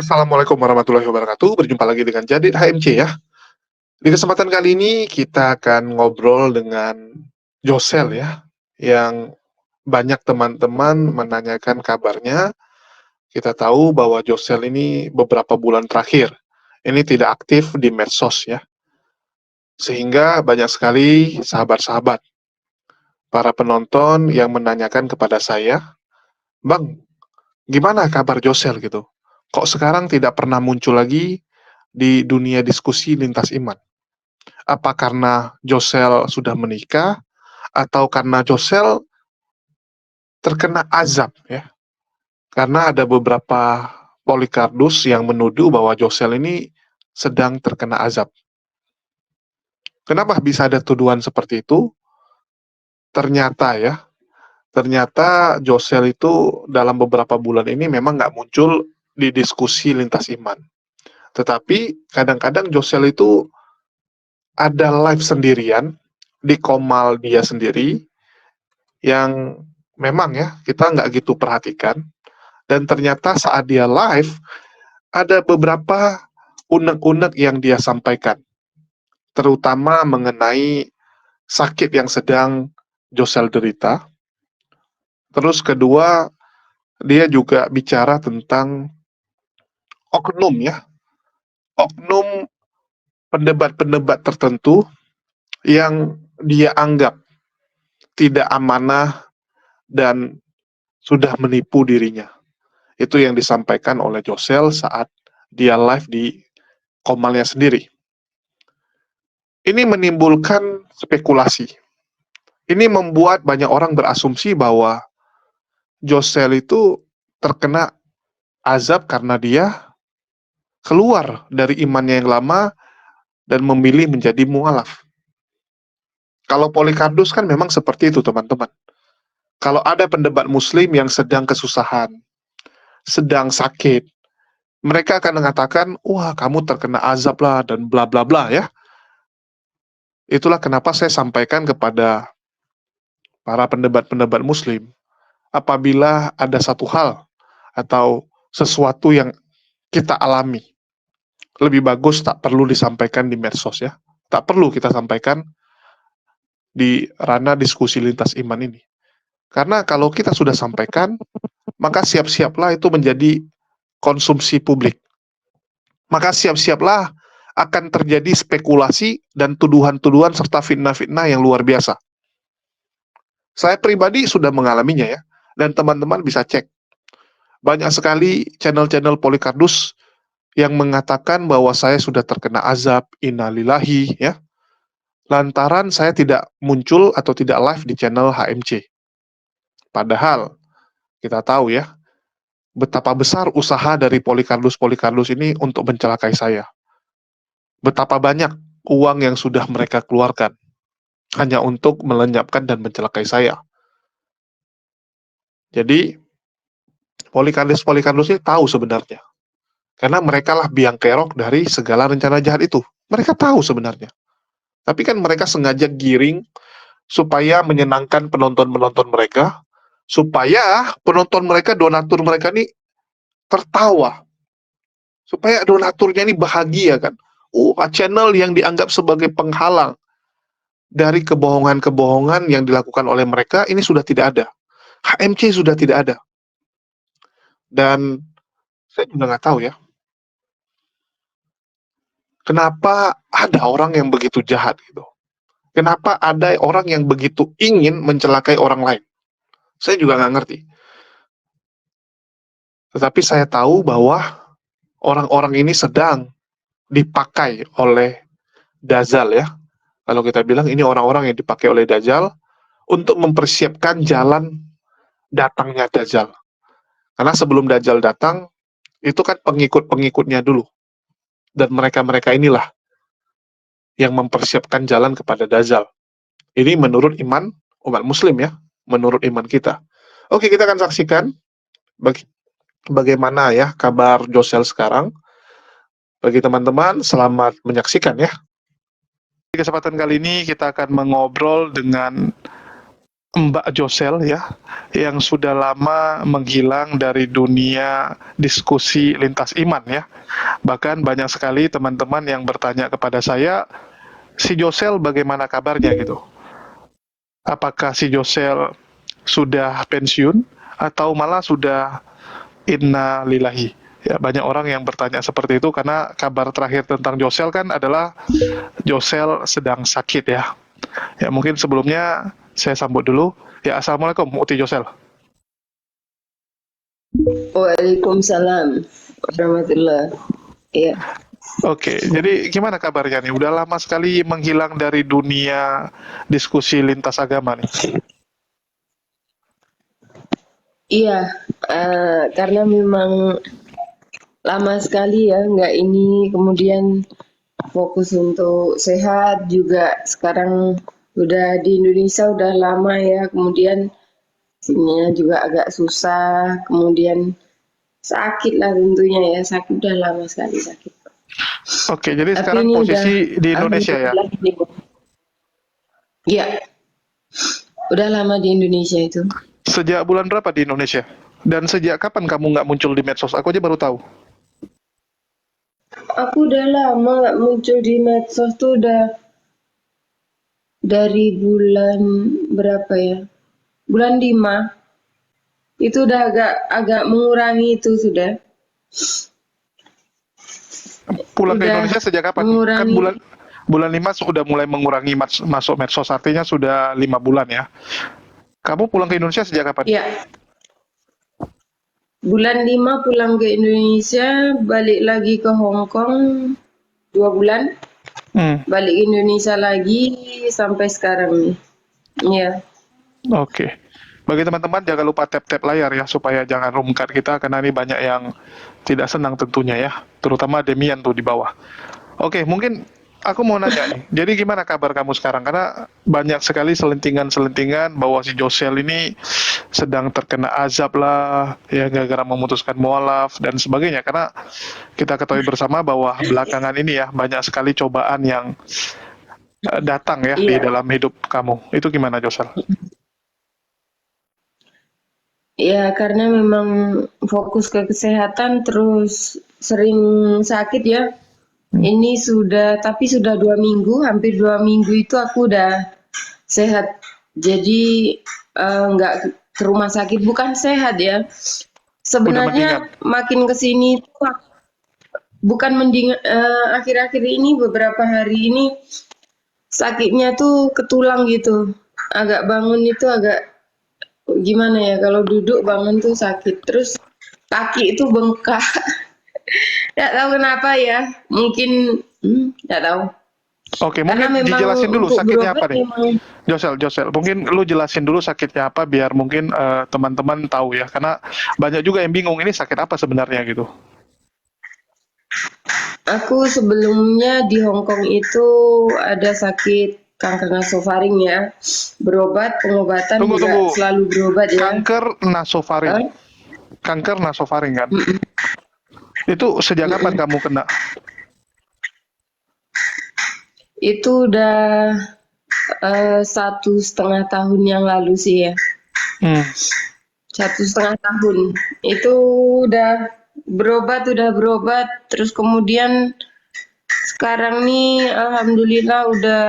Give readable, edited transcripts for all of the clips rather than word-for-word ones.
Assalamualaikum warahmatullahi wabarakatuh. Berjumpa lagi dengan Jadid HMC ya. Di kesempatan kali ini kita akan ngobrol dengan Josel ya, yang banyak teman-teman menanyakan kabarnya. Kita tahu bahwa Josel ini beberapa bulan terakhir ini tidak aktif di medsos ya, sehingga banyak sekali sahabat-sahabat, para penonton yang menanyakan kepada saya, "Bang, gimana kabar Josel gitu? Kok sekarang tidak pernah muncul lagi di dunia diskusi lintas iman?" Apa karena Josel sudah menikah atau karena Josel terkena azab ya? Karena ada beberapa Polycardos yang menuduh bahwa Josel ini sedang terkena azab. Kenapa bisa ada tuduhan seperti itu? Ternyata ya, ternyata Josel itu dalam beberapa bulan ini memang nggak muncul di diskusi lintas iman. Tetapi kadang-kadang Josel itu ada live sendirian di komal dia sendiri yang memang ya kita nggak gitu perhatikan, dan ternyata saat dia live ada beberapa unek-unek yang dia sampaikan, terutama mengenai sakit yang sedang Josel derita. Terus kedua, dia juga bicara tentang oknum ya, oknum pendebat-pendebat tertentu yang dia anggap tidak amanah dan sudah menipu dirinya. Itu yang disampaikan oleh Josel saat dia live di komalnya sendiri. Ini menimbulkan spekulasi. Ini membuat banyak orang berasumsi bahwa Josel itu terkena azab karena dia keluar dari imannya yang lama dan memilih menjadi mualaf. Kalau Polycardos kan memang seperti itu, teman-teman. Kalau ada pendebat muslim yang sedang kesusahan, sedang sakit, mereka akan mengatakan, wah kamu terkena azab lah, dan bla bla bla ya. Itulah kenapa saya sampaikan kepada para pendebat-pendebat muslim, apabila ada satu hal atau sesuatu yang kita alami, lebih bagus tak perlu disampaikan di medsos ya. Tak perlu kita sampaikan di ranah diskusi lintas iman ini. Karena kalau kita sudah sampaikan, maka siap-siaplah itu menjadi konsumsi publik. Maka siap-siaplah akan terjadi spekulasi dan tuduhan-tuduhan serta fitnah-fitnah yang luar biasa. Saya pribadi sudah mengalaminya ya, dan teman-teman bisa cek. Banyak sekali channel-channel Polycardos yang mengatakan bahwa saya sudah terkena azab, innalillahi ya, lantaran saya tidak muncul atau tidak live di channel HMC. Padahal kita tahu ya, betapa besar usaha dari Polycardos ini untuk mencelakai saya. Betapa banyak uang yang sudah mereka keluarkan hanya untuk melenyapkan dan mencelakai saya. Jadi Polycardos ini tahu sebenarnya, karena mereka lah biang kerok dari segala rencana jahat itu. Mereka tahu sebenarnya. Tapi kan mereka sengaja giring supaya menyenangkan penonton-penonton mereka, supaya penonton mereka, donatur mereka ini tertawa, supaya donaturnya ini bahagia kan. Channel yang dianggap sebagai penghalang dari kebohongan-kebohongan yang dilakukan oleh mereka ini sudah tidak ada. HMC sudah tidak ada. Dan saya juga nggak tahu ya, kenapa ada orang yang begitu jahat gitu. Kenapa ada orang yang begitu ingin mencelakai orang lain. Saya juga nggak ngerti. Tetapi saya tahu bahwa orang-orang ini sedang dipakai oleh Dajjal ya. Kalau kita bilang ini orang-orang yang dipakai oleh Dajjal untuk mempersiapkan jalan datangnya Dajjal. Karena sebelum Dajjal datang, itu kan pengikut-pengikutnya dulu. Dan mereka-mereka inilah yang mempersiapkan jalan kepada Dajjal. Ini menurut iman umat muslim ya, menurut iman kita. Oke, kita akan saksikan bagaimana ya kabar Josel sekarang. Bagi teman-teman, selamat menyaksikan ya. Di kesempatan kali ini kita akan mengobrol dengan Mbak Josel ya, yang sudah lama menghilang dari dunia diskusi lintas iman ya. Bahkan banyak sekali teman-teman yang bertanya kepada saya, si Josel bagaimana kabarnya gitu. Apakah si Josel sudah pensiun atau malah sudah inna lillahi. Ya, banyak orang yang bertanya seperti itu karena kabar terakhir tentang Josel kan adalah Josel sedang sakit ya. Ya, mungkin sebelumnya saya sambut dulu. Ya, Assalamualaikum, Uti Josel. Waalaikumsalam warahmatullah. Iya, Oke, jadi gimana kabarnya nih? Udah lama sekali menghilang dari dunia diskusi lintas agama nih. iya, karena memang lama sekali ya nggak ini, kemudian fokus untuk sehat juga. Sekarang udah di Indonesia udah lama ya, kemudian sininya juga agak susah, kemudian sakit lah tentunya ya, sakit udah lama sekali sakit. Oke, jadi Tapi sekarang ini udah posisi di Indonesia ya. alhamdulillah ini. Iya, udah lama di Indonesia itu. Sejak bulan berapa di Indonesia? Dan sejak kapan kamu nggak muncul di medsos? Aku aja baru tahu. Aku udah lama nggak muncul di medsos tuh udah dari bulan berapa ya? Bulan 5. Itu udah agak agak mengurangi itu sudah. Pulang ke Udah Indonesia sejak kapan? Kan mengurangi. bulan bulan 5 sudah mulai mengurangi masuk medsos, artinya sudah 5 bulan ya. Kamu pulang ke Indonesia sejak kapan? Ya, bulan 5 pulang ke Indonesia, balik lagi ke Hong Kong 2 bulan, Hmm, balik ke Indonesia lagi sampai sekarang nih. Iya. oke. Bagi teman-teman jangan lupa tap-tap layar ya supaya jangan rumkat kita karena ini banyak yang tidak senang tentunya ya, terutama Demian tuh di bawah. Oke, mungkin aku mau nanya nih. Jadi gimana kabar kamu sekarang? Karena banyak sekali selentingan-selentingan bahwa si Josel ini sedang terkena azab lah, ya gara-gara memutuskan mualaf dan sebagainya. Karena kita ketahui bersama bahwa belakangan ini ya banyak sekali cobaan yang datang ya di Iya. dalam hidup kamu. Itu gimana, Josel? Ya, karena memang fokus ke kesehatan terus sering sakit ya. Hmm. Ini tapi sudah 2 minggu, hampir 2 minggu itu aku udah sehat. Jadi nggak ke rumah sakit, bukan sehat ya. Udah Sebenarnya mendingan. makin ke sini tuh bukan mending, akhir-akhir ini beberapa hari ini sakitnya tuh ke tulang gitu. Agak bangun itu agak gimana ya, kalau duduk bangun tuh sakit. Terus kaki itu bengkak. Nggak tahu kenapa ya. Mungkin nggak tahu. Oke, Karena mungkin memang dijelasin dulu untuk sakitnya berobat apa nih? memang Josel, mungkin lu jelasin dulu sakitnya apa biar mungkin teman-teman tahu ya, karena banyak juga yang bingung ini sakit apa sebenarnya gitu. aku sebelumnya di Hong Kong itu ada sakit kanker nasofaring ya. Pengobatan Tunggu, juga tunggu. selalu berobat ya. Kanker nasofaring. Eh, Kanker nasofaring kan? Itu sejak kapan kamu kena? Itu udah 1,5 tahun yang lalu sih ya. Hmm. 1,5 tahun. Itu udah berobat. Terus kemudian sekarang nih alhamdulillah udah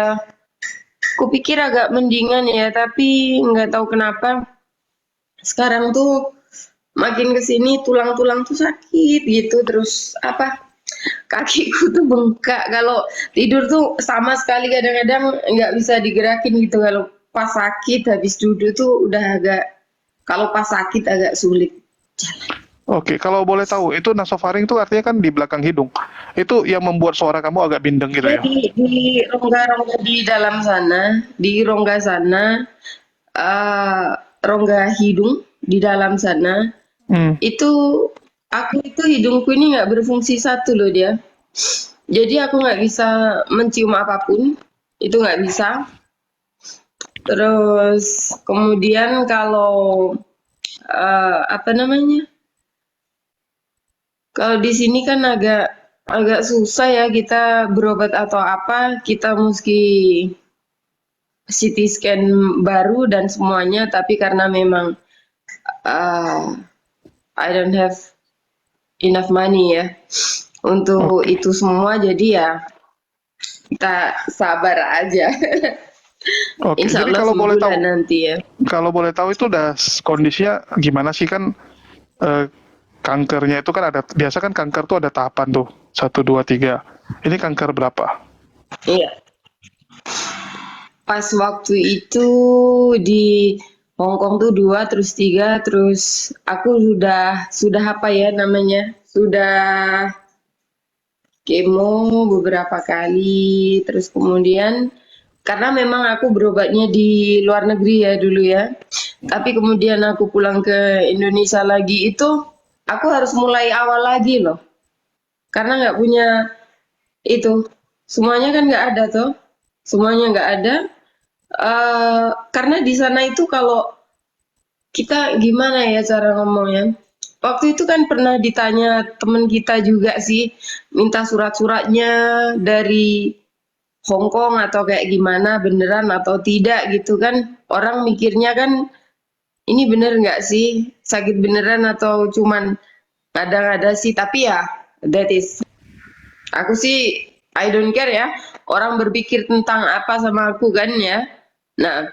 kupikir agak mendingan ya, tapi nggak tahu kenapa sekarang tuh makin kesini tulang-tulang tuh sakit gitu, terus kakiku tuh bengkak kalau tidur tuh sama sekali, kadang-kadang nggak bisa digerakin gitu. Kalau pas sakit habis duduk tuh udah agak, kalau pas sakit agak sulit jalan. Oke, kalau boleh tahu, itu nasofaring itu artinya kan di belakang hidung. Itu yang membuat suara kamu agak bindeng gitu Ya ya? di rongga-rongga di dalam sana, di rongga sana, eh, rongga hidung di dalam sana, Hmm. itu aku itu hidungku ini nggak berfungsi satu loh dia. Jadi aku nggak bisa mencium apapun, itu nggak bisa. Terus kemudian kalau apa namanya? Kalau di sini kan agak agak susah ya kita berobat atau apa, kita mesti CT scan baru dan semuanya, tapi karena memang I don't have enough money ya untuk Oke. itu semua, jadi ya kita sabar aja. Oke, Insya jadi Allah sembuh lah nanti ya. kalau boleh tahu itu udah kondisinya gimana sih kan eh, kankernya itu kan ada biasa kan kanker tuh ada tahapan tuh 1, 2, 3. Ini kanker berapa? Iya. Pas waktu itu di Hong Kong tuh 2, terus 3, terus aku sudah apa ya namanya? Sudah kemo beberapa kali, terus kemudian karena memang aku berobatnya di luar negeri ya dulu ya. Tapi kemudian aku pulang ke Indonesia lagi itu aku harus mulai awal lagi loh. Karena nggak punya itu. Semuanya kan nggak ada tuh. Semuanya nggak ada. Karena di sana itu kalau kita gimana ya cara ngomongnya? Waktu itu kan pernah ditanya temen kita juga sih, minta surat-suratnya dari Hong Kong atau kayak gimana, beneran atau tidak gitu kan. Orang mikirnya kan ini bener nggak sih, sakit beneran atau cuman ada sih. Tapi ya that is, aku sih I don't care ya. Orang berpikir tentang apa sama aku kan ya. Nah,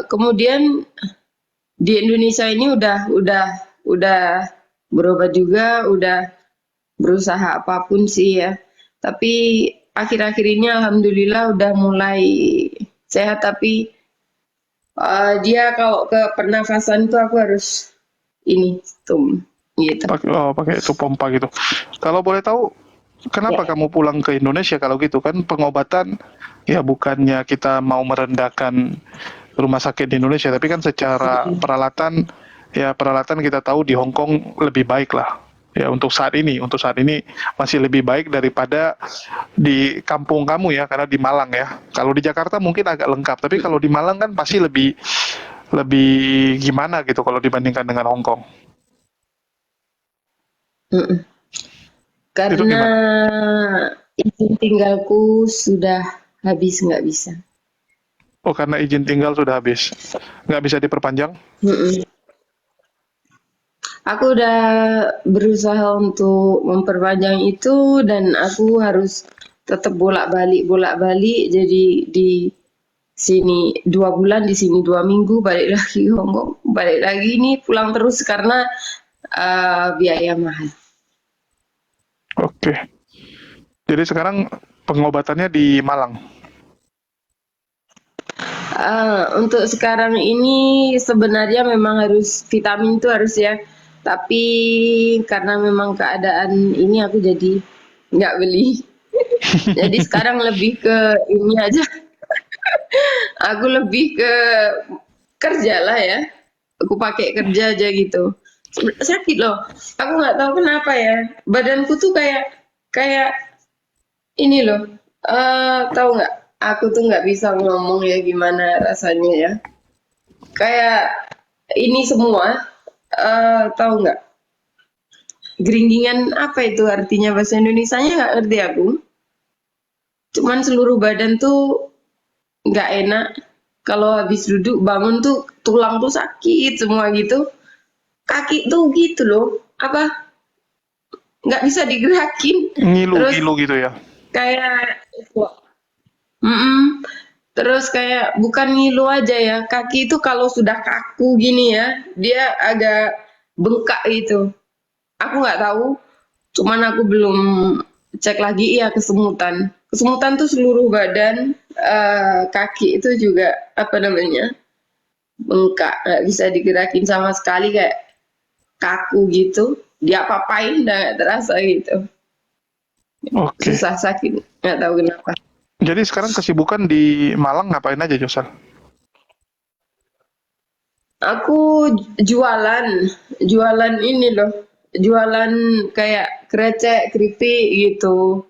kemudian di Indonesia ini udah berobat juga, udah berusaha apapun sih ya. Tapi akhir-akhir ini alhamdulillah udah mulai sehat, tapi dia kalau ke pernafasan tuh aku harus ini tuh gitu. Pakai itu pompa gitu. Kalau boleh tahu kenapa Ya. kamu pulang ke Indonesia kalau gitu kan pengobatan ya bukannya kita mau merendahkan rumah sakit di Indonesia tapi kan secara peralatan ya peralatan kita tahu di Hong Kong lebih baik lah. Ya untuk saat ini masih lebih baik daripada di kampung kamu ya karena di Malang ya. Kalau di Jakarta mungkin agak lengkap tapi kalau di Malang kan pasti lebih lebih gimana gitu kalau dibandingkan dengan Hong Kong. Mm-mm. Itu Karena gimana? izin tinggalku sudah habis, nggak bisa. Oh, karena izin tinggal sudah habis. Nggak bisa diperpanjang? Mm-mm. Aku udah berusaha untuk memperpanjang itu dan aku harus tetap bolak-balik. Jadi di sini 2 bulan, di sini 2 minggu, balik lagi Hong Kong, balik lagi ini pulang terus karena biaya mahal. Oke. Jadi sekarang pengobatannya di Malang. Untuk sekarang ini sebenarnya memang harus vitamin itu harus ya, tapi karena memang keadaan ini aku jadi nggak beli. Jadi sekarang lebih ke ini aja. Aku lebih ke kerja lah ya. Aku pakai kerja aja gitu. Sakit loh. Aku nggak tahu kenapa ya. Badanku tuh kayak kayak ini loh. Tahu nggak? Aku tuh nggak bisa ngomong ya gimana rasanya ya. Kayak ini semua. Tahu nggak? Geringgingan apa itu artinya bahasa Indonesianya nggak ngerti aku. Cuman seluruh badan tuh nggak enak. Kalau habis duduk bangun tuh tulang tuh sakit semua gitu. Kaki tuh gitu loh, apa nggak bisa digerakin. Terus Ngilu-ngilu gitu ya. kayak, mm terus kayak bukan ngilu aja ya, kaki itu kalau sudah kaku gini ya, dia agak bengkak gitu. Aku nggak tahu, cuman aku belum cek lagi ya kesemutan. Kesemutan tuh seluruh badan, kaki itu juga apa namanya bengkak, nggak bisa digerakin sama sekali kayak kaku gitu. Dia apa-apain nggak terasa gitu. Oke. Susah sakit, nggak tahu kenapa. Jadi sekarang kesibukan di Malang ngapain aja, Josel? Aku jualan, jualan ini loh, jualan kayak krecek, keripik gitu,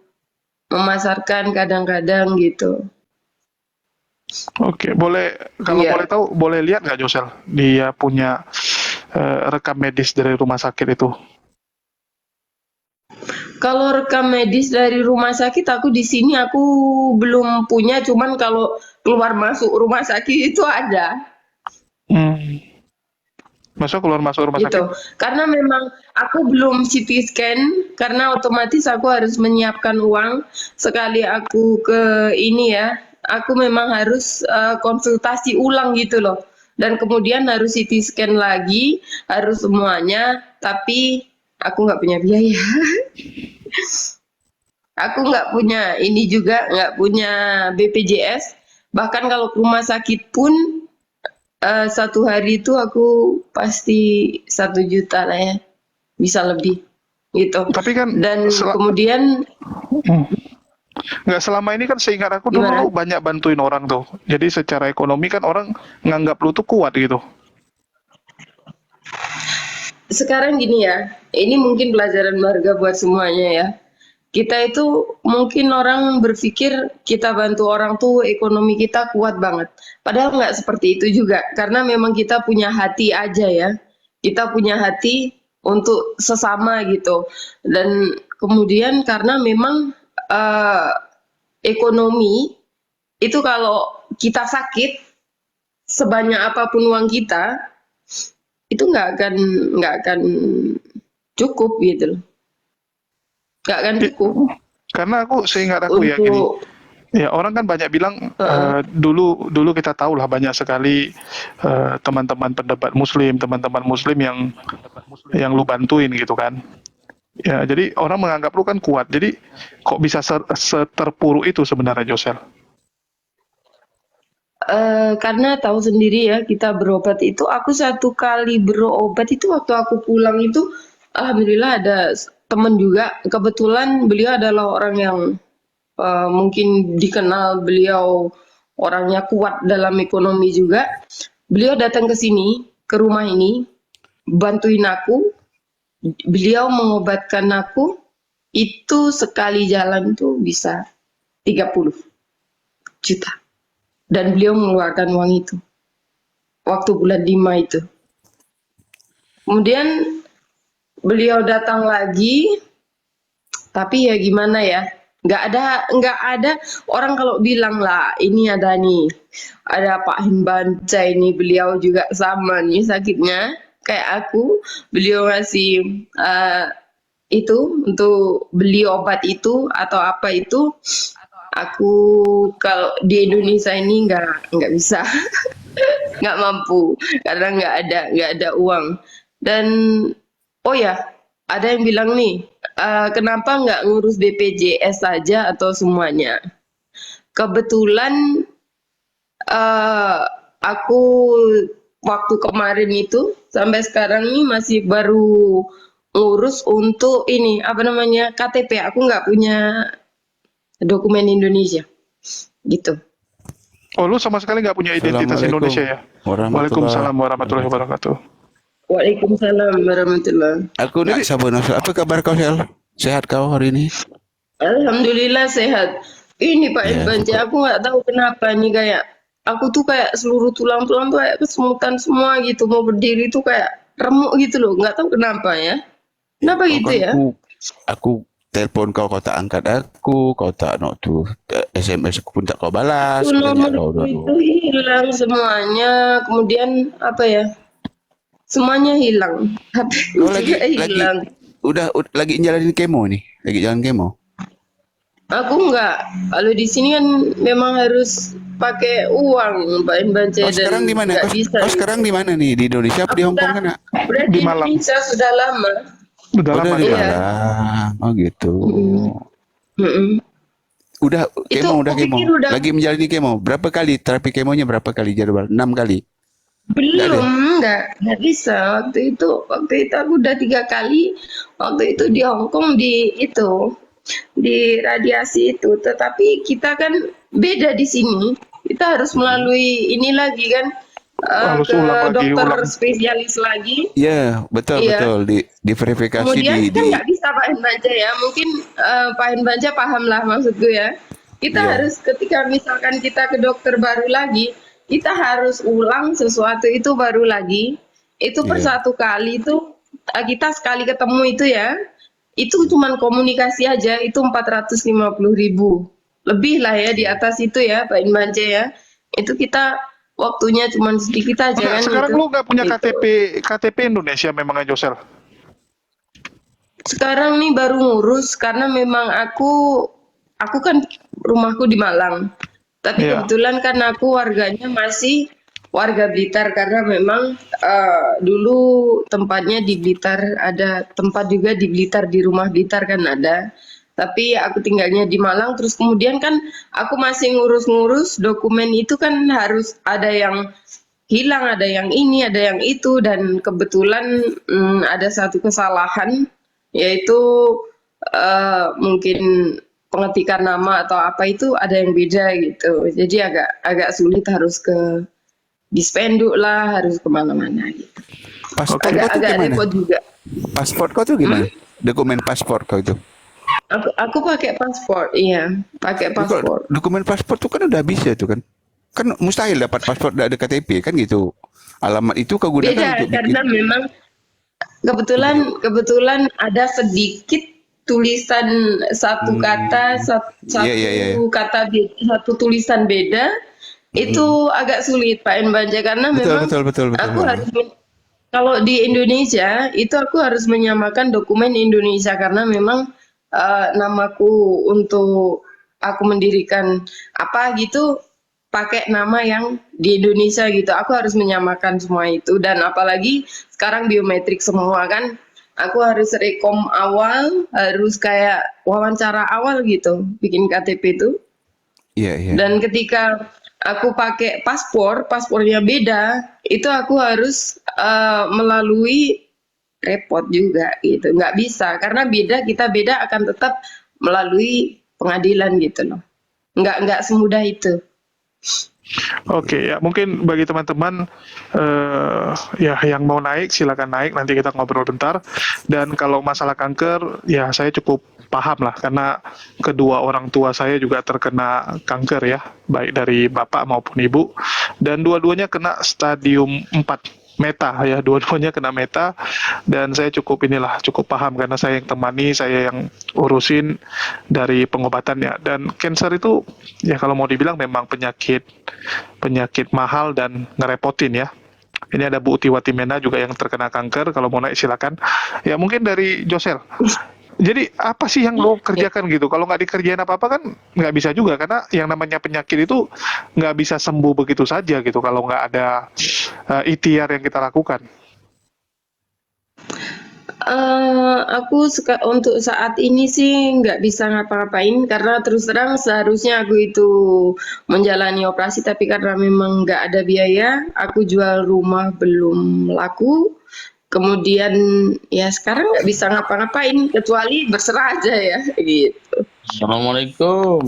memasarkan kadang-kadang gitu. Oke, kalau boleh Iya. tahu, boleh lihat nggak Josel? Dia punya rekam medis dari rumah sakit itu. Kalau rekam medis dari rumah sakit aku di sini aku belum punya, cuman kalau keluar masuk rumah sakit itu ada. Hmm. Keluar masuk rumah sakit? Gitu. Karena memang aku belum CT scan karena otomatis aku harus menyiapkan uang sekali aku ke ini ya. Aku memang harus konsultasi ulang gitu loh. Dan kemudian harus CT scan lagi, harus semuanya, tapi aku nggak punya biaya. Aku nggak punya ini juga, nggak punya BPJS. Bahkan kalau ke rumah sakit pun satu hari itu aku pasti 1 juta lah ya, bisa lebih gitu. Tapi kan Dan kemudian nggak selama ini kan seingat aku dulu lu gimana? banyak bantuin orang tuh. Jadi secara ekonomi kan orang nganggap lu tuh kuat gitu. Sekarang gini ya, ini mungkin pelajaran berharga buat semuanya ya. Kita itu mungkin orang berpikir kita bantu orang tuh ekonomi kita kuat banget. Padahal nggak seperti itu juga, karena memang kita punya hati aja ya. Kita punya hati untuk sesama gitu. Dan kemudian karena memang eh, ekonomi itu kalau kita sakit, sebanyak apapun uang kita, itu nggak akan cukup gitu loh. Nggak akan cukup Karena aku seingat aku ya gini. untuk Ya orang kan banyak bilang uh, dulu kita tahu lah banyak sekali teman-teman pendapat teman-teman muslim yang lu bantuin gitu kan. Ya jadi orang menganggap lu kan kuat. Jadi kok bisa seterpuruk itu sebenarnya Josel? karena tahu sendiri ya kita berobat itu aku 1 kali berobat itu waktu aku pulang itu alhamdulillah ada teman juga kebetulan beliau adalah orang yang mungkin dikenal beliau orangnya kuat dalam ekonomi juga. Beliau datang ke sini, ke rumah ini, bantuin aku. Beliau mengobatkan aku, itu sekali jalan tuh bisa 30 juta. Dan beliau mengeluarkan uang itu. Waktu bulan 5 itu. Kemudian beliau datang lagi, tapi ya gimana ya, nggak ada orang kalau bilang lah ini ada nih, ada Pak Himbanca ini beliau juga sama nih sakitnya kayak aku, beliau ngasih itu untuk beli obat itu atau apa itu, aku kalau di Indonesia ini nggak bisa, nggak mampu karena nggak ada uang. Dan oh ya, ada yang bilang nih, kenapa nggak ngurus BPJS saja atau semuanya? Kebetulan aku waktu kemarin itu sampai sekarang ini masih baru ngurus untuk ini apa namanya KTP. Aku nggak punya dokumen Indonesia, gitu. Oh lu sama sekali nggak punya identitas Assalamualaikum Indonesia ya? warahmatullahi Waalaikumsalam warahmatullahi wabarakatuh. wabarakatuh. Waalaikumsalam warahmatullahi. Aku nak sabar Nasel. Apa kabar kau Sel? Sehat kau hari ini? Alhamdulillah sehat. Ini Pak Ya, Irfan, syukur. aku nggak tahu kenapa nih kayak aku tuh kayak seluruh tulang-tulang tuh kayak kesemutan semua gitu, mau berdiri tuh kayak remuk gitu loh, nggak tahu kenapa ya. Kenapa Kau gitu kan ya? aku telepon kau tak angkat kau tak nak tuh SMS aku pun tak kau balas, Itu katanya nomor kau udah itu hilang semuanya, kemudian apa ya? Semuanya hilang, HP Kau juga lagi hilang. udah lagi jalanin kemo nih, lagi jalan kemo. Aku nggak. Kalau di sini kan memang harus pakai uang, Pak Irfan, Kau sekarang dan di mana? nggak bisa Kau gitu. sekarang di mana nih? Di Indonesia apa di Aku Hong Kong udah kan? udah Di di Malang. Indonesia sudah lama. Udah Udah lama di tuh. Iya. Malang. Oh gitu. Mm-mm. Udah Itu kemo, udah aku pikir kemo. udah Lagi menjalani kemo. Berapa kali terapi kemonya berapa kali jadwal? 6 kali. Enggak ada. belum, nggak bisa. Waktu itu aku udah 3 kali. Waktu itu di Hong Kong di radiasi itu. Tetapi kita kan beda di sini. Kita harus melalui ini lagi kan Harus ke ulang lagi, dokter ulang. spesialis lagi. Iya, betul Iya. betul di verifikasi Kemudian kan di nggak bisa Pak Hembaja ya, mungkin Pak Hembaja paham lah maksudku ya. Kita Iya. harus ketika misalkan kita ke dokter baru lagi, kita harus ulang sesuatu itu baru lagi. Itu per Iya. 1 kali itu kita sekali ketemu itu ya, itu cuman komunikasi aja itu 450.000. Lebih lah ya di atas itu ya Pak Hembaja ya. itu kita waktunya cuma sedikit aja kan Sekarang gitu. lu nggak punya Gitu. KTP Indonesia memangnya Josel? Sekarang nih baru ngurus karena memang aku kan rumahku di Malang. Tapi Iya. kebetulan kan aku warganya masih warga Blitar karena memang dulu tempatnya di Blitar, ada tempat juga di Blitar, di rumah Blitar kan ada. Tapi aku tinggalnya di Malang, terus kemudian kan aku masih ngurus-ngurus dokumen itu kan harus ada yang hilang, ada yang ini, ada yang itu, dan kebetulan ada satu kesalahan, yaitu mungkin pengetikan nama atau apa itu ada yang beda gitu. Jadi agak sulit, harus ke Dispenduk lah, harus kemana-mana gitu. Paspor kau tuh Agak gimana? repot juga. Paspor kau tuh gimana? Dokumen paspor kau itu. Aku pakai paspor, iya, pakai Jadi kalau paspor. dokumen paspor tuh kan udah bisa tuh kan. Kan mustahil dapat paspor tidak ada KTP kan gitu. Alamat itu kau gunakan Beda untuk bikin. karena memang kebetulan ada sedikit tulisan satu kata, satu Iya. kata beda, satu tulisan beda. Itu agak sulit Pak Enbanja karena memang Betul. aku harus kalau di Indonesia itu aku harus menyamakan dokumen Indonesia karena memang namaku untuk aku mendirikan apa gitu pakai nama yang di Indonesia gitu. Aku harus menyamakan semua itu, dan apalagi sekarang biometrik semua kan. Aku harus rekom awal, harus kayak wawancara awal gitu bikin KTP itu. Iya. Dan ketika aku pakai paspornya beda, itu aku harus melalui repot juga gitu. Nggak bisa karena kita beda akan tetap melalui pengadilan gitu loh. Nggak semudah itu. Oke, ya mungkin bagi teman-teman ya yang mau naik silakan naik, nanti kita ngobrol bentar. Dan kalau masalah kanker ya saya cukup paham lah karena kedua orang tua saya juga terkena kanker ya, baik dari bapak maupun ibu, dan dua-duanya kena stadium 4 meta ya, dua-duanya kena meta, dan saya cukup paham karena saya yang temani, saya yang urusin dari pengobatannya. Dan cancer itu ya kalau mau dibilang memang penyakit mahal dan ngerepotin ya. Ini ada Bu Utiwati Mena juga yang terkena kanker, kalau mau naik silakan. Ya mungkin dari Josel. Jadi apa sih yang lo kerjakan gitu? Kalau nggak dikerjain apa-apa kan nggak bisa juga, karena yang namanya penyakit itu nggak bisa sembuh begitu saja gitu kalau nggak ada ikhtiar yang kita lakukan. Untuk saat ini sih nggak bisa ngapa-ngapain karena terus terang seharusnya aku itu menjalani operasi, tapi karena memang nggak ada biaya, aku jual rumah belum laku. Kemudian ya sekarang nggak bisa ngapa-ngapain kecuali berserah aja ya gitu. Assalamualaikum.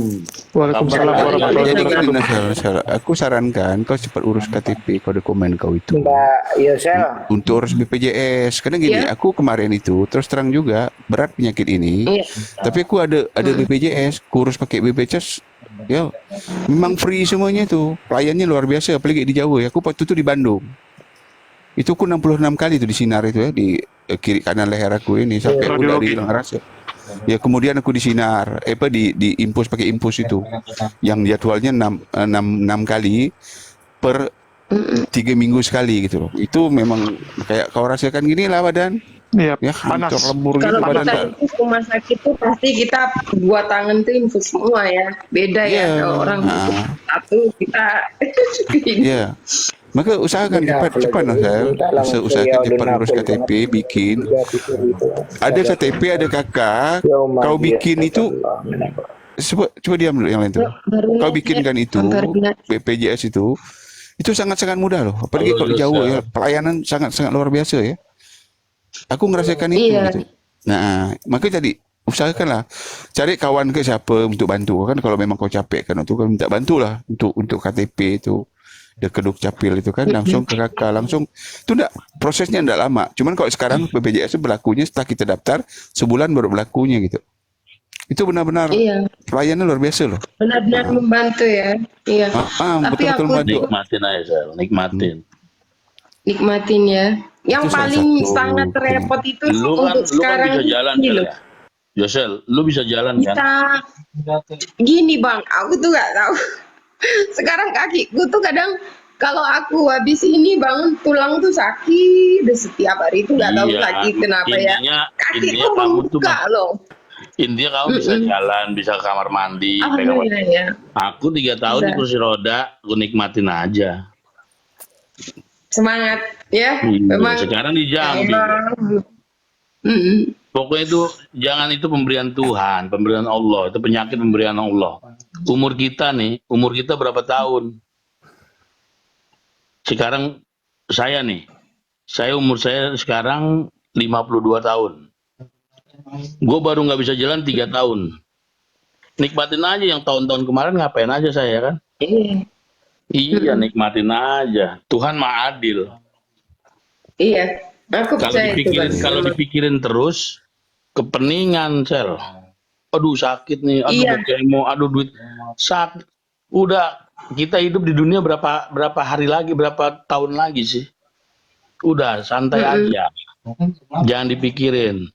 Waalaikumsalam Kabar warahmatullahi Jadi wabarakatuh. gini, aku sarankan kau cepat urus KTP kau dokumen kau itu Mbak Yosel, untuk urus BPJS. Karena gini, Iya. aku kemarin itu terus terang juga berat penyakit ini. Iya. Tapi aku ada BPJS, kurus pakai BPJS. Ya, memang free semuanya tuh. Pelayannya luar biasa, apalagi di Jawa ya. Aku waktu itu di Bandung. Itu aku 66 kali itu di sinar itu ya, di kiri kanan leher aku ini sampai aku dari Radiologi. Lengaras ya. Ya kemudian aku di sinar, di infus pakai infus itu, yang jadwalnya 6 kali per 3 minggu sekali gitu loh. Itu memang kayak kau rasakan gini lah badan. Iya, Ya panas. hancur lembur gitu Kalau badan. kita infus rumah sakit tuh pasti kita buat tangan tuh infus semua ya. Beda Iya. ya kalau orang infus satu kita Iya. Maka usahakan cepat Noel. Usahakan cepat urus KTP, bikin. Ada KTP, ada kakak. Kau bikin itu, coba diam dulu yang lain tuh. Kau bikinkan itu, BPJS itu sangat-sangat mudah loh. Apalagi kalau di Jawa ya, pelayanan sangat-sangat luar biasa ya. Aku ngerasakan itu Iya. gitu. Nah, maka jadi usahakanlah cari kawan ke siapa untuk bantu kan, kalau memang kau capek kan itu kan minta bantulah untuk KTP itu. Dia ke Dukcapil itu kan langsung ke kakak langsung itu prosesnya enggak lama. Cuman kalau sekarang BPJS itu berlakunya setelah kita daftar sebulan baru berlakunya gitu. Itu benar-benar Iya. pelayanan luar biasa loh. Benar-benar membantu ya. Iya. Tapi Betul-betul aku membantu. Nikmatin aja, Sel. Nikmatin. nikmatin ya. Yang Itu salah paling satu sangat repot itu Lu kan untuk sekarang bisa jalan ini kan loh. ya? Yosel, lu bisa jalan kan? Bisa gini bang, aku tuh nggak tahu. Sekarang kakiku tuh kadang kalau aku habis ini bangun tulang tuh sakit deh setiap hari itu nggak tahu Iya, sakit kenapa ya. intinya Kakiku kamu tuh membuka loh. intinya kamu bisa jalan, bisa ke kamar mandi, pegang. Alhamdulillah ya. Aku 3 tahun di Bisa. kursi roda, aku nikmatin aja. Semangat ya. Iya, Memang sekarang di Jambi. emang. Mm-mm. Pokoknya itu jangan, itu pemberian Tuhan, pemberian Allah, itu penyakit pemberian Allah. Umur kita berapa tahun? Sekarang umur saya sekarang 52 tahun. Gue baru nggak bisa jalan 3 tahun. Nikmatin aja yang tahun-tahun kemarin, ngapain aja saya kan? Iya. Iya, nikmatin aja. Tuhan Maha Adil. Iya. Aku percaya itu kan. Kalau dipikirin terus, kepeningan sel. Aduh sakit nih, aduh Iya. kemo, aduh duit sakit. Udah, kita hidup di dunia berapa hari lagi, berapa tahun lagi sih? Udah santai aja, jangan dipikirin.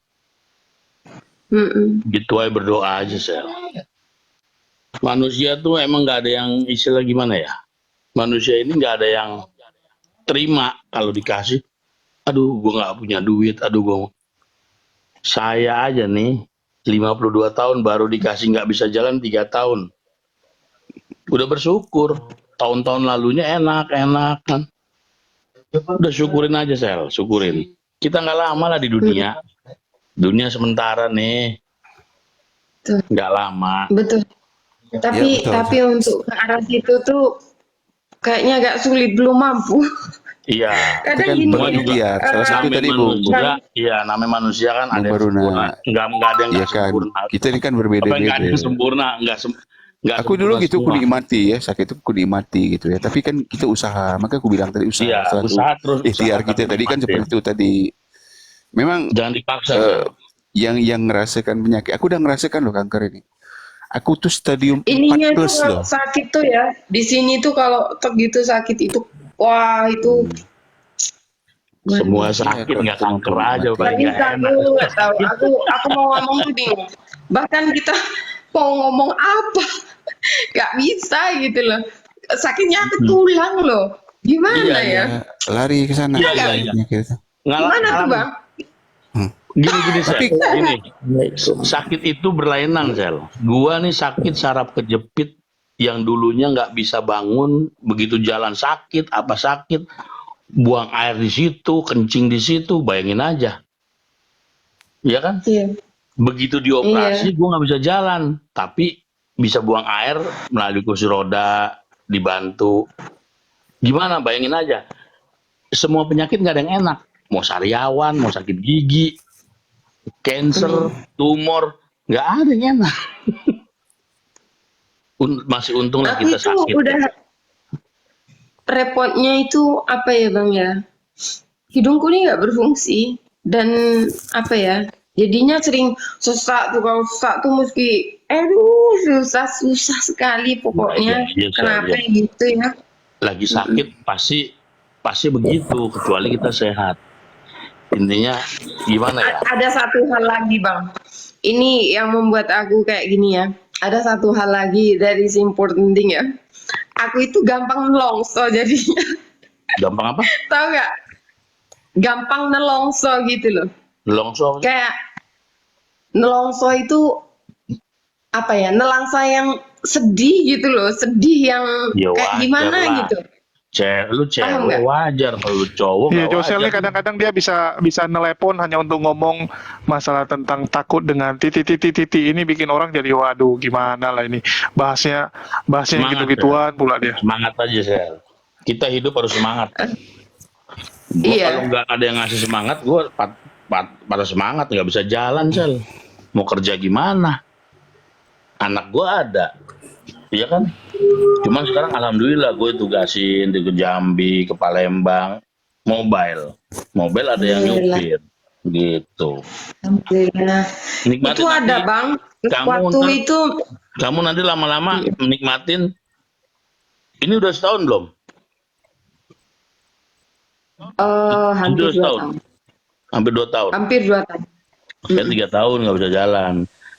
Gitu aja, berdoa aja sel. Manusia tuh emang nggak ada yang istilah gimana ya? Manusia ini nggak ada yang terima kalau dikasih. Aduh, gue nggak punya duit. Saya aja nih 52 tahun baru dikasih nggak bisa jalan 3 tahun. Udah bersyukur. Tahun-tahun lalunya enak kan. Udah syukurin aja sel, syukurin. Kita nggak lama lah di dunia. Dunia sementara nih. Nggak lama. Betul. Tapi betul. tapi untuk ke arah situ tuh kayaknya agak sulit, belum mampu. Iya. Kadang Kan gini. berikhtiar. Salah satu Namanya tadi Bung. manusia, iya namanya manusia kan ada yang Baruna. sempurna. Nggak ada yang Iya nggak kan. sempurna. Kita ini kan Apa yang nggak ada berbeda-beda. yang sempurna, nggak Aku dulu sempurna gitu, aku semua. nikmati ya, sakit itu aku nikmati gitu ya. Tapi kan kita usaha, maka aku bilang tadi usaha. Iya, Salah satu usaha terus. ikhtiar usaha kita tapi tadi kan nikmatin. seperti itu tadi. Memang Jangan dipaksa. Sel. yang ngerasakan penyakit, aku udah ngerasakan loh kanker ini. Aku tuh stadium 4 Ininya tuh plus kalau loh. sakit tuh ya, di sini tuh kalau gitu sakit itu, wah itu. Semua sakit, nggak kanker aja, Gak paling nggak bisa, enak. aku nggak tahu. Aku mau ngomong tuh bingung. Bahkan kita mau ngomong apa, nggak bisa gitu loh. Sakitnya ke tulang loh. Gimana Iya, ya? Lari ke sana. Iya. Penyakit itu. Gimana tuh bang? Gini, Sel. Gini. Sakit itu berlainan, Sel. Gua nih sakit saraf kejepit yang dulunya nggak bisa bangun, begitu jalan sakit, apa sakit, buang air di situ, kencing di situ, bayangin aja. Iya kan? Iya. Begitu dioperasi, gue nggak bisa jalan, tapi bisa buang air melalui kursi roda, dibantu. Gimana? Bayangin aja. Semua penyakit nggak ada yang enak. Mau sariawan, mau sakit gigi, cancer, tumor, nggak ada yang enak. Masih untung lah Tapi kita itu sakit. udah repotnya itu apa ya bang ya? Hidungku ini nggak berfungsi dan apa ya? Jadinya sering sesak tuh, kalau sesak tuh mesti, susah sekali pokoknya. Iya, Kenapa iya. gitu ya? Lagi sakit pasti begitu, kecuali kita sehat. Intinya gimana ya? Ada satu hal lagi bang, ini yang membuat aku kayak gini ya. Ada satu hal lagi dari important thing ya. Aku itu gampang nelongso jadinya. Gampang apa? Tahu nggak? Gampang nelongso gitu loh. Longsor. Kayak nelongso itu apa ya? Nelangsa yang sedih gitu loh, sedih yang Ya, kayak wajar gimana lah. gitu. Lu Paham cewek nggak? wajar, kalau lu cowok Iya, nggak Josel wajar. nih kadang-kadang dia bisa nelepon hanya untuk ngomong masalah tentang takut dengan titi ini bikin orang jadi waduh gimana lah ini bahasnya Semangat, gitu-gituan pula dia. Semangat aja, Sel. Kita hidup harus semangat. Gua Iya. kalau nggak ada yang ngasih semangat, gue pada semangat nggak bisa jalan, Sel. Mau kerja gimana? Anak gue ada, iya kan? Cuman sekarang alhamdulillah gue tugasin di Jambi, ke Palembang, mobile ada yang Alhamdulillah. nyupir, gitu. Alhamdulillah. Nikmatin Itu ada nanti. bang. Kamu Waktu ntar- itu Kamu nanti lama-lama menikmatin. Ini udah setahun belum? hampir Udah 2 setahun. tahun. Hampir 2 tahun. Hampir 2 tahun. Saya 3 tahun nggak bisa jalan.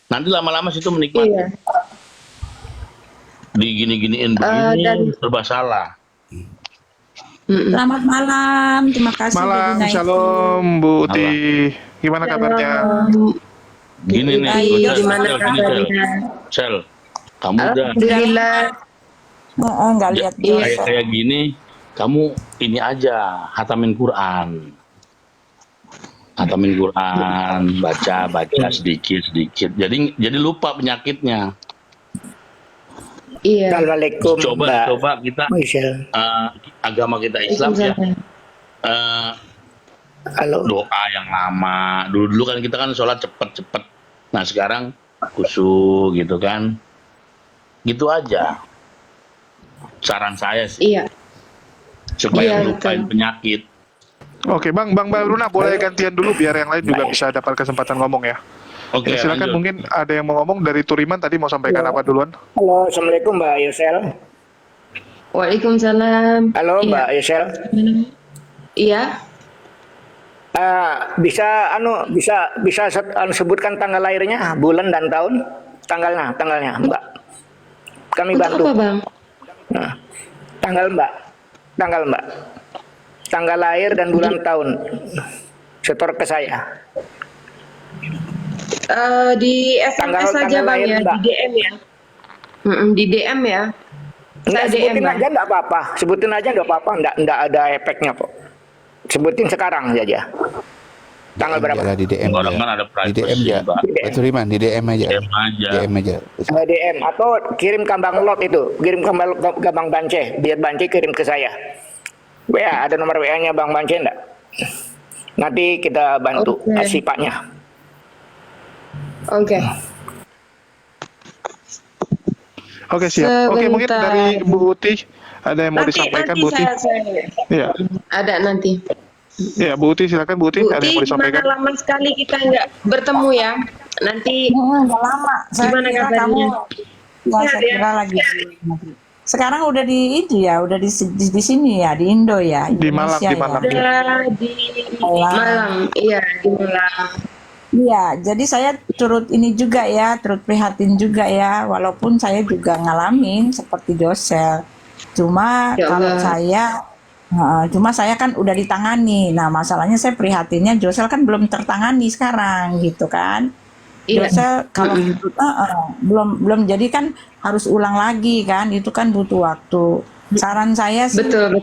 Nanti lama-lama situ menikmati. Iya. digini-giniin dan begini serba salah. Selamat malam, terima kasih udah Malam, dinaikin. shalom Bu Uti. Gimana kabarnya? Gini nih, Baik, Sel, Yos, gimana Sel, gini, Sel. kabarnya? Sel, kamu udah Alhamdulillah. Nggak lihat Jos. kayak gini, kamu ini aja hatamin Quran. Hatamin Quran, baca sedikit. Jadi lupa penyakitnya. Iya. Assalamualaikum Mbak Coba kita Michelle. agama kita Islam ya. Halo. Doa yang lama. Dulu kan kita kan sholat cepet. Nah sekarang khusyuk gitu kan. Gitu aja. Saran saya sih. Iya. Supaya Iya, lupain betul. penyakit. Oke, Bang Baruna boleh gantian dulu biar yang lain juga bisa dapat kesempatan ngomong ya. Oke, Ya, silakan, lanjut. mungkin ada yang mau ngomong dari Turiman tadi mau sampaikan apa duluan? Halo, Assalamualaikum Mbak Yosel. Waalaikumsalam. Halo Iya. Mbak Yosel. Iya. Bisa sebutkan tanggal lahirnya, bulan dan tahun, tanggalnya Mbak. Kami Untuk bantu. apa, Bang? Nah, tanggal Mbak. Tanggal lahir dan bulan tahun. Setor ke saya. Di SMS saja, Tanggal Bang, lahir, ya, Mbak. di DM ya. Di DM ya. Saya Enggak, DM, sebutin Bang. aja enggak apa-apa. Sebutin aja enggak apa-apa, enggak ada efeknya kok. Sebutin sekarang saja. Tanggal berapa? Aja lah, di DM Orang aja. kan ada Di privacy, DM aja. Mbak. Pak Turiman, di DM aja. DM aja. DM aja. DM atau kirim kambang lot itu, kirim kambang Bance, biar Bance kirim ke saya. WA, ada nomor WA-nya Bang Bance enggak? Nanti kita bantu Oke. sifatnya. Oke. Oke, siap. Oke, mungkin Sebentar. dari Bu Uti ada yang mau disampaikan, Bu Uti? saya Iya. ada nanti. Iya, Bu Uti silakan Bu Uti, Bu ada yang mau Uti, gimana disampaikan? lama sekali kita nggak bertemu ya? Nanti Nggak lama. Saya Gimana kira kabarnya? kamu, ya Sehat saya ya? kira lagi. Sekarang udah di itu ya, udah di sini ya, di Indo ya, Di Malang, Indonesia di Malang. ya. ada di Malang, iya di Malang. Iya, jadi saya turut ini juga ya, turut prihatin juga ya, walaupun saya juga ngalamin seperti Josel. Cuma Ya kalau Allah. cuma saya kan udah ditangani. Nah, masalahnya saya prihatinnya Josel kan belum tertangani sekarang gitu kan. Iya. Josel kalau belum jadi kan harus ulang lagi kan, itu kan butuh waktu. Saran saya sih Betul.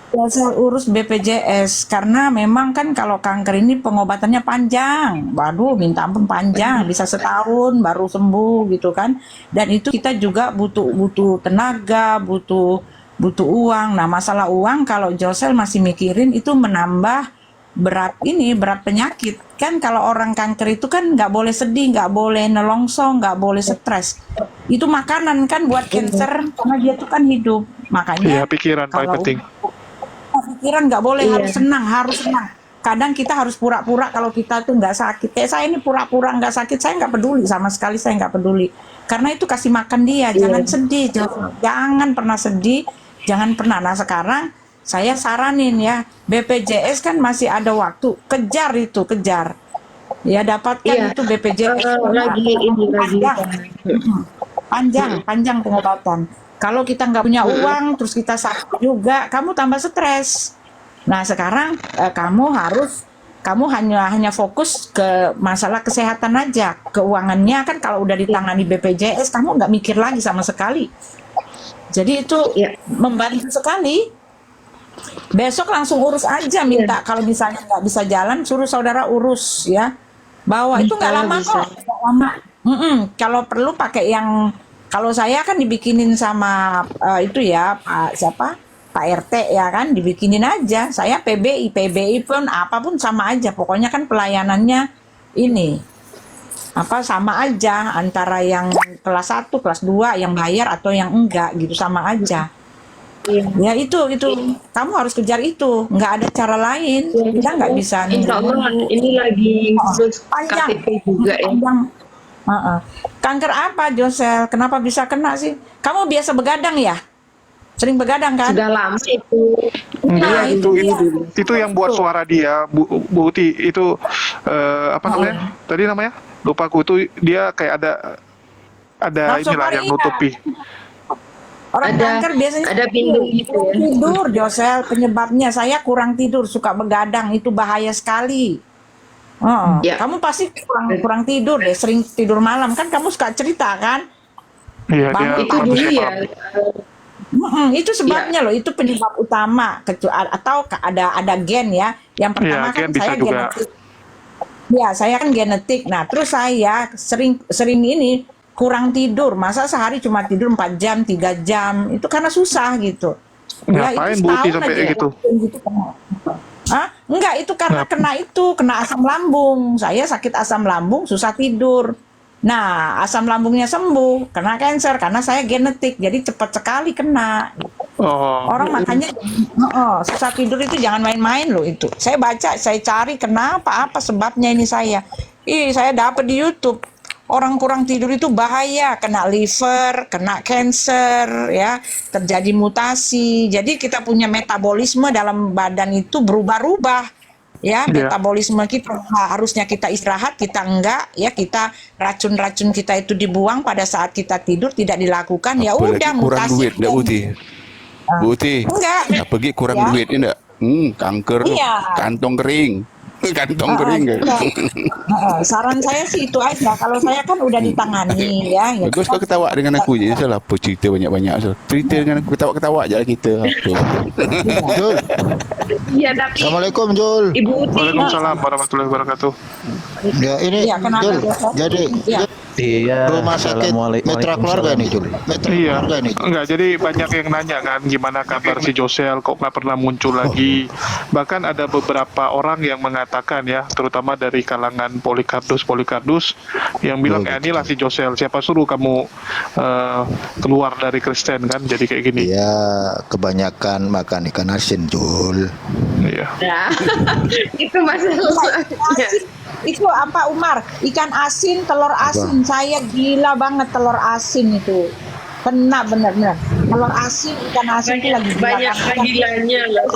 Josel urus BPJS karena memang kan kalau kanker ini pengobatannya panjang. Waduh, minta ampun panjang, bisa setahun baru sembuh gitu kan. Dan itu kita juga butuh tenaga, butuh uang. Nah, masalah uang kalau Josel masih mikirin itu menambah berat penyakit. Kan kalau orang kanker itu kan nggak boleh sedih, nggak boleh nelongsong, nggak boleh stres. Itu makanan kan buat cancer karena dia tuh kan hidup. Iya, Makanya pikiran paling kalau penting. pikiran nggak boleh, Iya. harus senang. Kadang kita harus pura-pura kalau kita tuh nggak sakit. Kayak saya ini pura-pura nggak sakit, saya nggak peduli sama sekali, saya nggak peduli. Karena itu kasih makan dia, jangan sedih, jangan pernah sedih, jangan pernah. Nah sekarang saya saranin ya, BPJS kan masih ada waktu, kejar. Ya dapatkan Iya. itu BPJS. Panjang pengobatan. Kalau kita nggak punya uang, terus kita sakit juga, kamu tambah stres. Nah sekarang kamu hanya fokus ke masalah kesehatan aja. Keuangannya kan kalau udah ditangani BPJS, kamu nggak mikir lagi sama sekali. Jadi itu membantu sekali. Besok langsung urus aja, minta kalau misalnya nggak bisa jalan, suruh saudara urus ya. Bawa itu nggak lama kok, nggak lama. Kalau perlu pakai yang, kalau saya kan dibikinin sama itu ya Pak RT ya kan, dibikinin aja. Saya PBI pun apapun sama aja. Pokoknya kan pelayanannya ini sama aja antara yang kelas 1, kelas 2 yang bayar atau yang enggak gitu, sama aja. Ya itu kamu harus kejar itu, nggak ada cara lain. Kita nggak bisa. Insya Allah ini lagi ngurus Panjang. KTP juga ya. Panjang. Kanker apa Josel? Kenapa bisa kena sih? Kamu biasa begadang ya? Sering begadang kan? Sudah lama itu. Enggak, Iya, itu yang buat suara dia, Bu Uti, itu apa namanya? Tadi namanya? Lupa aku, itu dia kayak ada inilah yang Nasofaringia. nutupi. Orang kanker biasanya ada pintu gitu kurang ya. tidur, Josel. Penyebabnya saya kurang tidur, suka begadang, itu bahaya sekali. Ya. Kamu pasti kurang tidur deh, sering tidur malam kan? Kamu suka cerita kan? Iya, dia Bangun Itu pagi dulu siang ya. malam. Itu sebabnya loh, itu penyebab utama. Atau ada gen ya. Yang pertama Iya, kan gen bisa saya juga. genetik. Ya, saya kan genetik. Nah, terus saya sering ini kurang tidur. Masa sehari cuma tidur 4 jam, 3 jam. Itu karena susah gitu. Ya, Ngapain itu Bu Uti setahun sampai aja gitu? gitu. Enggak, itu karena kena asam lambung. Saya sakit asam lambung, susah tidur. Nah, asam lambungnya sembuh, kena kanker karena saya genetik. Jadi cepat sekali kena. Oh, Orang makanya susah tidur itu jangan main-main loh itu. Saya baca, saya cari kenapa, apa sebabnya ini saya. Saya dapat di YouTube. Orang kurang tidur itu bahaya, kena liver, kena kanker, ya, terjadi mutasi. Jadi kita punya metabolisme dalam badan itu berubah-ubah. Ya, metabolisme kita harusnya kita istirahat, kita enggak, ya, kita racun-racun kita itu dibuang pada saat kita tidur, tidak dilakukan, ya Apalagi udah kurang mutasi. duit, Bu Uti. Bu Uti, Enggak. pergi kurang Ya. duit enggak? Kanker, Iya. kantong kering. Kantong kering kan? Saran saya sih itu aja. Kalau saya kan udah ditangani ya. Bagus kau ketawa dengan aku je. Salah apa cerita banyak-banyak. Cerita dengan aku ketawa-ketawa je lah kita. Jul. Iya, tapi Assalamualaikum Jul. Ibu Uti Waalaikumsalam warahmatullahi wabarakatuh. Ya ini Iya, kenapa, Jul. Joseph? Jadi Iya. Iya. rumah sakit Mitra Keluarga nih Jul. Mitra Iya, Keluarga nih. enggak, jadi banyak yang nanya kan gimana kabar si Josel, kok nggak pernah muncul lagi. Bahkan ada beberapa orang yang mengatakan ya, terutama dari kalangan Polikardus yang bilang, inilah si Josel, siapa suruh kamu keluar dari Kristen kan, jadi kayak gini. Iya, kebanyakan makan ikan asin Jul. Iya. ya. Itu masalahnya. Itu apa Umar? Ikan asin, telur asin. Saya gila banget telur asin itu. Kena benar-benar. Telur asin, ikan asin itu lagi gila Banyak banget. gilanya loh.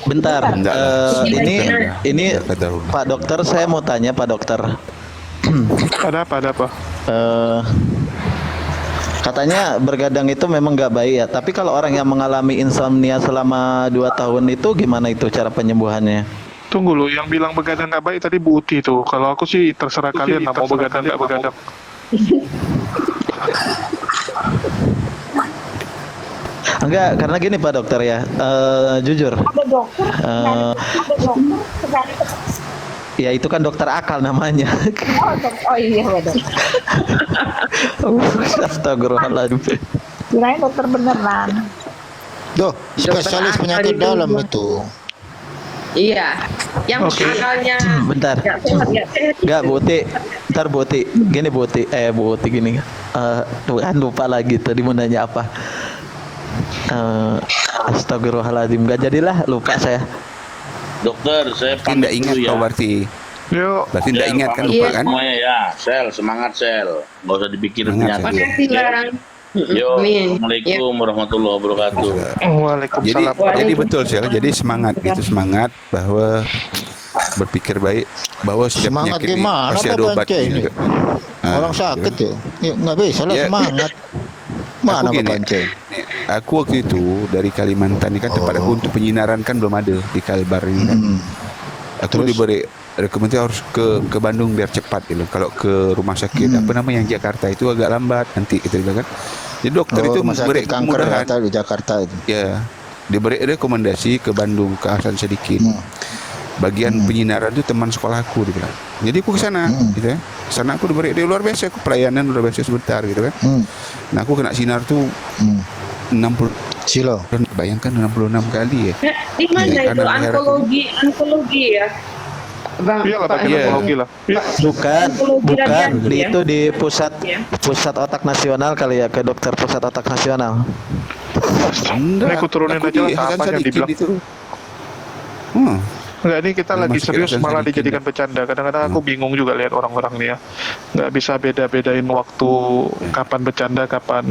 Bentar. Ini Kata Runa. Pak Dokter, saya mau tanya Pak Dokter. Ada apa? Katanya bergadang itu memang nggak baik ya. Tapi kalau orang yang mengalami insomnia selama 2 tahun itu gimana itu cara penyembuhannya? Tunggu lu, yang bilang begadang nggak baik tadi Bu Uti tuh. Kalau aku sih terserah kalian lah, mau begadang nggak begadang. Enggak, karena gini Pak Dokter ya. Jujur. Ada dokter, ada dokter sekali. Ya itu kan dokter akal namanya. Oh iya betul. Astagfirullahaladzim. Kirain dokter beneran. Duh, spesialis penyakit dalam itu. Iya. Yang akalnya Bentar. nggak sehat, nggak sehat. Enggak, Bu Uti. Ntar Bu Uti. Gini Bu Uti. Bu Uti gini. Tuh kan lupa lagi tadi mau nanya apa. Astagfirullahaladzim. Enggak jadilah, lupa saya. Dokter, saya Tidak ingat dulu kau berarti. Yuk, Berarti tidak ingat kan, pamit lupa Iya. kan? semuanya ya. Sel, semangat Sel. Nggak usah dipikirin Semangat, penyakit. Makasih Bang. Yo, Amin. Assalamualaikum warahmatullahi wabarakatuh. waalaikumsalam. Jadi betul sih, jadi semangat gitu, semangat bahwa berpikir baik, bahwa setiap Semangat penyakit ini gimana pasti ada Pak obatnya Bance ini? juga. Orang sakit ya. Ya nggak bisa lah Ya. semangat. Mana Pak gini, Bance? Aku waktu itu dari Kalimantan ini kan tempat aku untuk penyinaran kan belum ada di Kalbar ini kan. Aku Terus? diberi rekomendasi harus ke Bandung biar cepat gitu. Kalau ke rumah sakit apa namanya yang Jakarta itu agak lambat nanti kita bilang kan. Jadi dokter itu Rumah memberi sakit kanker kemudahan. kata di Jakarta itu. Ya, diberi rekomendasi ke Bandung ke Hasan Sadikin. Bagian penyinaran itu teman sekolahku dia bilang. Jadi aku ke sana gitu ya. Sana aku diberi dia luar biasa, aku pelayanan luar biasa sebentar gitu kan. Nah, aku kena sinar tuh 60 Silo. bayangkan 66 kali ya. Di mana Iya, itu kanan leher aku. onkologi ya? Bang, Iya lah, Pak. bagian onkologi lah. Iya. Bukan, bukan. Ya. Itu di pusat otak nasional kali ya, ke dokter pusat otak nasional. Ini aku turunin aja lah Hasan apa yang Sadikin dibilang. itu. Enggak, ini kita lagi Masuk serius Hasan malah Sadikin. dijadikan bercanda. Kadang-kadang aku bingung juga lihat orang-orang nih ya. Nggak bisa beda-bedain waktu kapan bercanda, kapan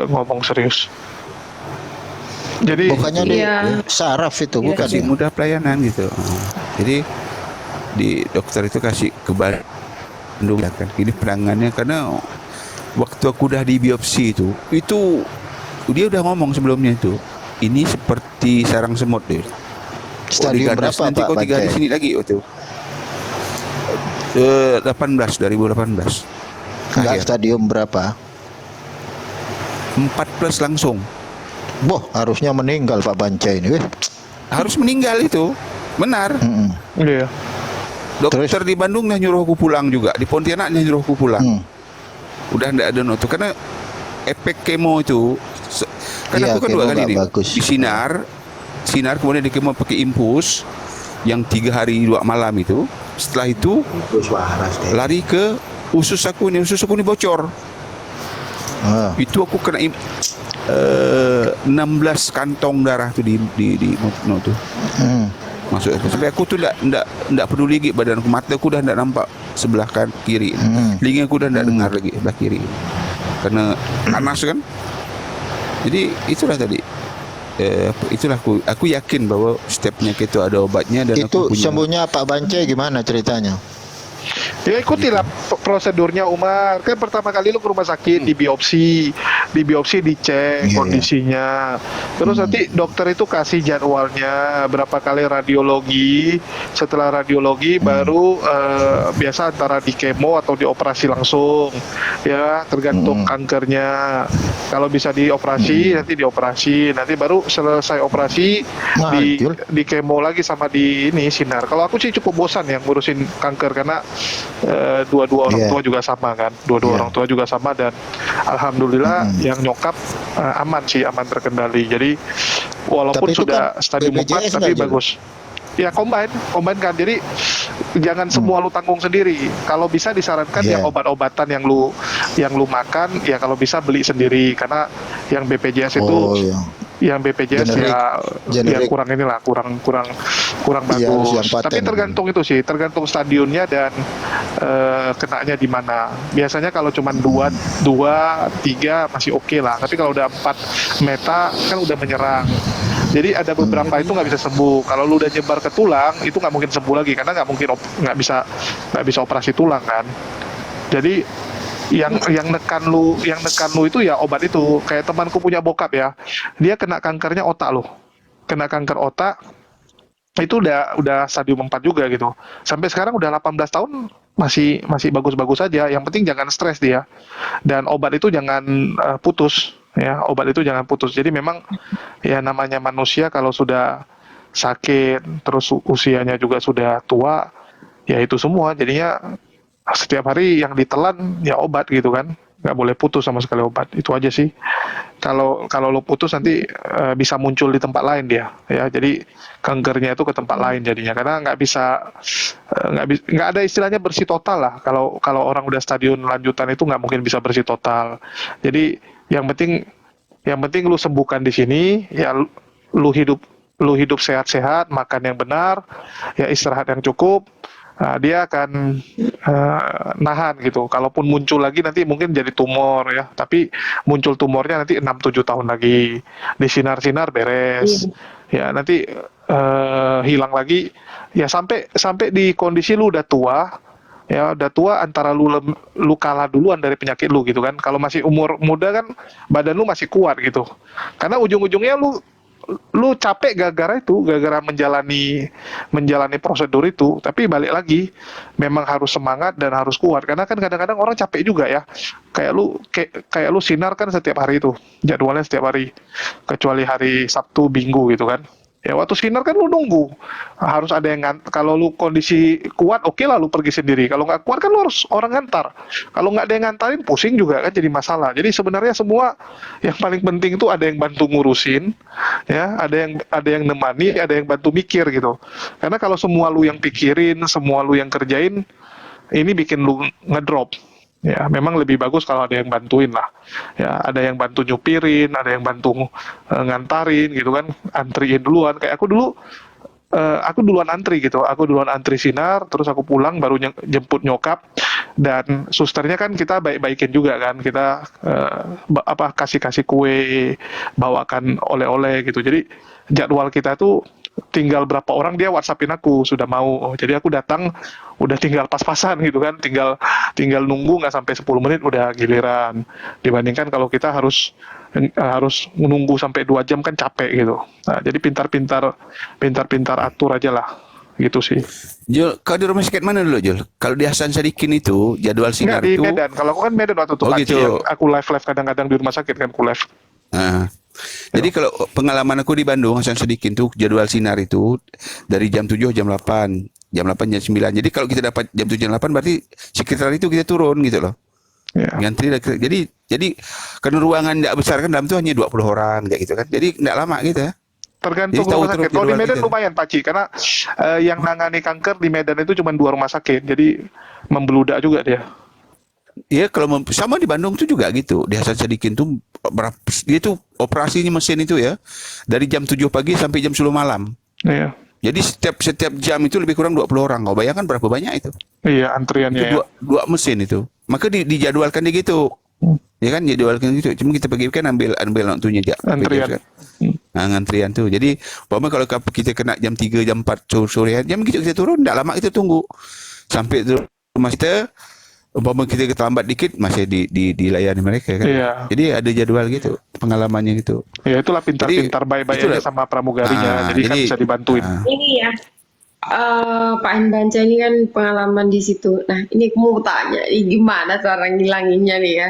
ngomong serius. Jadi Bukannya di Iya. saraf itu, bukan Kasih ya? mudah pelayanan gitu. Jadi di dokter itu kasih ke Bandung ya kan. Ini penanganannya karena waktu aku udah di biopsi itu dia udah ngomong sebelumnya itu, ini seperti sarang semut deh. Stadium berapa nanti Pak kau 3 hari Bancai? sini lagi waktu 18 2018. Enggak, Akhir. stadium berapa? 4+ langsung. Boh, harusnya meninggal Pak Bancai ini. Harus meninggal itu. Benar. Iya. Dokter di Bandung dah nyuruh aku pulang juga, di Pontianak dah nyuruh aku pulang. Udah enggak ada notu karena efek kemo itu karena Iya, aku kan kemo 2 kali nggak nih. bagus. Di sinar kemudian di kemo pakai infus yang 3 hari 2 malam itu. Setelah itu lari ke usus aku ini bocor. Itu aku kena 16 kantong darah tuh di no tuh. Masuk aku. Sampai aku tuh enggak peduli lagi badanku, mata aku dah enggak nampak sebelah kiri. Telinga aku dah enggak dengar lagi sebelah kiri. Karena panas kan. Jadi itulah tadi. Itulah aku yakin bahwa setiap penyakit itu ada obatnya dan Itu aku punya. sembuhnya Pak Bancai gimana ceritanya? Ya ikutilah prosedurnya Umar. Kan pertama kali lu ke rumah sakit, di biopsi dicek kondisinya. Terus nanti dokter itu kasih jadwalnya, berapa kali radiologi. Setelah radiologi baru biasa antara di kemo atau dioperasi langsung. Ya, tergantung kankernya. Kalau bisa dioperasi, nanti dioperasi. Nanti baru selesai operasi di kemo lagi sama di ini sinar. Kalau aku sih cukup bosan yang ngurusin kanker karena dua-dua orang tua juga sama kan, orang tua juga sama dan alhamdulillah yang nyokap aman terkendali. Jadi walaupun Tapi itu sudah kan stadium 4 BPJS tapi nggak, bagus. Ya combine kan, jadi jangan semua lu tanggung sendiri. Kalau bisa disarankan yang obat-obatan yang lu makan ya kalau bisa beli sendiri karena yang BPJS itu yang BPJS Generik. ya kurang inilah kurang Iya, harus bagus. yang paten. Tapi tergantung stadionnya dan kenanya di mana. Biasanya kalau cuma 2, 3 masih oke lah. Tapi kalau udah 4 meta kan udah menyerang. Jadi ada beberapa itu nggak bisa sembuh. Kalau lu udah nyebar ke tulang itu nggak mungkin sembuh lagi karena nggak bisa operasi tulang kan. Jadi yang nekan lu itu ya obat itu. Kayak temanku punya bokap ya, dia kena kankernya otak loh, kena kanker otak itu udah stadium 4 juga gitu. Sampai sekarang udah 18 tahun masih bagus-bagus aja. Yang penting jangan stres dia dan obat itu jangan putus ya, obat itu jangan putus. Jadi memang ya namanya manusia kalau sudah sakit terus usianya juga sudah tua ya itu semua jadinya setiap hari yang ditelan ya obat gitu kan, nggak boleh putus sama sekali obat. Itu aja sih. Kalau lo putus nanti bisa muncul di tempat lain dia ya, jadi kankernya itu ke tempat lain jadinya karena nggak ada istilahnya bersih total lah. Kalau orang udah stadion lanjutan itu nggak mungkin bisa bersih total. Jadi yang penting lu sembuhkan di sini ya, lu hidup sehat-sehat, makan yang benar ya, istirahat yang cukup. Nah, dia akan nahan gitu. Kalaupun muncul lagi nanti mungkin jadi tumor ya, tapi muncul tumornya nanti 6-7 tahun lagi. Di sinar-sinar beres. Ya, nanti hilang lagi ya sampai di kondisi lu udah tua. Ya, udah tua antara lu kalah duluan dari penyakit lu gitu kan. Kalau masih umur muda kan badan lu masih kuat gitu. Karena ujung-ujungnya lu capek gara-gara menjalani prosedur itu. Tapi balik lagi memang harus semangat dan harus kuat karena kan kadang-kadang orang capek juga ya, kayak lu sinar kan setiap hari itu jadwalnya setiap hari kecuali hari Sabtu Minggu gitu kan ya. Waktu sinar kan lu nunggu harus ada yang kalau lu kondisi kuat oke lah lu pergi sendiri, kalau nggak kuat kan lu harus orang ngantar, kalau nggak ada yang ngantarin pusing juga kan jadi masalah. Jadi sebenarnya semua yang paling penting itu ada yang bantu ngurusin ya, ada yang nemani, ada yang bantu mikir gitu. Karena kalau semua lu yang pikirin, semua lu yang kerjain, ini bikin lu ngedrop. Ya, memang lebih bagus kalau ada yang bantuin lah. Ya, ada yang bantu nyupirin, ada yang bantu ngantarin gitu kan, antriin duluan. Kayak aku duluan antri gitu. Aku duluan antri sinar, terus aku pulang baru jemput nyokap. Dan susternya kan kita baik-baikin juga kan. Kita kasih kue, bawakan oleh-oleh gitu. Jadi jadwal kita tuh tinggal berapa orang dia WhatsAppin aku sudah mau. Oh, jadi aku datang udah tinggal pas-pasan gitu kan, tinggal nunggu nggak sampai 10 menit udah giliran. Dibandingkan kalau kita harus menunggu sampai 2 jam kan capek gitu. Nah, jadi pintar-pintar atur aja lah. Gitu sih. Jul, kau di rumah sakit mana dulu, Jul? Kalau di Hasan Sadikin itu jadwal sinar Nggak, di itu. Medan. Kalau aku kan Medan waktu itu Oh, pagi gitu. yang aku live kadang-kadang di rumah sakit kan aku live. Nah, jadi kalau pengalaman aku di Bandung Hasan Sadikin tuh jadwal sinar itu dari jam 7 jam 8, jam 8 jam 9. Jadi kalau kita dapat jam 7 jam 8 berarti sekitar itu kita turun gitu loh. Ya. Ngantri jadi karena ruangan tidak besar kan dalam itu hanya 20 orang kayak gitu kan. Jadi tidak lama gitu ya. Tergantung Jadi tahu rumah sakit. terus Kalau di jadwal Medan kita. lumayan Pak Ci, karena yang nangani kanker di Medan itu cuma 2 rumah sakit, jadi membeludak juga dia. Iya kalau sama di Bandung tuh juga gitu. Di Hasan Sadikin tuh dia tuh operasinya mesin itu ya dari jam 7 pagi sampai jam 10 malam. Iya. Jadi setiap jam itu lebih kurang 20 orang. Kau bayangkan berapa banyak itu? Iya, antriannya Itu ya. dua mesin itu. Maka dijadwalkan dia gitu. Ya kan jadwalkan gitu. Cuma kita pergi kan ambil waktunya aja. Antrian. Nah, ngantrian tuh. Jadi, umpama kalau kita kena jam 3 jam 4 sore, jam gitu kita turun, enggak lama kita tunggu. Sampai tu rumah kita, umpama kita terlambat dikit masih dilayani mereka kan. Iya. Jadi ada jadwal gitu, pengalamannya gitu. Ya itulah pintar-pintar Jadi, baik-baik itulah. aja sama pramugarinya. Jadi kan bisa dibantuin. Ini ya, Pak Anbanca ini kan pengalaman di situ. Nah, ini aku mau tanya, ini gimana cara ngilanginnya nih ya?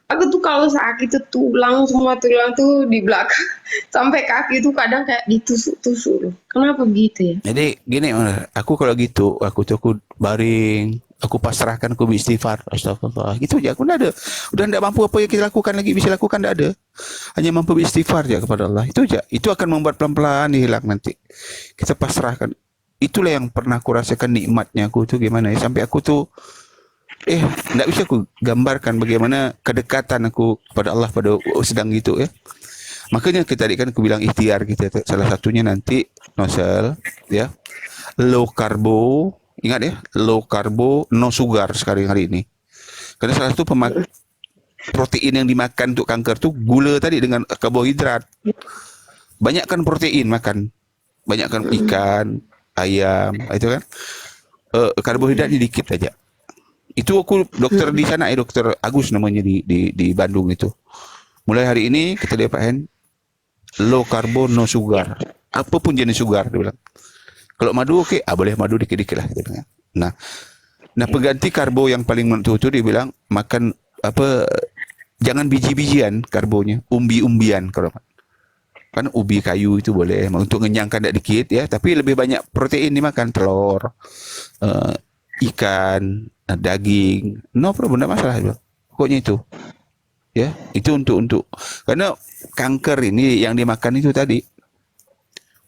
Aku tuh kalau sakit tuh semua tulang tuh di belakang sampai kaki tuh kadang kayak ditusuk-tusuk loh. Kenapa begitu ya? Jadi gini, aku kalau gitu, aku baring, aku pasrahkan, aku beristighfar, astagfirullah. Gitu aja, aku udah enggak mampu apa yang kita lakukan lagi, bisa lakukan enggak ada. Hanya mampu beristighfar aja kepada Allah. Itu aja. Itu akan membuat pelan-pelan hilang nanti. Kita pasrahkan. Itulah yang pernah aku rasakan nikmatnya aku tuh gimana ya, sampai aku tuh enggak bisa aku gambarkan bagaimana kedekatan aku kepada Allah pada sedang gitu ya. Makanya tadi kan aku bilang ikhtiar kita, salah satunya nanti Nosel ya, low karbo, ingat ya, low karbo no sugar sekarang hari ini. Karena salah satu protein yang dimakan untuk kanker tuh gula tadi dengan karbohidrat. Banyakkan protein makan, banyakkan ikan, ayam, itu kan. Karbohidratnya dikit aja. Itu aku dokter di sana dokter Agus namanya di Bandung itu. Mulai hari ini kita lihat low karbo no sugar. Apapun jenis sugar dia bilang. Kalau madu oke, boleh madu dikit-dikit lah dia bilang. Nah pengganti karbo yang paling menentu itu dia bilang makan jangan biji-bijian karbonya, umbi-umbian kalau kan ubi kayu itu boleh untuk mengenyangkan dikit ya, tapi lebih banyak protein dimakan, telur, ikan, daging, no problem, tidak masalah itu. Pokoknya itu, ya itu untuk karena kanker ini yang dimakan itu tadi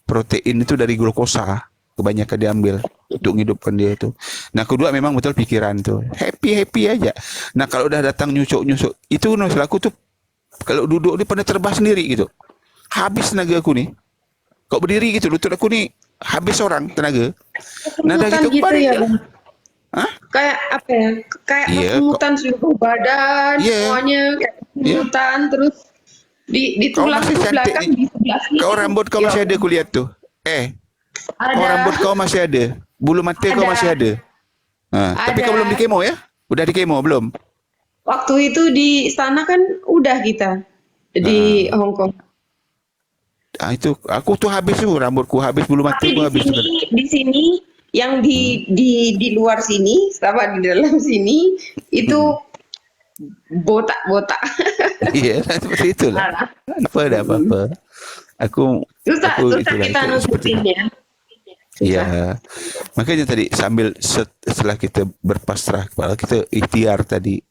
protein itu dari glukosa kebanyakan diambil untuk menghidupkan dia itu. Nah kedua memang betul pikiran tuh happy aja. Nah kalau udah datang nyusuk itu masalah aku tuh kalau duduk dia pada terbang sendiri gitu. Habis tenaga aku nih. Kok berdiri gitu lutut aku nih habis orang tenaga. Nah dah gitu kembali ya. Hah? Kayak apa ya? Kayak kemutan seluruh badan, semuanya kayak kemutan, terus di tulang masih belakang cantik di sebelah sini. Kau rambut kau masih ada kulihat tuh. Kau rambut kau masih ada. Bulu mata kau masih ada. Tapi kau belum di kemo ya? Udah di kemo belum? Waktu itu di sana kan udah kita di Hong Kong. Itu aku tuh habis tuh rambutku habis, bulu mataku habis. Di sini yang di luar sini sama di dalam sini itu botak-botak. Iya, seperti itulah. Apa. Aku susah kita nututinnya. Iya. Makanya tadi setelah kita berpasrah kepada kita ikhtiar tadi.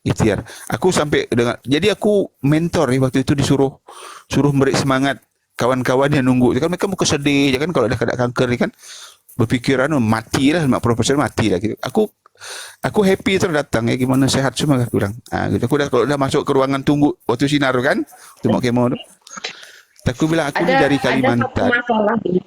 Ikhtiar. Aku sampai jadi aku mentor waktu itu suruh beri semangat kawan-kawan yang nunggu. Kan mereka muka sedih, ya kan kalau ada kena kanker kan berpikiran matilah 50% mati lah gitu. Aku happy terus datang ya gimana sehat semua aku bilang. Gitu. Aku kalau udah masuk ke ruangan tunggu waktu sinar kan, waktu mau kemo. Aku bilang aku ini dari Kalimantan. Ada satu masalah nih.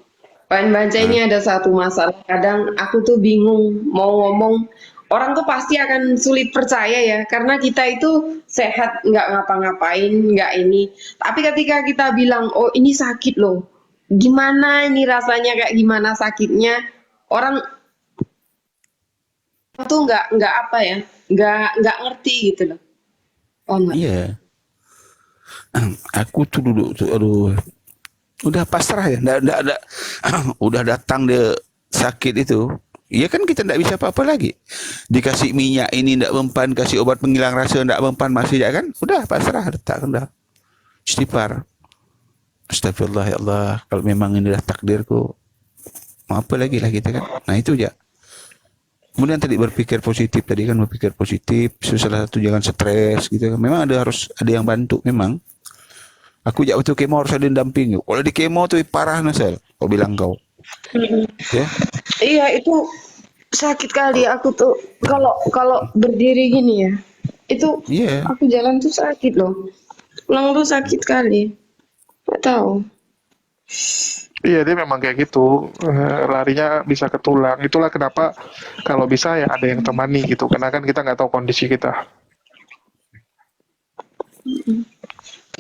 Pak Anbanca ini ada satu masalah. Kadang aku tuh bingung mau ngomong. Orang tuh pasti akan sulit percaya ya. Karena kita itu sehat, nggak ngapa-ngapain, nggak ini. Tapi ketika kita bilang, oh ini sakit loh. gimana ini rasanya, kayak gimana sakitnya. Orang tuh nggak apa ya, nggak ngerti gitu loh. Oh, enggak. Iya. Aku tuh duduk tuh, aduh, udah pasrah ya, nggak udah datang dia sakit itu. Ya kan kita nggak bisa apa-apa lagi. Dikasih minyak ini nggak mempan, kasih obat penghilang rasa nggak mempan, masih ya kan? Udah pasrah, letak udah. Istighfar. Astagfirullah ya Allah, kalau memang ini dah takdirku, mau apa lagi lah kita kan. Nah itu aja. Kemudian tadi berpikir positif, tadi kan berpikir positif, salah satu jangan stres gitu. Memang harus ada yang bantu memang. Aku jak waktu kemo harus ada yang damping. Kalau di kemo tuh parah Nasel, kau bilang kau. Ya. Iya, itu sakit kali. Aku tuh kalau berdiri gini ya, itu Iya. aku jalan tuh sakit loh. Pulang tuh sakit kali. Nggak tahu. Iya, dia memang kayak gitu, larinya bisa ke tulang. Itulah kenapa kalau bisa ya ada yang temani gitu, karena kan kita nggak tahu kondisi kita.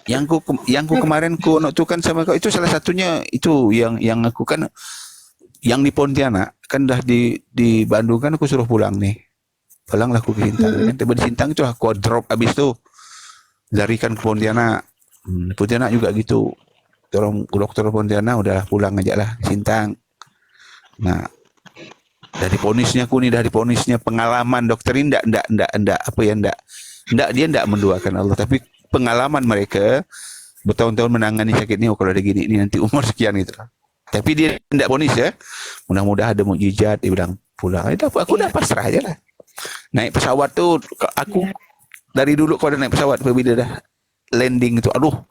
Yang ku kemarin ku noktukan sama kau itu salah satunya itu yang aku kan yang di Pontianak kan dah di Bandung kan aku suruh pulang nih. Pulanglah aku ke Sintang kan. Tiba di Sintang itu aku drop habis tuh larikan ke Pontianak. Pontianak juga gitu. Dokter Pontianak udah pulang aja lah Sintang. Nah, dari ponisnya aku nih, dari ponisnya pengalaman dokter ini ndak apa ya, dia ndak menduakan Allah, tapi pengalaman mereka bertahun-tahun menangani sakit ini. Oh, kalau ada gini ini nanti umur sekian gitu. Tapi dia ndak ponis ya. Mudah-mudahan ada mukjizat, dia bilang pulang. Itu aku udah pasrah aja lah. Naik pesawat tuh aku dari dulu kalau naik pesawat apabila dah landing itu, aduh,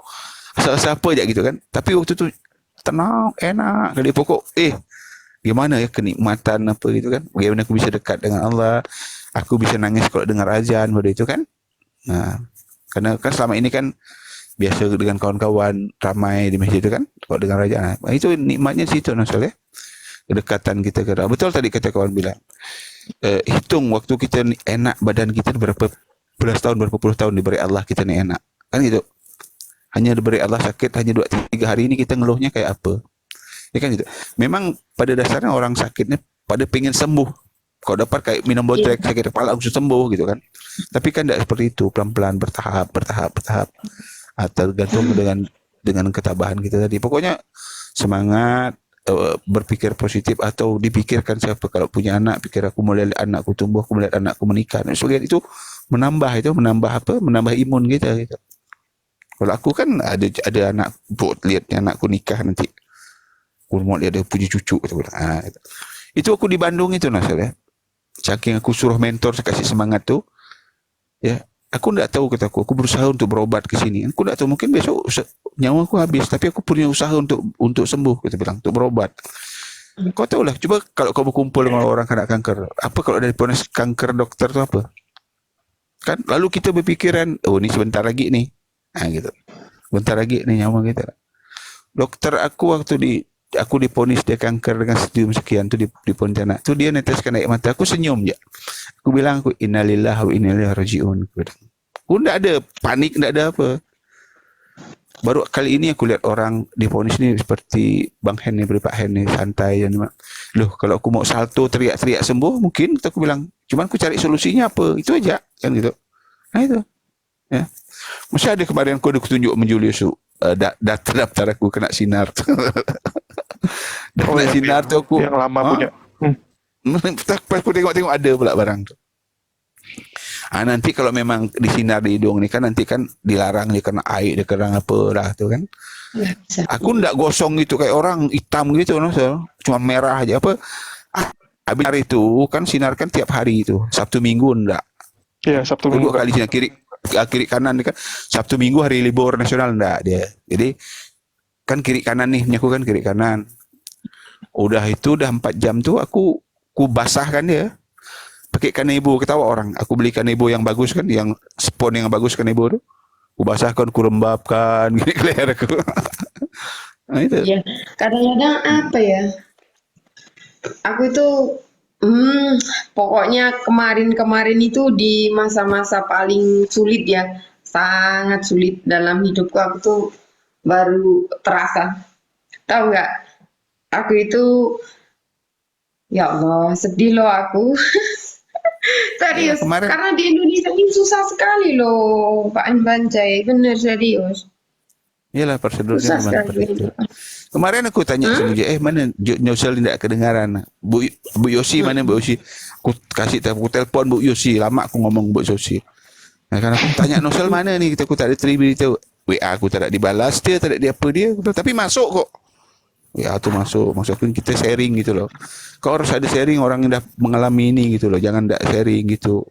siapa aja gitu kan. Tapi waktu itu tenang, enak. Dari pokok gimana ya kenikmatan apa gitu kan. Bagaimana aku bisa dekat dengan Allah. Aku bisa nangis kalau dengar azan pada itu kan. Nah, karena kan selama ini kan biasa dengan kawan-kawan ramai di masjid itu kan kalau dengar azan. Nah, itu nikmatnya di situ Nasal ya. Kedekatan kita ke Allah. Betul tadi kata kawan bilang. Hitung waktu kita enak, badan kita berapa belas tahun, berapa puluh tahun diberi Allah kita nih enak. Kan gitu. Hanya diberi Allah sakit hanya 2-3 hari ini kita ngeluhnya kayak apa? Ya kan gitu. Memang pada dasarnya orang sakitnya pada pengen sembuh. Kalau dapat kayak minum botrek sakit kepala langsung sembuh gitu kan. Tapi kan tidak seperti itu, pelan-pelan bertahap. Tergantung dengan ketabahan kita tadi. Pokoknya semangat, berpikir positif atau dipikirkan siapa kalau punya anak, pikir aku mulai anakku tumbuh, aku melihat anakku menikah. Dan sebagainya itu menambah imun kita gitu. Kalau aku kan ada anak, lihatnya anakku nikah nanti. Aku mau lihat dia punya cucu gitu. Gitu. Itu aku di Bandung itu Nasal ya. Saking aku suruh mentor kasih semangat tuh. Ya, aku enggak tahu kataku, aku berusaha untuk berobat ke sini. Aku enggak tahu mungkin besok nyawa aku habis, tapi aku punya usaha untuk sembuh kita bilang, untuk berobat. Kau tahu lah, coba kalau kau berkumpul dengan orang kena kanker, apa kalau dari ponis kanker dokter itu apa? Kan lalu kita berpikiran, oh ini sebentar lagi nih. Nah gitu. Bentar lagi nih nyawa kita. Dokter aku waktu aku diponis dia kanker dengan stadium sekian tuh di Pontianak. Tuh dia neteskan air mata. Aku senyum je. Aku bilang innalillahi wa inna ilaihi rajiun. Aku enggak ada panik, enggak ada apa. Baru kali ini aku lihat orang diponis ni seperti Bang Hen ni, Pak Hen ni santai dan loh kalau aku mau salto teriak-teriak sembuh mungkin aku bilang, cuman aku cari solusinya apa. Itu aja kan gitu. Nah itu. Ya. Mesti ada kemarin aku tunjuk menjulius daftar aku kena sinar. Kena sinar tu aku yang lama punya. Aku tengok ada pula barang tu. Nanti kalau memang disinar di hidung ni kan nanti kan dilarang dia kena air, dia kena apa lah tu kan. Aku ndak gosong gitu kayak orang hitam gitu no, cuma merah aja apa. Habis hari itu kan sinar kan tiap hari itu. Sabtu Minggu ndak. Iya, Sabtu Minggu. 2 kali sinar kiri kanan kan. Sabtu Minggu hari libur nasional ndak dia. Jadi kan kiri kanan nih, aku kan kiri kanan. Udah 4 jam tuh aku basahkan dia. Pakai kanebo, ketawa orang. Aku beli kanebo yang bagus kan, yang spon yang bagus kanebo tu. Aku basahkan, aku lembabkan gini ke leher aku. Nah itu. Ya, kadang-kadang apa ya? Aku itu pokoknya kemarin itu di masa-masa paling sulit ya. Sangat sulit dalam hidupku, aku tuh baru terasa Tahu nggak? Aku itu, ya Allah, sedih loh aku. Ya Serius, kemarin, karena di Indonesia ini susah sekali loh, Pak Bancai. Bener serius, iyalah prosedurnya susah memang seperti itu. sekali. Kemarin aku tanya sama dia, mana Nyosel tidak kedengaran. Bu Yosi mana Bu Yosi? Aku kasih aku telepon Bu Yosi, lama aku ngomong Bu Yosi. Nah, kan aku tanya Nosel mana ni, kita aku tak ada terima dia. WA aku tak ada dibalas dia, tak ada dia apa dia. Tapi masuk kok. WA tu masuk. Maksudnya kita sharing gitu loh. Kau harus ada sharing orang yang dah mengalami ini gitu loh. Jangan tak sharing gitu.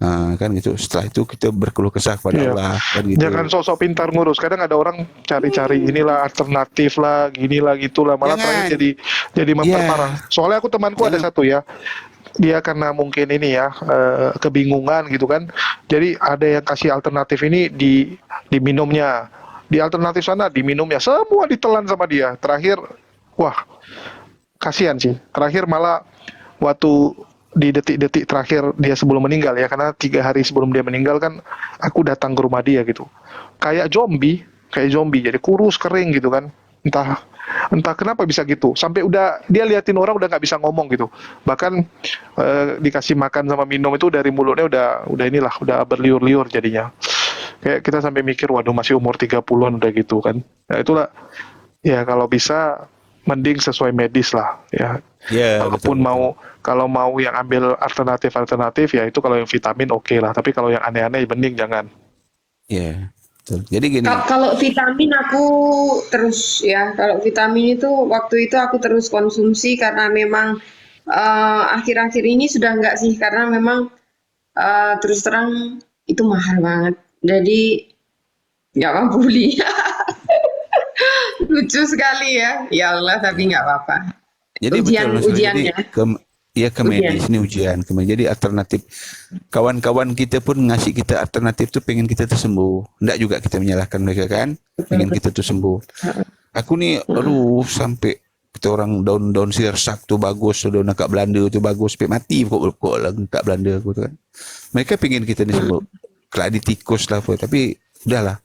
Nah, kan gitu. Setelah itu kita berkeluh kesah kepada Iya. Allah kan gitu. Jangan sosok pintar ngurus. Kadang ada orang cari-cari inilah alternatif lah, ginilah gitulah. Malah terakhir jadi memperparah. Soalnya aku temanku ada satu ya. Dia karena mungkin ini ya kebingungan gitu kan. Jadi ada yang kasih alternatif ini diminumnya. Di alternatif sana diminumnya. Semua ditelan sama dia. Terakhir wah, kasihan sih. Terakhir malah waktu di detik-detik terakhir dia sebelum meninggal ya, karena 3 hari sebelum dia meninggal kan aku datang ke rumah dia gitu, kayak zombie, jadi kurus kering gitu kan, entah kenapa bisa gitu, sampai udah dia liatin orang udah nggak bisa ngomong gitu, bahkan dikasih makan sama minum itu dari mulutnya udah inilah, udah berliur-liur jadinya, kayak kita sampai mikir waduh masih umur 30-an udah gitu kan. Nah itulah ya, kalau bisa mending sesuai medis lah ya. Ya, Kalaupun kalau mau yang ambil alternatif ya itu kalau yang vitamin oke lah. Tapi kalau yang aneh-aneh mending jangan. Ya, betul. Jadi gini. Kalau vitamin aku terus ya, kalau vitamin itu waktu itu aku terus konsumsi karena memang akhir-akhir ini sudah enggak sih, karena memang terus terang itu mahal banget. Jadi nggak mampu beli. Lucu sekali ya. Ya Allah, tapi nggak apa-apa. Jadi betul, Ujiannya. jadi ke medis ini ujian. Jadi alternatif. Kawan-kawan kita pun ngasih kita alternatif tu pengen kita tu sembuh. Enggak juga kita menyalahkan mereka kan. Pengen kita tu sembuh. Aku ni aduh sampai kita orang daun-daun sirsak tu bagus, daun kat Belanda tu bagus, sampai mati kok lah kat Belanda aku tu kan. Mereka pengen kita ni sembuh. Keladi tikus lah apa, tapi udahlah.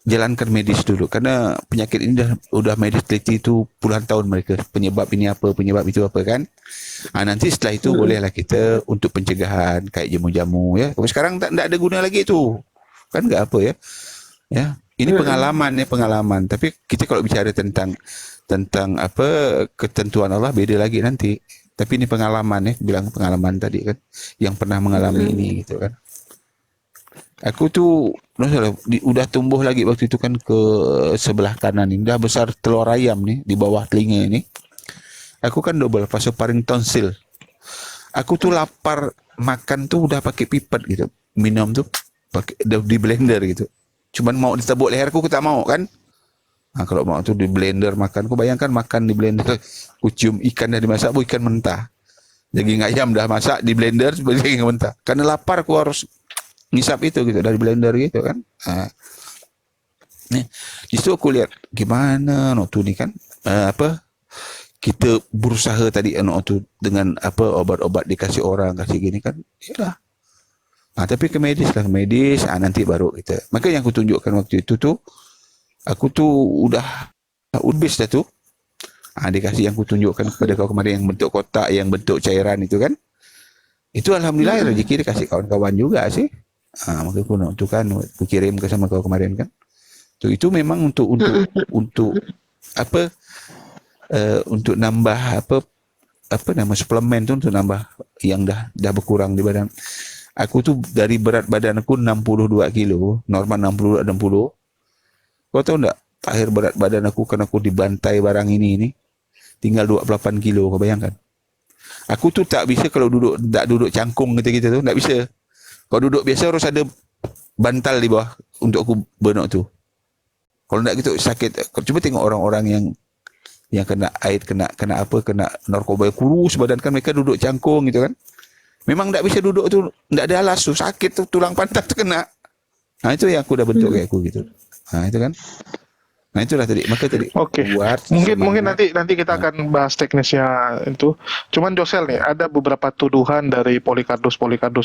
Jalankan medis dulu karena penyakit ini udah medis teliti itu puluhan tahun mereka, penyebab ini apa, penyebab itu apa kan. Nanti setelah itu bolehlah kita untuk pencegahan kayak jamu-jamu ya. Tapi sekarang tak ada guna lagi itu kan, nggak apa ya. Ya ini pengalaman. Tapi kita kalau bicara tentang apa ketentuan Allah beda lagi nanti. Tapi ini pengalaman ya, bilang pengalaman tadi kan, yang pernah mengalami ini gitu kan. Aku tu udah tumbuh lagi waktu itu kan ke sebelah kanan ni. Dah besar telur ayam ni di bawah telinga ni. Aku kan double vasoparing tonsil. Aku tu lapar makan tu udah pakai pipet gitu. Minum tu pakai di blender gitu. Cuman mau ditabuk leher aku tak mau kan. Kalau mau tu di blender makan. Aku bayangkan makan di blender. Aku cium ikan dah dimasak, ikan mentah. Daging ayam dah masak di blender sebagai daging mentah. Karena lapar aku harus ngisap itu gitu dari blender gitu kan. Nih, justru aku lihat gimana tu ni kan apa kita berusaha tadi tu dengan apa obat-obat dikasih orang kasih gini kan, yalah. Tapi ke medis nanti baru kita. Maka yang aku tunjukkan waktu itu tu aku tu udah habis dah tu. Dikasih yang aku tunjukkan kepada kau kemarin yang bentuk kotak, yang bentuk cairan itu kan. Itu alhamdulillah rezeki dikasih kawan-kawan juga sih. Maka aku nak tu kan, aku kirim ke sama kau kemarin kan. Itu memang untuk apa? Untuk nambah apa nama suplemen tu untuk nambah yang dah berkurang di badan. Aku tu dari berat badan aku 62 kilo, normal 60. Kau tahu tak? Akhir berat badan aku kan aku dibantai barang ini tinggal 28 kilo, kau bayangkan. Aku tu tak bisa kalau duduk cangkung kita tu, tak bisa. Kalau duduk biasa harus ada bantal di bawah untuk aku bernok tu. Kalau tak gitu sakit. Cuba tengok orang-orang yang kena air, kena narkoba, kurus badan kan, mereka duduk cangkung gitu kan. Memang tak bisa duduk tu, tak ada alas tu, sakit tu, tulang pantat tu kena. Itu yang aku dah bentuk kayak aku gitu. Itu kan. Itulah tadi. Maka tadi. Oke. Mungkin nanti kita akan bahas teknisnya itu. Cuman Josel nih, ada beberapa tuduhan dari Polikardus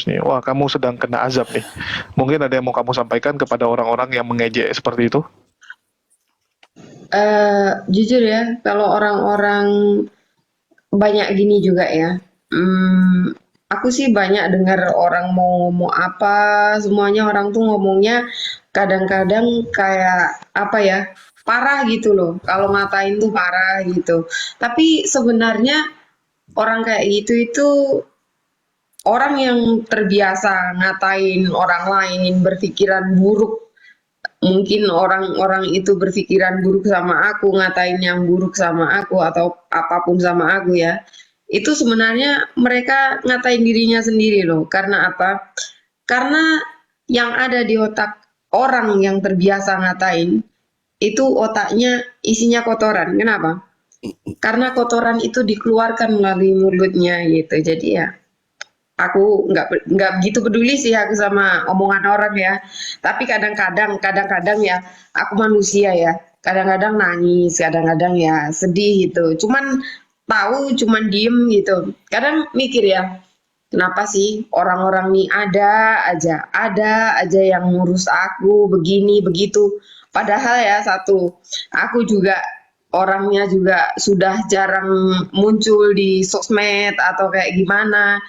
nih. Wah, kamu sedang kena azab nih. Mungkin ada yang mau kamu sampaikan kepada orang-orang yang mengejek seperti itu? Jujur ya, kalau orang-orang banyak gini juga ya. Aku sih banyak dengar orang mau ngomong apa, semuanya orang tuh ngomongnya kadang-kadang kayak apa ya, parah gitu loh. Kalau ngatain tuh parah gitu. Tapi sebenarnya orang kayak gitu itu orang yang terbiasa ngatain orang lain, berpikiran buruk. Mungkin orang-orang itu berpikiran buruk sama aku, ngatain yang buruk sama aku atau apapun sama aku ya. Itu sebenarnya mereka ngatain dirinya sendiri loh. Karena apa? Karena yang ada di otak orang yang terbiasa ngatain itu otaknya isinya kotoran. Kenapa? Karena kotoran itu dikeluarkan melalui mulutnya gitu. Jadi ya aku nggak begitu peduli sih aku sama omongan orang ya. Tapi kadang-kadang ya aku manusia ya. Kadang-kadang nangis, kadang-kadang ya sedih gitu. Cuman diem gitu. Kadang mikir ya, kenapa sih orang-orang nih ada aja yang ngurus aku begini begitu. Padahal ya satu, aku juga orangnya juga sudah jarang muncul di sosmed atau kayak gimana.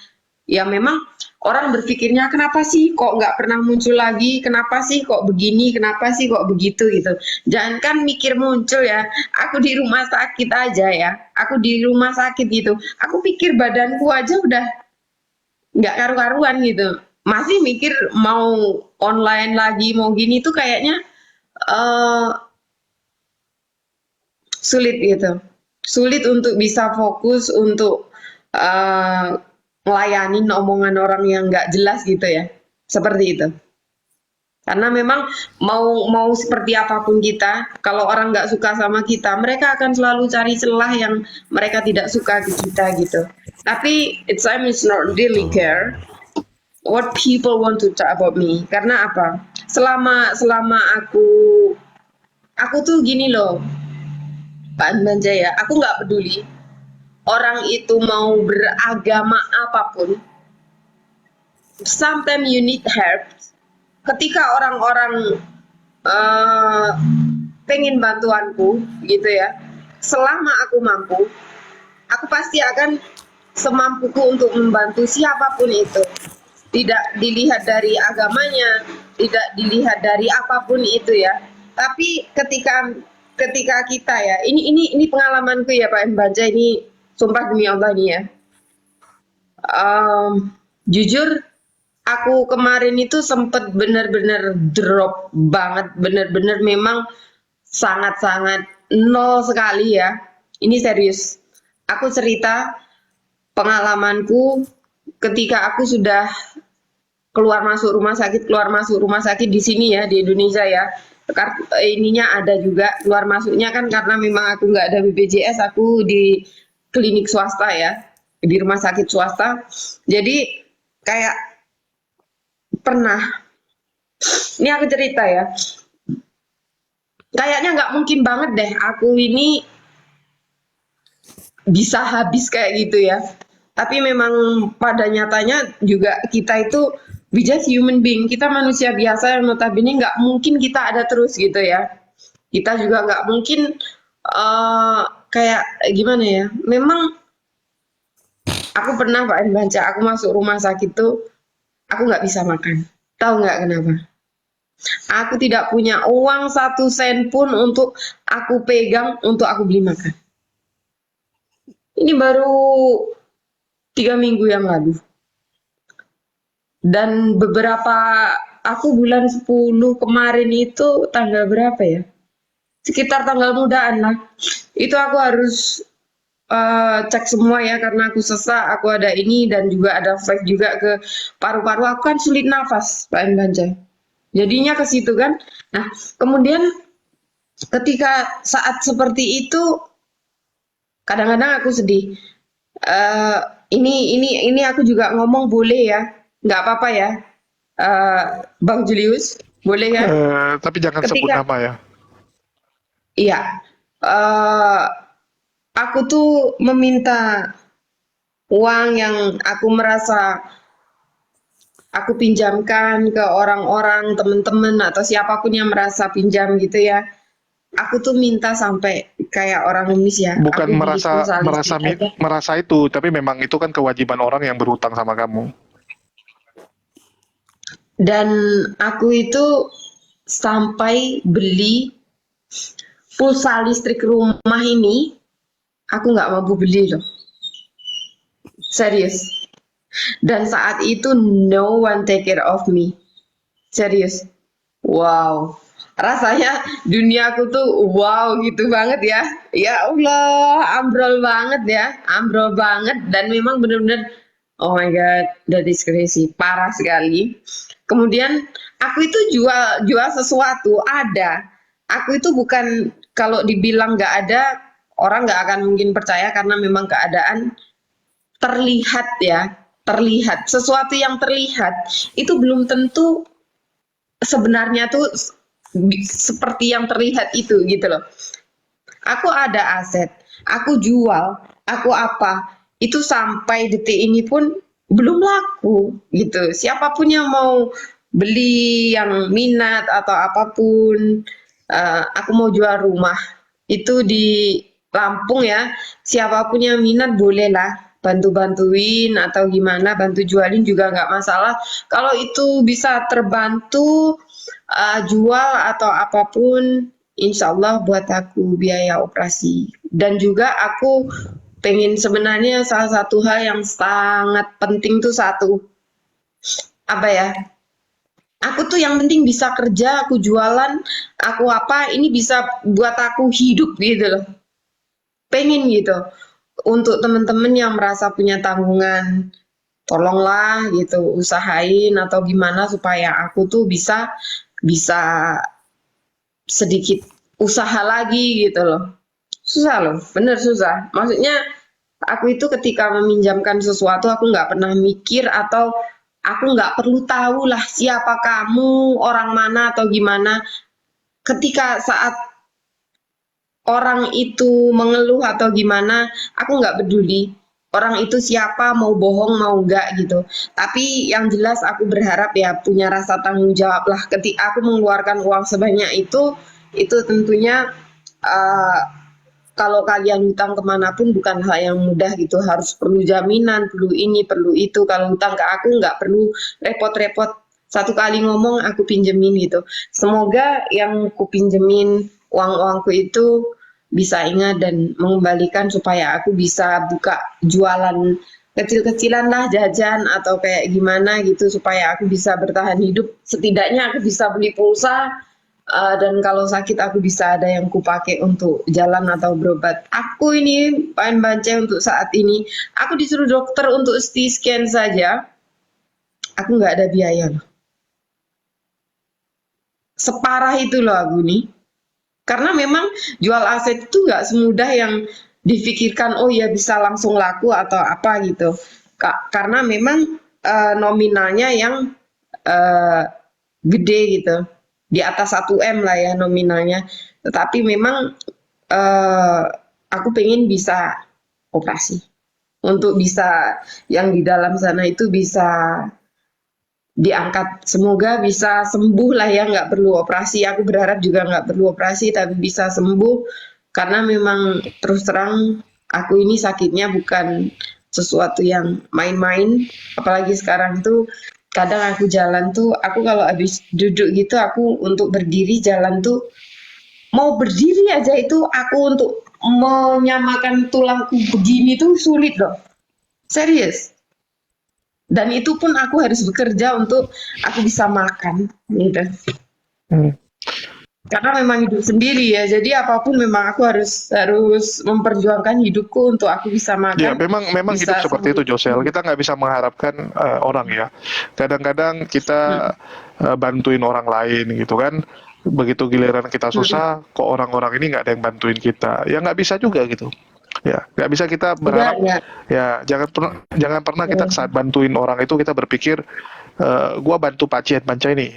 Ya memang orang berpikirnya kenapa sih kok nggak pernah muncul lagi, kenapa sih kok begini, kenapa sih kok begitu gitu. Jangankan mikir muncul ya, aku di rumah sakit aja ya, aku di rumah sakit gitu, aku pikir badanku aja udah nggak karu-karuan gitu. Masih mikir mau online lagi, mau gini tuh kayaknya eh, sulit gitu. Sulit untuk bisa fokus untuk ngelayanin omongan orang yang nggak jelas gitu ya. Seperti itu. Karena memang mau seperti apapun kita, kalau orang nggak suka sama kita, mereka akan selalu cari celah yang mereka tidak suka ke kita gitu. Tapi it's not really care what people want to talk about me. Karena apa? Selama aku tuh gini loh, Pak Banjaya, aku nggak peduli orang itu mau beragama apapun. Sometimes you need help. Ketika orang-orang pengen bantuanku gitu ya, selama aku mampu, aku pasti akan semampuku untuk membantu siapapun itu. Tidak dilihat dari agamanya, tidak dilihat dari apapun itu ya. Tapi ketika kita ya, ini pengalamanku ya Pak Baca, ini sumpah demi Allah nih ya. Jujur aku kemarin itu sempet bener-bener drop banget, bener-bener memang sangat-sangat nol sekali ya. Ini serius. Aku cerita pengalamanku ketika aku sudah keluar masuk rumah sakit di sini ya, di Indonesia ya. Ininya ada juga keluar masuknya kan karena memang aku nggak ada BPJS, aku di klinik swasta ya, di rumah sakit swasta. Jadi kayak pernah, ini aku cerita ya, kayaknya nggak mungkin banget deh aku ini bisa habis kayak gitu ya. Tapi memang pada nyatanya juga kita itu we just human being, kita manusia biasa yang notabene nggak mungkin kita ada terus gitu ya. Kita juga nggak mungkin kayak gimana ya. Memang aku pernah Pak baca, aku masuk rumah sakit tuh aku nggak bisa makan. Tahu nggak kenapa? Aku tidak punya uang 1 sen pun untuk aku pegang untuk aku beli makan. Ini baru 3 minggu yang lalu. Dan aku bulan 10 kemarin itu tanggal berapa ya? Sekitar tanggal mudaan lah. Itu aku harus cek semua ya karena aku sesak, aku ada ini dan juga ada flek juga ke paru-paru. Aku kan sulit nafas, Pak Banjai. Jadinya ke situ kan. Nah, kemudian ketika saat seperti itu kadang-kadang aku sedih. Ini aku juga ngomong boleh ya, nggak apa-apa ya, Bang Julius, boleh ya? Tapi jangan sebut nama ya. Iya, aku tuh meminta uang yang aku merasa aku pinjamkan ke orang-orang, teman-teman atau siapapun yang merasa pinjam gitu ya. aku tuh minta sampai kayak orang ngemis ya. Bukan Aku beli merasa pulsa merasa listrik aja. merasa itu, tapi memang itu kan kewajiban orang yang berhutang sama kamu. Dan aku itu sampai beli pulsa listrik rumah ini, aku nggak mampu beli loh. Serius. Dan saat itu no one take care of me. Serius. Wow. Rasanya duniaku tuh wow gitu banget ya. Ya Allah, ambrol banget ya. Ambrol banget dan memang bener-bener oh my god, that is crazy. Parah sekali. Kemudian aku itu jual sesuatu ada. Aku itu bukan kalau dibilang nggak ada, orang nggak akan mungkin percaya karena memang keadaan terlihat ya, terlihat. Sesuatu yang terlihat itu belum tentu sebenarnya tuh seperti yang terlihat itu gitu loh. Aku ada aset, aku jual, aku apa, itu sampai detik ini pun belum laku gitu. Siapapun yang mau beli yang minat atau apapun, aku mau jual rumah itu di Lampung ya. Siapapun yang minat bolehlah bantu-bantuin atau gimana, bantu jualin juga nggak masalah. Kalau itu bisa terbantu jual atau apapun, insya Allah buat aku biaya operasi. Dan juga aku pengen sebenarnya salah satu hal yang sangat penting tuh satu, apa ya? Aku tuh yang penting bisa kerja, aku jualan, aku apa, ini bisa buat aku hidup gitu loh. Pengen gitu. Untuk teman-teman yang merasa punya tanggungan, tolonglah gitu, usahain atau gimana supaya aku tuh bisa sedikit usaha lagi gitu loh. Susah loh, bener susah. Maksudnya aku itu ketika meminjamkan sesuatu aku nggak pernah mikir atau aku nggak perlu tahu lah siapa kamu, orang mana atau gimana. Ketika saat orang itu mengeluh atau gimana, aku nggak peduli. Orang itu siapa, mau bohong, mau enggak gitu. Tapi yang jelas aku berharap ya punya rasa tanggung jawab lah. Ketika aku mengeluarkan uang sebanyak itu tentunya kalau kalian hutang kemanapun bukan hal yang mudah gitu. Harus perlu jaminan, perlu ini, perlu itu. Kalau hutang ke aku nggak perlu repot-repot. Satu kali ngomong aku pinjemin gitu. Semoga yang ku pinjemin uang-uangku itu bisa ingat dan mengembalikan supaya aku bisa buka jualan kecil-kecilan lah, jajan atau kayak gimana gitu supaya aku bisa bertahan hidup. Setidaknya aku bisa beli pulsa dan kalau sakit aku bisa ada yang kupakai untuk jalan atau berobat. Aku ini Pak Bance untuk saat ini, aku disuruh dokter untuk CT scan saja, aku nggak ada biaya loh. Separah itu loh aku nih. Karena memang jual aset itu nggak semudah yang difikirkan, oh ya bisa langsung laku atau apa gitu. Karena memang nominalnya yang gede gitu. Di atas 1M lah ya nominalnya. Tetapi memang aku pengen bisa operasi. Untuk bisa yang di dalam sana itu bisa diangkat, semoga bisa sembuh lah ya, nggak perlu operasi. Aku berharap juga nggak perlu operasi tapi bisa sembuh karena memang terus terang aku ini sakitnya bukan sesuatu yang main-main, apalagi sekarang tuh kadang aku jalan tuh, aku kalau habis duduk gitu aku untuk berdiri jalan tuh mau berdiri aja itu aku untuk menyamakan tulangku begini tuh sulit loh, serius. Dan itu pun aku harus bekerja untuk aku bisa makan, gitu. Karena memang hidup sendiri ya, jadi apapun memang aku harus memperjuangkan hidupku untuk aku bisa makan. Ya, memang hidup seperti itu, Josel. Kita nggak bisa mengharapkan orang ya. Kadang-kadang kita bantuin orang lain gitu kan. Begitu giliran kita susah, kok orang-orang ini nggak ada yang bantuin kita. Ya nggak bisa juga gitu. Ya, nggak bisa kita berharap. Ya, jangan pernah kita saat bantuin orang itu kita berpikir, gua bantu Pak Cian Bancai ini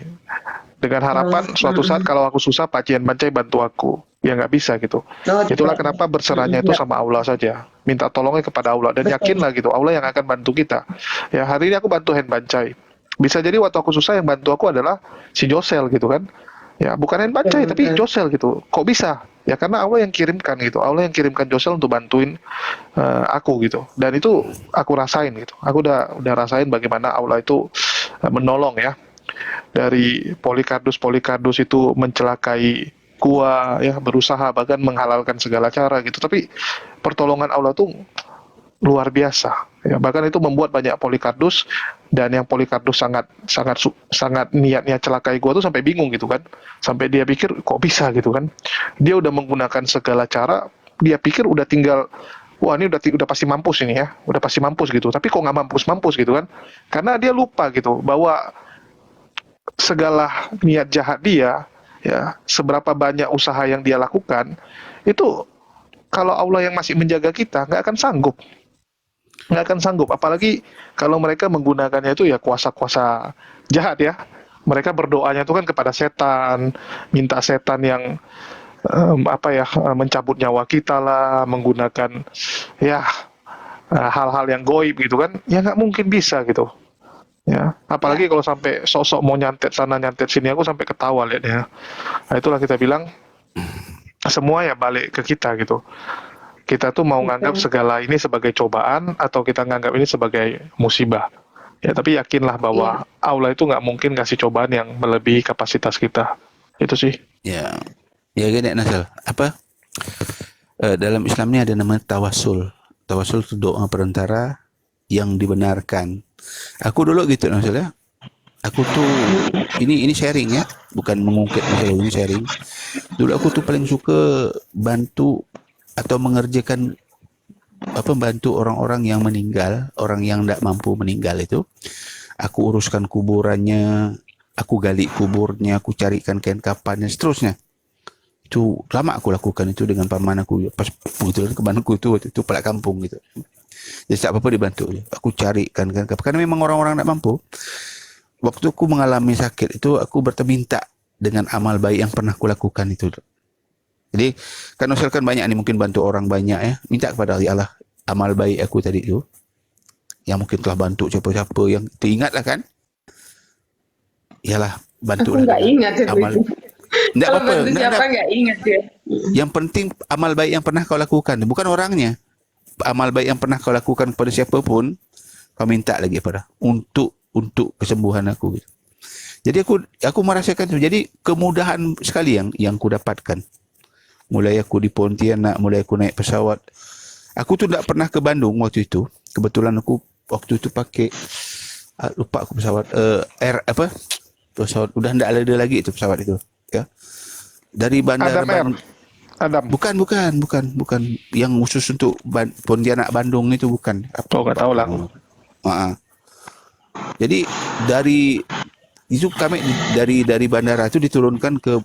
dengan harapan suatu saat kalau aku susah Pak Cian Bancai bantu aku. Ya nggak bisa gitu. Itulah kenapa berserahnya itu sama Allah saja. Minta tolongnya kepada Allah dan yakinlah gitu Allah yang akan bantu kita. Ya, hari ini aku bantu Hen Bancai. Bisa jadi waktu aku susah yang bantu aku adalah si Josel gitu kan. Ya, bukan Hen Bancai tapi Josel gitu. Kok bisa? Ya karena Allah yang kirimkan gitu. Allah yang kirimkan Josel untuk bantuin aku gitu. Dan itu aku rasain gitu. Aku udah rasain bagaimana Allah itu menolong ya. Dari Polikardus itu mencelakai gua ya, berusaha bahkan menghalalkan segala cara gitu. Tapi pertolongan Allah tuh luar biasa ya, bahkan itu membuat banyak Polikardus, dan yang Polikardus sangat niatnya celakai gua tuh sampai bingung gitu kan, sampai dia pikir kok bisa gitu kan, dia udah menggunakan segala cara, dia pikir udah tinggal wah ini udah pasti mampus ini ya, udah pasti mampus gitu, tapi kok nggak mampus gitu kan, karena dia lupa gitu bahwa segala niat jahat dia ya, seberapa banyak usaha yang dia lakukan itu, kalau Allah yang masih menjaga kita nggak akan sanggup, apalagi kalau mereka menggunakannya itu ya kuasa-kuasa jahat ya, mereka berdoanya itu kan kepada setan, minta setan yang mencabut nyawa kita lah, menggunakan ya hal-hal yang goib gitu kan, ya nggak mungkin bisa gitu ya, apalagi kalau sampai sosok mau nyantet sana nyantet sini, aku sampai ketawa liatnya. Nah, itulah kita bilang semua ya balik ke kita gitu. Kita tuh mau nganggap segala ini sebagai cobaan atau kita nganggap ini sebagai musibah. Ya, tapi yakinlah bahwa Allah itu nggak mungkin kasih cobaan yang melebihi kapasitas kita. Itu sih. Ya, ya gini Nasal. Dalam Islam ini ada namanya tawasul. Tawasul itu doa perantara yang dibenarkan. Aku dulu gitu Nasal ya. Aku tuh ini sharing ya, bukan mengungkit masalah, ini sharing. Dulu aku tuh paling suka bantu atau mengerjakan bantu orang-orang yang meninggal, orang yang tidak mampu meninggal itu. Aku uruskan kuburannya, aku gali kuburnya, aku carikan kain kafannya, seterusnya. Itu lama aku lakukan itu dengan paman aku, pas kebetulan kemanku itu pelak kampung gitu. Jadi tak apa-apa dibantu. Aku carikan kain kafan karena memang orang-orang tidak mampu. Waktu aku mengalami sakit itu, aku berminta dengan amal baik yang pernah aku lakukan itu. Jadi kan misalkan banyak nih, mungkin bantu orang banyak ya, minta kepada Allah amal baik aku tadi itu, yang mungkin telah bantu siapa-siapa yang teringatlah kan, ialah bantu. Aku nggak ingat itu. Amal. Tidak apa-apa. Siapa nggak ingat ya. Yang penting amal baik yang pernah kau lakukan, bukan orangnya. Amal baik yang pernah kau lakukan kepada siapapun, kau minta lagi pada untuk kesembuhan aku gitu. Jadi aku merasakan itu. Jadi kemudahan sekali yang ku dapatkan. Mulai aku di Pontianak, mulai aku naik pesawat. Aku tuh tidak pernah ke Bandung waktu itu. Kebetulan aku waktu itu pakai lupa aku pesawat pesawat udah tidak ada lagi itu pesawat itu ya. Dari bandara Adam. Bukan yang khusus untuk Pontianak Bandung itu bukan. Nggak tahu lah. Jadi dari bandara itu diturunkan ke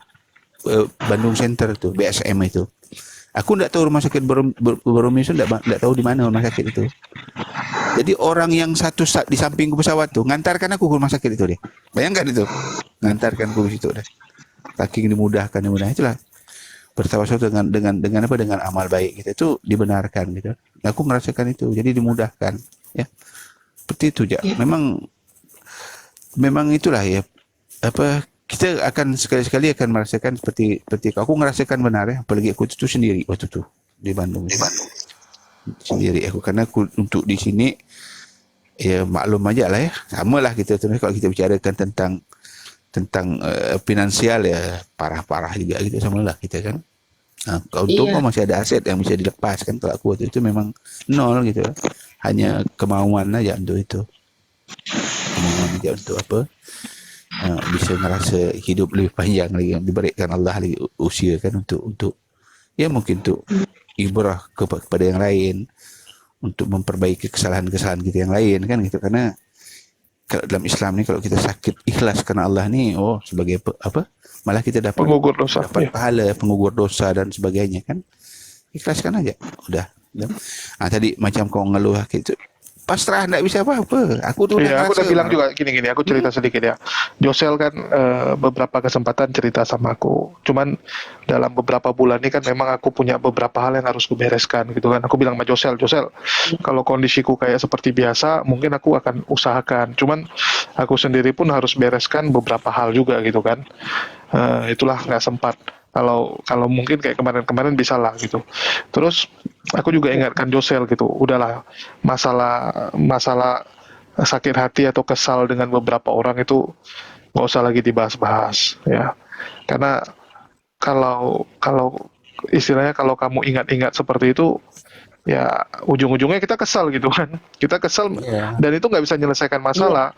Bandung Center itu, BSM itu. Aku tidak tahu rumah sakit Boromir itu, tidak tahu di mana rumah sakit itu. Jadi orang yang satu di samping pesawat tuh ngantarkan aku ke rumah sakit itu deh. Bayangkan itu, ngantarkan aku ke situ deh. Saking dimudahkan itulah. Bertawasul dengan amal baik kita itu dibenarkan gitu. Aku merasakan itu, jadi dimudahkan ya. Seperti itu ya. Memang itulah ya. Kita akan sekali-sekali akan merasakan seperti aku ngerasakan benar ya, apalagi aku itu sendiri waktu itu di Bandung. Sendiri aku, karena aku untuk di sini ya maklum aja lah ya, sama lah kita terus kalau kita bicarakan tentang finansial ya parah juga gitu, sama lah kita kan. Nah, untung masih ada aset yang bisa dilepas kan. Kalau aku waktu itu memang nol gitu, hanya kemauan aja untuk itu, kemauan aja untuk bisa ngerasa hidup lebih panjang lagi, yang diberikan Allah lagi usia kan, untuk ya mungkin untuk ibrah kepada yang lain, untuk memperbaiki kesalahan-kesalahan kita yang lain kan gitu. Karena kalau dalam Islam ni kalau kita sakit ikhlas karena Allah ni sebagai malah kita dapat pengugur dosa, pahala pengugur dosa dan sebagainya kan. Ikhlaskan aja udah. Tadi macam kau ngeluh gitu, pasrah, enggak bisa apa-apa. Aku udah bilang juga gini, aku cerita sedikit ya. Josel kan beberapa kesempatan cerita sama aku. Cuman dalam beberapa bulan ini kan memang aku punya beberapa hal yang harus kubereskan gitu kan. Aku bilang sama Josel, kalau kondisiku kayak seperti biasa, mungkin aku akan usahakan. Cuman aku sendiri pun harus bereskan beberapa hal juga gitu kan. Itulah nggak sempat. Kalau mungkin kayak kemarin-kemarin bisa lah gitu. Terus aku juga ingatkan Josel gitu, udahlah, masalah sakit hati atau kesal dengan beberapa orang itu nggak usah lagi dibahas-bahas ya. Karena kalau kalau istilahnya kalau kamu ingat-ingat seperti itu, ya ujung-ujungnya kita kesal gitu kan. Kita kesal Iya. dan itu nggak bisa menyelesaikan masalah.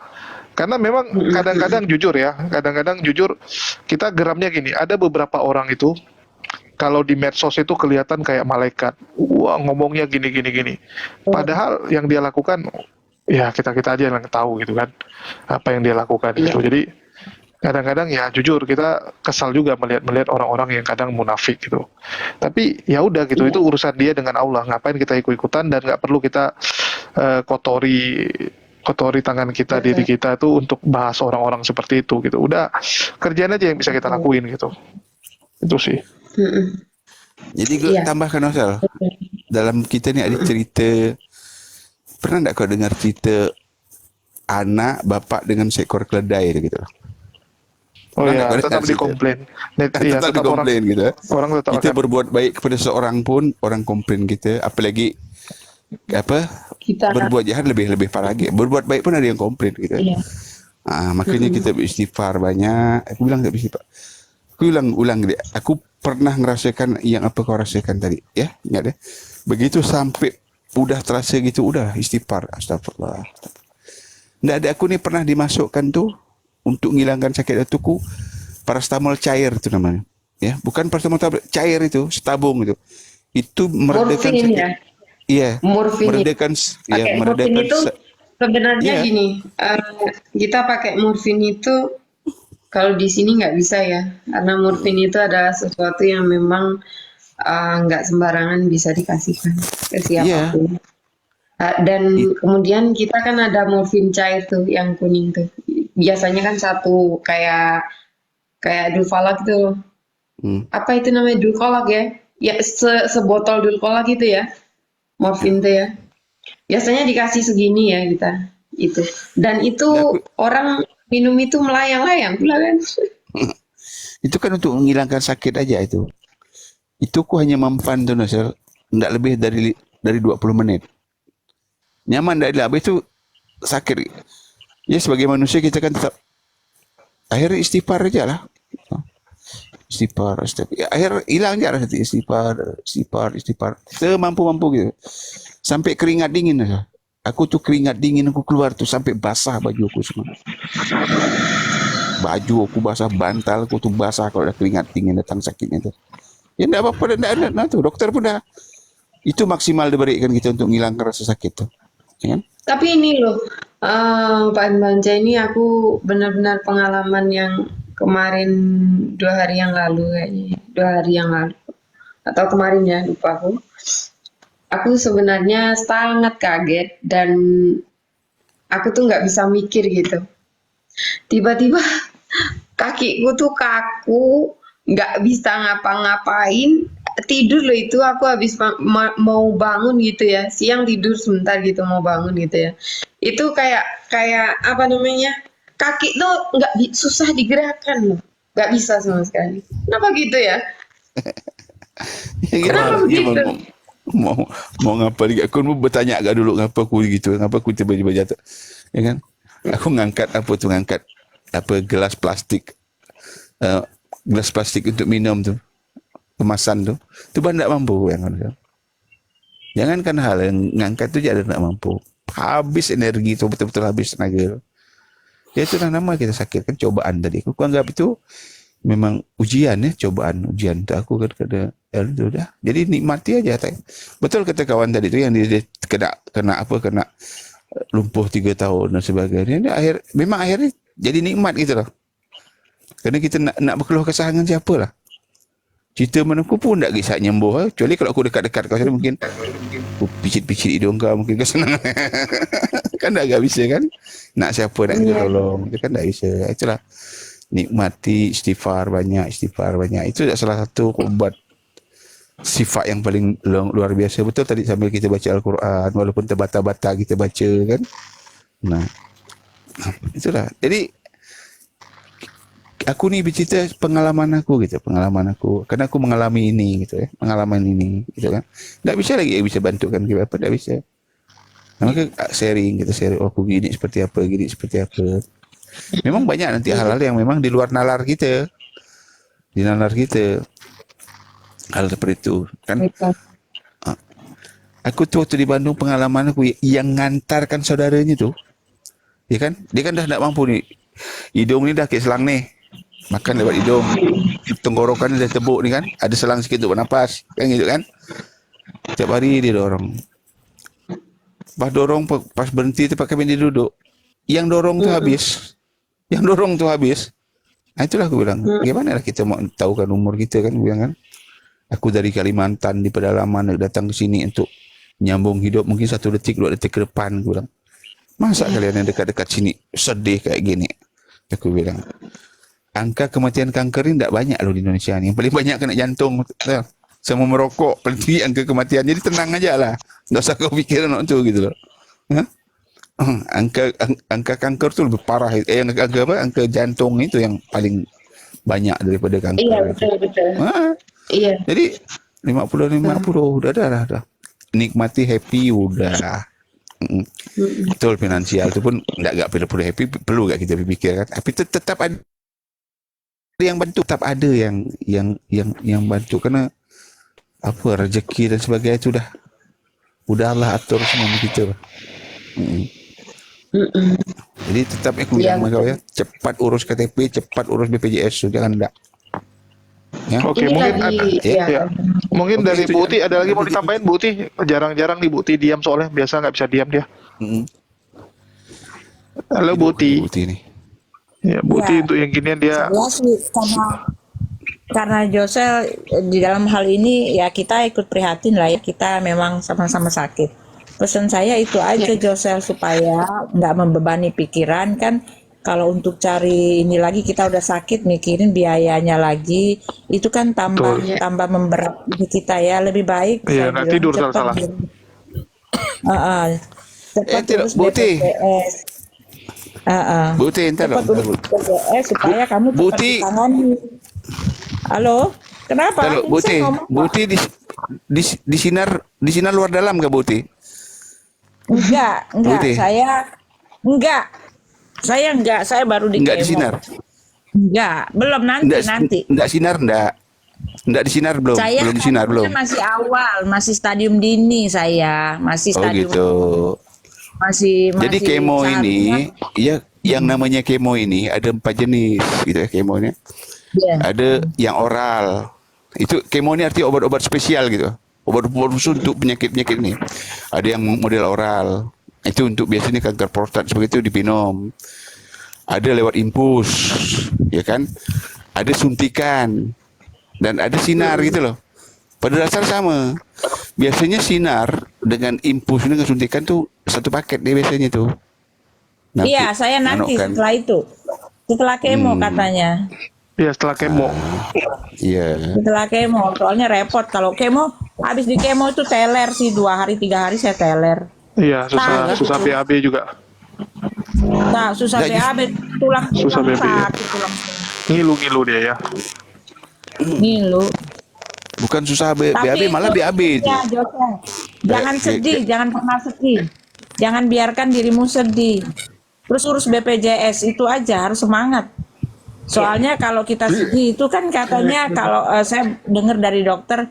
Karena memang kadang-kadang jujur ya, kadang-kadang jujur kita geramnya gini, ada beberapa orang itu kalau di medsos itu kelihatan kayak malaikat. Wah, ngomongnya gini gini gini. Padahal yang dia lakukan ya kita-kita aja yang tahu gitu kan. Apa yang dia lakukan gitu. Jadi kadang-kadang ya jujur kita kesal juga melihat orang-orang yang kadang munafik gitu. Tapi ya udah gitu, itu urusan dia dengan Allah. Ngapain kita ikut-ikutan, dan nggak perlu kita kotori tangan kita, diri kita tuh untuk bahas orang-orang seperti itu gitu. Udah, kerjaan aja yang bisa kita lakuin gitu. Itu sih. Jadi gue tambahkan Nosal, dalam kita ni ada cerita, pernah tak kau dengar cerita anak bapak dengan seekor keledai gitu? Oh Pernah ya, tak kau dengar tetap cerita? dikomplain. Iya, Tetap tetap dikomplain gitu. orang tetap Kita akan berbuat baik kepada seorang pun orang komplain kita, apalagi Kita berbuat jahat lebih parah lagi. Berbuat baik pun ada yang komplain gitu. Makanya kita beristighfar banyak. Aku bilang tak beristighfar. Aku ulang dia. Aku pernah ngerasakan yang apa kau rasakan tadi, ya, ingat deh. Begitu sampai udah terasa gitu, udah istighfar, astagfirullah. Nggak ada, aku ni pernah dimasukkan tuh untuk menghilangkan sakit hatiku, paracetamol cair itu namanya. Ya, bukan paracetamol tablet, cair itu, setabung itu. Itu meredakan morfin sakit. ya. Iya, Morfin meredakan pakai morfin itu sebenarnya gini, kita pakai morfin itu kalau di sini nggak bisa ya, karena morfin itu adalah sesuatu yang memang nggak sembarangan bisa dikasihkan ke siapapun. Dan kemudian kita kan ada morfin cair tuh yang kuning tuh, biasanya kan satu kayak Dulcolax tuh. Apa itu namanya, Dulcolax ya? Ya sebotol Dulcolax gitu ya, morfin tuh ya. Biasanya dikasih segini ya kita itu. Dan itu orang minum itu melayang-layang pula kan. Itu kan untuk menghilangkan sakit aja itu. Itu ku hanya mempan tuh Nasir, enggak lebih dari 20 menit. Nyaman dari habis itu sakit. Ya sebagai manusia kita kan tetap akhirnya istighfar aja lah. Istighfar. Ya, akhir hilang aja lah istighfar. Semampu-mampu gitu. Sampai keringat dingin aja. Aku tuh keringat dingin aku keluar tuh sampai basah baju aku semua. Baju aku basah, bantal aku tuh basah kalau ada keringat dingin datang sakitnya tuh. Ya enggak apa-apa, enggak ada tuh. Dokter pun dah itu maksimal diberikan kita untuk menghilangkan rasa sakit tuh. Ya kan? Tapi ini loh, Pak Banca, ini aku benar-benar pengalaman yang kemarin 2 hari yang lalu kayaknya. 2 hari yang lalu. Atau kemarin ya, lupa aku. Aku sebenarnya sangat kaget dan aku tuh nggak bisa mikir gitu. Tiba-tiba kakiku tuh kaku, nggak bisa ngapa-ngapain. Tidur loh itu, aku habis mau bangun gitu ya, siang tidur sebentar gitu mau bangun gitu ya. Itu kayak apa namanya, kaki tuh susah digerakkan loh, nggak bisa sama sekali. Kenapa gitu ya? Kenapa begitu? Mau ngapa lagi? Aku mau bertanya agak dulu ngapa aku gitu, ngapa aku tiba-tiba jatuh, ya kan? Aku ngangkat gelas plastik, gelas plastik untuk minum tuh, kemasan tuh tak mampu yang kan. Jangankan hal yang ngangkat tuh jadi tak mampu, habis energi tuh, betul-betul habis tenaga. Ya itulah nama kita sakit kan, cobaan tadi. Aku anggap itu memang ujian ya, ujian untuk aku kan kada itu dah. Jadi nikmati aja. Betul kata kawan tadi tu yang dia kena lumpuh 3 tahun dan sebagainya. Memang akhirnya jadi nikmat gitu loh. Karena kita nak berkeluh kesah dengan siapa lah. Cerita mana aku pun tak kisah nyembuh. Kecuali kalau aku dekat-dekat kau sana mungkin aku picit-picit hidung kau, mungkin kau senang. Kan tak bisa kan. Nak siapa nak kita tolong. Itu kan tak bisa. Itulah. Nikmati istighfar banyak. Itu salah satu obat sifat yang paling luar biasa. Betul tadi sambil kita baca Al-Quran, walaupun terbata-bata kita baca kan. Nah, itulah. Jadi aku nih bercerita pengalaman aku gitu, pengalaman aku. Karena aku mengalami ini gitu ya, pengalaman ini gitu kan. Tak bisa lagi bisa bantukan kita apa, tak bisa. Nah, maka sharing kita sharing, oh aku gini seperti apa, gini seperti apa. Memang banyak nanti hal-hal yang memang di luar nalar kita. Di nalar kita. Hal seperti itu kan. Aku tuh waktu di Bandung pengalaman aku yang ngantarkan saudaranya tuh. Ya kan? Dia kan dah tak mampu nih. Hidung ni dah kayak selang nih. Makan lewat hidung. Tenggorokan dah tebuk ni kan. Ada selang sikit untuk bernafas. Kan gitu kan. Setiap hari dia dorong. Pas dorong, pas berhenti tempat kami dia duduk. Yang dorong tu habis. Yang dorong tu habis. Nah itulah aku bilang. Gimana lah kita mau tahu kan umur kita kan. Aku bilang kan. Aku dari Kalimantan di pedalaman datang ke sini untuk nyambung hidup. Mungkin 1 detik, 2 detik ke depan. Aku bilang. Masa kalian yang dekat-dekat sini sedih kayak gini? Aku bilang. Angka kematian kanker ini tak banyak loh di Indonesia ni. Yang paling banyak kena jantung. Sama merokok. Paling tinggi angka kematian. Jadi tenang aja lah. Tak usah kau fikir nak tu gitu loh. Angka kanker tu lebih parah. Angka jantung itu yang paling banyak daripada kanker. Iya, betul. Iya. Jadi 50 udah dah. Nikmati happy udah. Betul, finansial tu pun enggak perlu happy, perlu enggak kita fikir kan. Tapi tetap ada yang bantu, tetap ada yang bantu karena apa rezeki dan sebagainya itu udah Allah atur semua kita. Jadi tetap aku bilang sama kau ya, cepat urus KTP, cepat urus BPJS, jangan enggak. Ya. Oke, Ini mungkin lagi, ada, ya. Mungkin Oke, dari itu Bu Uti ada lagi mau ditambahin Bu Uti? Jarang-jarang nih Bu Uti diam soalnya biasa nggak bisa diam dia. Halo Bu Uti. Bu Uti nih. Ya Bu Uti Ya, untuk yang ginian dia. saya sih karena Josel di dalam hal ini ya kita ikut prihatin lah ya, kita memang sama-sama sakit. Pesan saya itu aja Josel supaya nggak membebani pikiran kan. Kalau untuk cari ini lagi kita udah sakit mikirin biayanya lagi itu kan tambah memberat kita ya, lebih baik Iya, saya nggak bilang tidur cepat salah. cepat tidak, urus Bu Uti. BPJS. Bu Uti, entar Cepat urus BPJS supaya kamu Bu cepat Uti. ditangani. Halo, kenapa? Kalau Ini Bu saya Uti, ngomong, Bu Pak. Uti di sinar luar dalam ke Bu Uti? Enggak, Uti. saya enggak, saya baru di Enggak di kemo. sinar. Enggak, belum nanti. Enggak sinar enggak. Enggak di sinar belum. Saya Belum di sinar belum. masih awal, masih stadium dini saya, masih Oh stadium gitu. masih Jadi kemo seharusnya- ini ya yang namanya kemo ini ada 4 jenis gitu ya kemonya. Iya. Ada yang oral. Itu kemo ini artinya obat-obat spesial gitu. Obat-obat khusus untuk penyakit-penyakit ini. Ada yang model oral. Itu untuk biasanya kanker prostat seperti itu diminum. Ada lewat infus, ya kan? Ada suntikan dan ada sinar gitu loh. Pada dasar sama. Biasanya sinar dengan infus dengan suntikan tuh satu paket deh biasanya tuh. Iya, saya nanti kan? setelah itu. Setelah kemo katanya. Iya, setelah kemo. Iya. Setelah kemo, soalnya repot kalau kemo habis di kemo itu teler sih 2 hari 3 hari saya teler. Iya, susah BAB juga. Nah, susah Nggak, BAB tulang Susah BAB, ya. sakit tulang Ngilu-ngilu dia ya. ngilu. Bukan susah BAB, malah BAB itu. Ya, Joseph. Jangan Eh, sedih, jangan pernah sedih. Jangan biarkan dirimu sedih. Terus urus BPJS itu aja, harus semangat. Soalnya kalau kita sedih itu kan katanya kalau saya dengar dari dokter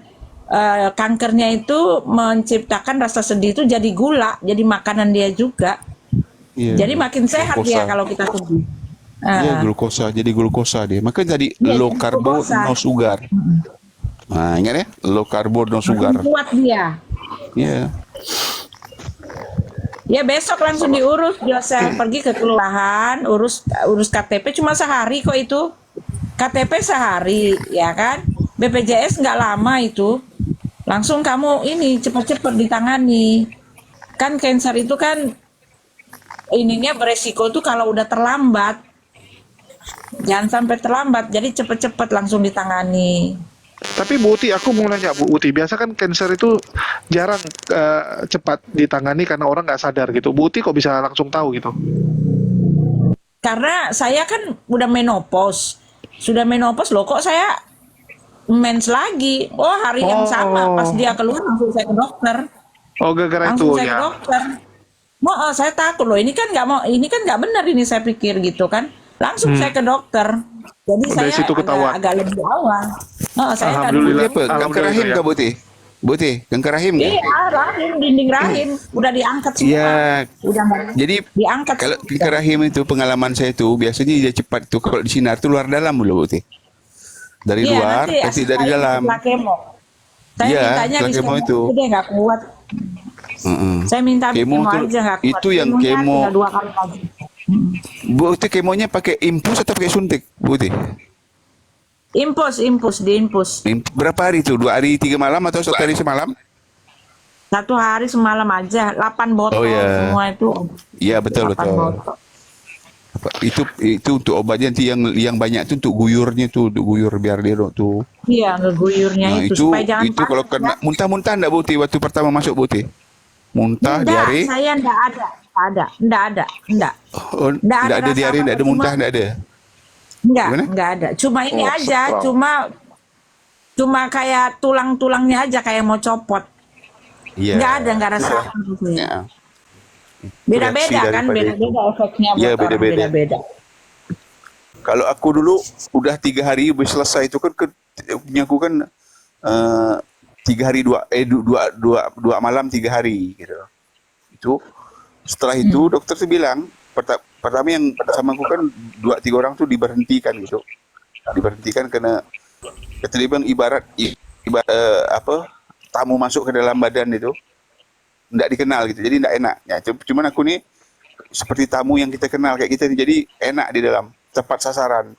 kankernya itu menciptakan rasa sedih itu jadi gula, jadi makanan dia juga. Iya. Jadi makin sehat dia kalau kita sedih. Iya, glukosa, jadi glukosa dia. Makanya tadi Iya, low jadi carbo, glukosa. no sugar. Nah, ingat ya, low carbo, no sugar. Kuat dia. Iya. Ya besok langsung diurus, Joseph pergi ke kelurahan, urus KTP cuma sehari kok itu. KTP sehari, ya kan? BPJS nggak lama itu. Langsung kamu ini cepat-cepat ditangani. Kan cancer itu kan ininya beresiko tuh kalau udah terlambat. Jangan sampai terlambat, jadi cepat-cepat langsung ditangani. Tapi Bu Uti, aku mau nanya Bu Uti, biasa kan cancer itu jarang cepat ditangani karena orang nggak sadar gitu. Bu Uti kok bisa langsung tahu gitu? Karena saya kan udah menopause. sudah menopause loh, kok saya mens lagi. Oh, hari yang sama pas dia keluar langsung saya ke dokter. Oh, gara-gara itu Langsung saya ke ya. dokter. Saya takut loh, ini kan nggak benar ini, saya pikir gitu kan. Langsung saya ke dokter. Jadi Dari saya situ ketahuan. agak lebih awal. Saya nggak Alhamdulillah. Apa? Kanker rahim ya. kah, Buti? Kanker rahim kah? Iya, rahim, dinding rahim udah diangkat semua. Iya. Udah Jadi diangkat. kalau kanker rahim itu pengalaman saya itu biasanya dia cepat tuh kalau di sinar itu luar dalam dulu, Buti. Dari Iya, luar, nanti tapi dari dalam. setelah kemo. Saya Iya, mintanya setelah habis kemo kemo itu. dia nggak kuat. Saya minta habis Kemo kemo tuh, aja nggak kuat. itu yang Kemonya kemo. tinggal 2 kali lagi. Buti kemonya pakai infus atau pakai suntik, Buti? Diimpus. Berapa hari itu? 2 hari 3 malam atau 1 hari semalam? 1 hari semalam aja, 8 botol Oh, iya. semua itu. Iya, betul. 8 botol. Itu untuk obatnya nanti yang banyak itu untuk guyurnya tuh, untuk guyur biar dia tuh. Iya, ngeguyurnya Nah, itu supaya jangan itu kalau panas, kena ya. muntah-muntah enggak, Buti, waktu pertama masuk, Buti? Muntah, Enggak, diare? saya enggak ada. Oh, enggak ada rasa diare, enggak ada apa-apa, muntah, cuma- enggak ada. Enggak, Gimana? enggak ada. Cuma ini aja, syukur. cuma kayak tulang-tulangnya aja kayak mau copot. Iya. Enggak rasa apa gitu ya. Ya. Beda-beda Reaksi kan, daripada beda-beda efeknya buat Iya, orang beda-beda. beda-beda. Kalau aku dulu udah 3 hari habis selesai itu kan punya aku kan 3 hari 2 malam 3 hari gitu. Itu setelah itu dokter tuh bilang pertama yang sama aku kan 2-3 orang tuh diberhentikan gitu. Diberhentikan karena kata dia bilang ibarat tamu masuk ke dalam badan itu enggak dikenal gitu. Jadi enggak enak. Ya, cuman aku nih seperti tamu yang kita kenal kayak kita nih, jadi enak di dalam, tepat sasaran.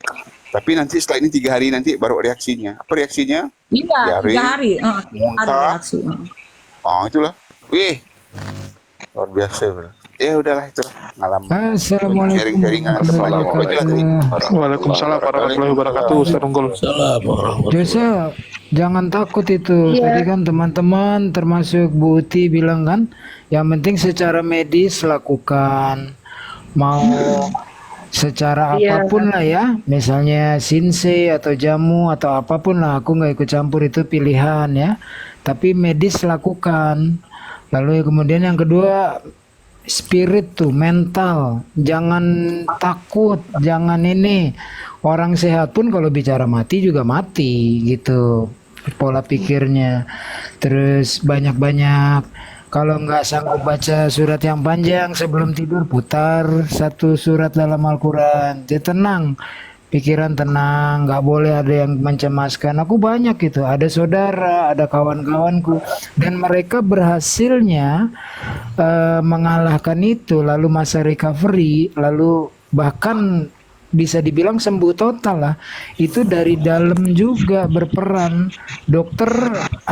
Tapi nanti setelah ini 3 hari nanti baru reaksinya. Apa reaksinya? Iya, Diare, 3 hari. Ada muntah. reaksi. Oh, itulah. Wih. Luar biasa, bro. Ya udahlah itu ngalamin. Assalamualaikum Sharing-sharingan. warahmatullahi wabarakatuh. Waalaikumsalam warahmatullahi wabarakatuh, Ustaz Unggul. Jose, jangan takut itu. Iya. Tadi kan teman-teman termasuk Bu Uti bilang kan, yang penting secara medis lakukan. Mau secara Iya. apapun lah ya, misalnya sinse atau jamu atau apapun lah, aku nggak ikut campur, itu pilihan ya. Tapi medis lakukan. Lalu kemudian yang kedua, spirit tuh, mental, jangan takut, jangan ini. Orang sehat pun kalau bicara mati juga mati gitu pola pikirnya. Terus banyak-banyak, kalau nggak sanggup baca surat yang panjang sebelum tidur, putar 1 surat dalam Al-Quran. Dia tenang, pikiran tenang, nggak boleh ada yang mencemaskan. Aku banyak gitu, ada saudara, ada kawan-kawanku, dan mereka berhasilnya mengalahkan itu, lalu masa recovery, lalu bahkan bisa dibilang sembuh total lah. Itu dari dalam juga berperan. Dokter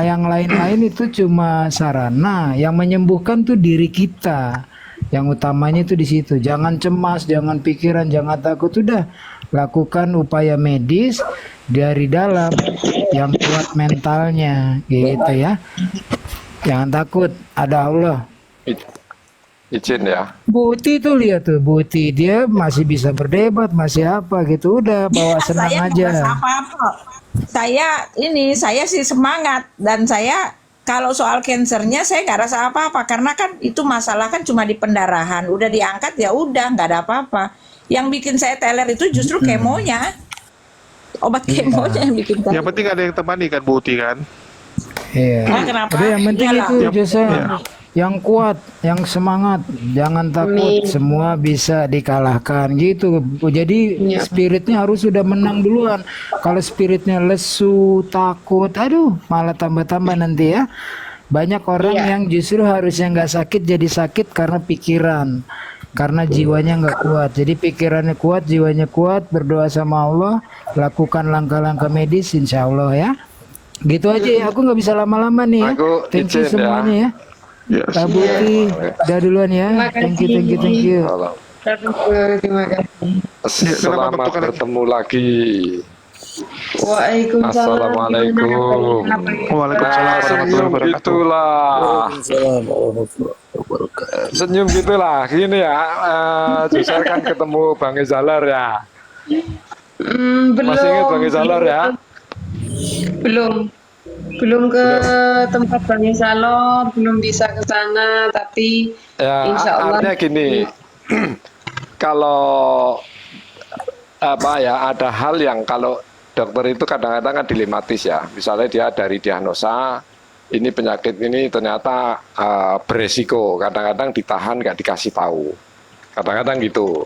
yang lain-lain itu cuma sarana, yang menyembuhkan tuh diri kita. Yang utamanya itu di situ. Jangan cemas, jangan pikiran, jangan takut. Udah lakukan upaya medis dari dalam, yang kuat mentalnya gitu ya. Jangan takut, ada Allah. Izin ya. Bu Uti tuh lihat tuh, Bu Uti dia masih bisa berdebat, masih apa gitu. Udah bawa senang Saya nggak aja. merasa apa-apa. Saya sih semangat, dan saya kalau soal cancernya saya nggak rasa apa-apa, karena kan itu masalah kan cuma di pendarahan, udah diangkat ya udah, nggak ada apa-apa. Yang bikin saya teler itu justru kemonya, obat kemonya yang bikin teler. Yang penting ada yang temani kan, Bu Uti kan. Iya. Nah, kenapa? Udah yang penting Iyalah. itu Jose, yang kuat, yang semangat, jangan takut, semua bisa dikalahkan gitu. Jadi spiritnya harus sudah menang duluan. Kalau spiritnya lesu, takut, aduh, malah tambah-tambah nanti ya. Banyak orang yang justru harusnya nggak sakit jadi sakit karena pikiran, karena jiwanya nggak kuat. Jadi pikirannya kuat, jiwanya kuat, berdoa sama Allah, lakukan langkah-langkah medis, insya Allah ya. Gitu aja ya, aku nggak bisa lama-lama nih ya. Aku Thank you izin ya. semuanya ya. Yes. Kak Buti, udah duluan ya. Thank you. Halo. Terima kasih. Selamat bertemu lagi. Waalaikumsalam. Assalamualaikum. Waalaikumsalam warahmatullahi Senyum wabarakatuh. gitulah. Senyum gitulah. Gini ya, Jusar kan ketemu Bang Izalar ya. Masih ingat Bang Isalor ya? Belum ke tempat Bang Isalor, belum bisa ke sana, tapi Ya, insya Allah. artinya gini, kalau ada hal yang kalau dokter itu kadang-kadang kan dilematis ya. Misalnya dia dari diagnosa ini penyakit ini ternyata beresiko, kadang-kadang ditahan nggak dikasih tahu, kadang-kadang gitu.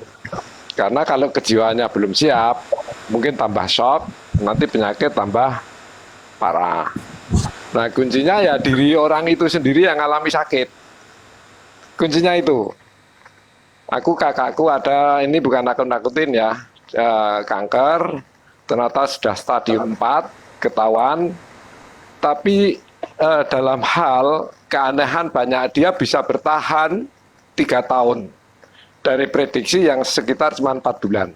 Karena kalau kejiwaannya belum siap, mungkin tambah shock, nanti penyakit tambah parah. Nah, kuncinya ya diri orang itu sendiri yang alami sakit. Kuncinya itu. Kakakku ada, ini bukan nakut-nakutin ya, kanker, ternyata sudah stadium 4, ketahuan, tapi dalam hal keanehan banyak, dia bisa bertahan 3 tahun, dari prediksi yang sekitar cuma 4 bulan.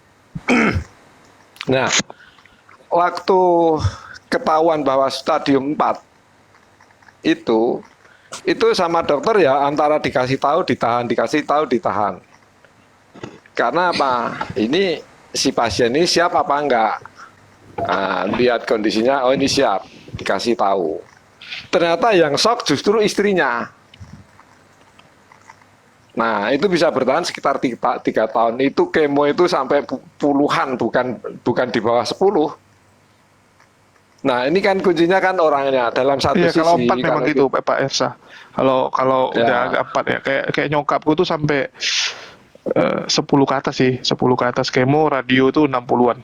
Nah, waktu ketahuan bahwa stadium 4, itu sama dokter ya antara dikasih tahu, ditahan, dikasih tahu, ditahan. Karena apa? Ini si pasien ini siap apa enggak? Nah, lihat kondisinya, oh ini siap, dikasih tahu. Ternyata yang shock justru istrinya. Nah, itu bisa bertahan sekitar 3 tahun. Itu kemo itu sampai puluhan, bukan di bawah 10. Nah, ini kan kuncinya kan orangnya dalam satu sisi. Kalau 4 memang gitu, Pak Ersa. Kalau ya, udah agak 4 ya, kayak nyokapku tuh sampai 10 ke atas sih, 10 ke atas kemo, radio tuh 60-an.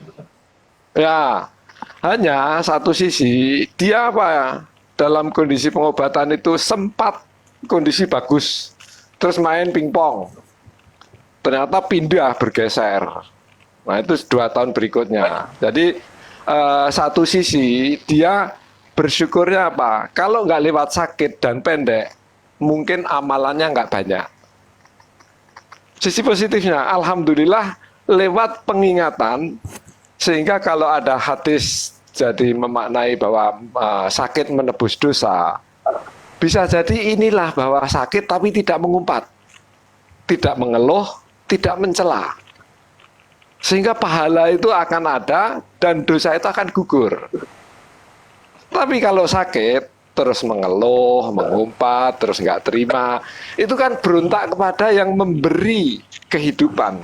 Ya, hanya satu sisi dia dalam kondisi pengobatan itu sempat kondisi bagus, terus main pingpong, ternyata pindah bergeser. Nah itu 2 tahun berikutnya. Jadi satu sisi dia bersyukurnya apa? Kalau nggak lewat sakit dan pendek, mungkin amalannya nggak banyak. Sisi positifnya, alhamdulillah lewat pengingatan, sehingga kalau ada hadis jadi memaknai bahwa sakit menebus dosa, bisa jadi inilah bahwa sakit tapi tidak mengumpat, tidak mengeluh, tidak mencela, sehingga pahala itu akan ada dan dosa itu akan gugur. Tapi kalau sakit terus mengeluh, mengumpat, terus nggak terima, itu kan berontak kepada yang memberi kehidupan.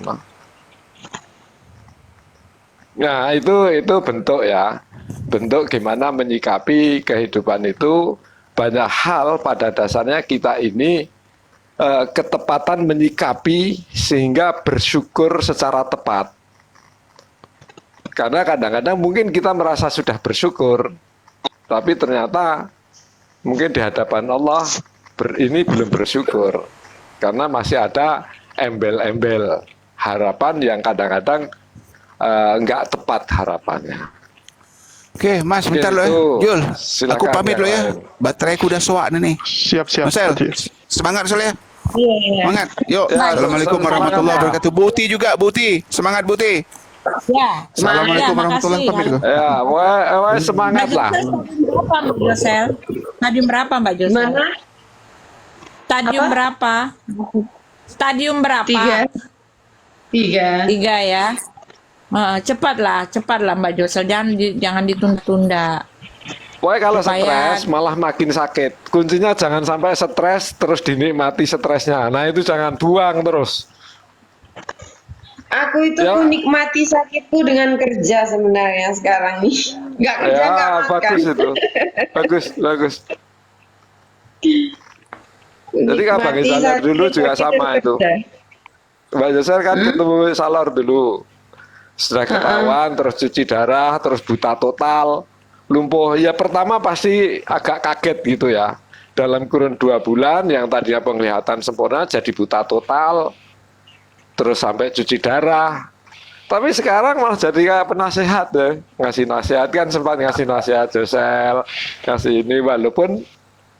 Nah itu bentuk ya, bentuk gimana menyikapi kehidupan itu. Banyak hal pada dasarnya kita ini ketepatan menyikapi sehingga bersyukur secara tepat. Karena kadang-kadang mungkin kita merasa sudah bersyukur, tapi ternyata mungkin di hadapan Allah ini belum bersyukur. Karena masih ada embel-embel harapan yang kadang-kadang nggak tepat harapannya. Oke, Mas, bentar lo ya. Jul, aku pamit lo ya. Bateraiku udah soak nih. Siap. Marcel, semangat Sol ya. Iya. Semangat. Yuk. Assalamualaikum warahmatullahi wabarakatuh. Buti juga, Buti. Semangat Buti. Ya. Assalamualaikum warahmatullahi wabarakatuh. Ya, semangat lah. Berapa Mbak Josel? Stadium berapa Mbak Josel? Mana? Stadium berapa? Stadium berapa? 3 ya. Cepatlah Mbak Josel, jangan ditunda-tunda. Pokoknya kalau Supaya- stres malah makin sakit. Kuncinya jangan sampai stres terus dinikmati stresnya. Nah itu jangan buang terus. Aku itu Ya. menikmati sakitku dengan kerja sebenarnya sekarang nih. Nggak kerja, nggak Ya makan. bagus itu, bagus. Jadi kan Bang Menikmati Isalor dulu sakit, juga sakit sama itu. kerja. Bang Isalor kan ketemu Salor dulu. Sudah ketahuan, terus cuci darah, terus buta total, lumpuh. Ya pertama pasti agak kaget gitu ya. Dalam kurun 2 bulan yang tadinya penglihatan sempurna jadi buta total, terus sampai cuci darah. Tapi sekarang malah jadi kayak penasehat ya. Ngasih nasihat kan, sempat ngasih nasihat Josel, ngasih ini walaupun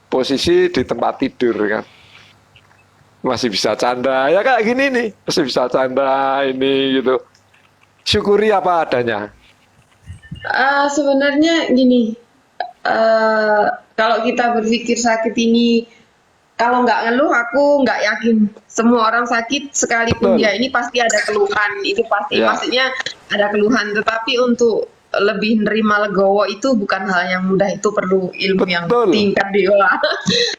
posisi di tempat tidur kan. Masih bisa canda, ya kayak gini nih, masih bisa canda ini gitu. Syukuri apa adanya. Sebenarnya gini, kalau kita berpikir sakit ini kalau nggak ngeluh aku nggak yakin. Semua orang sakit sekalipun dia ini pasti ada keluhan, itu pasti Ya. maksudnya ada keluhan. Tetapi untuk lebih nerima legowo itu bukan hal yang mudah, itu perlu ilmu yang Betul. tingkat diolah.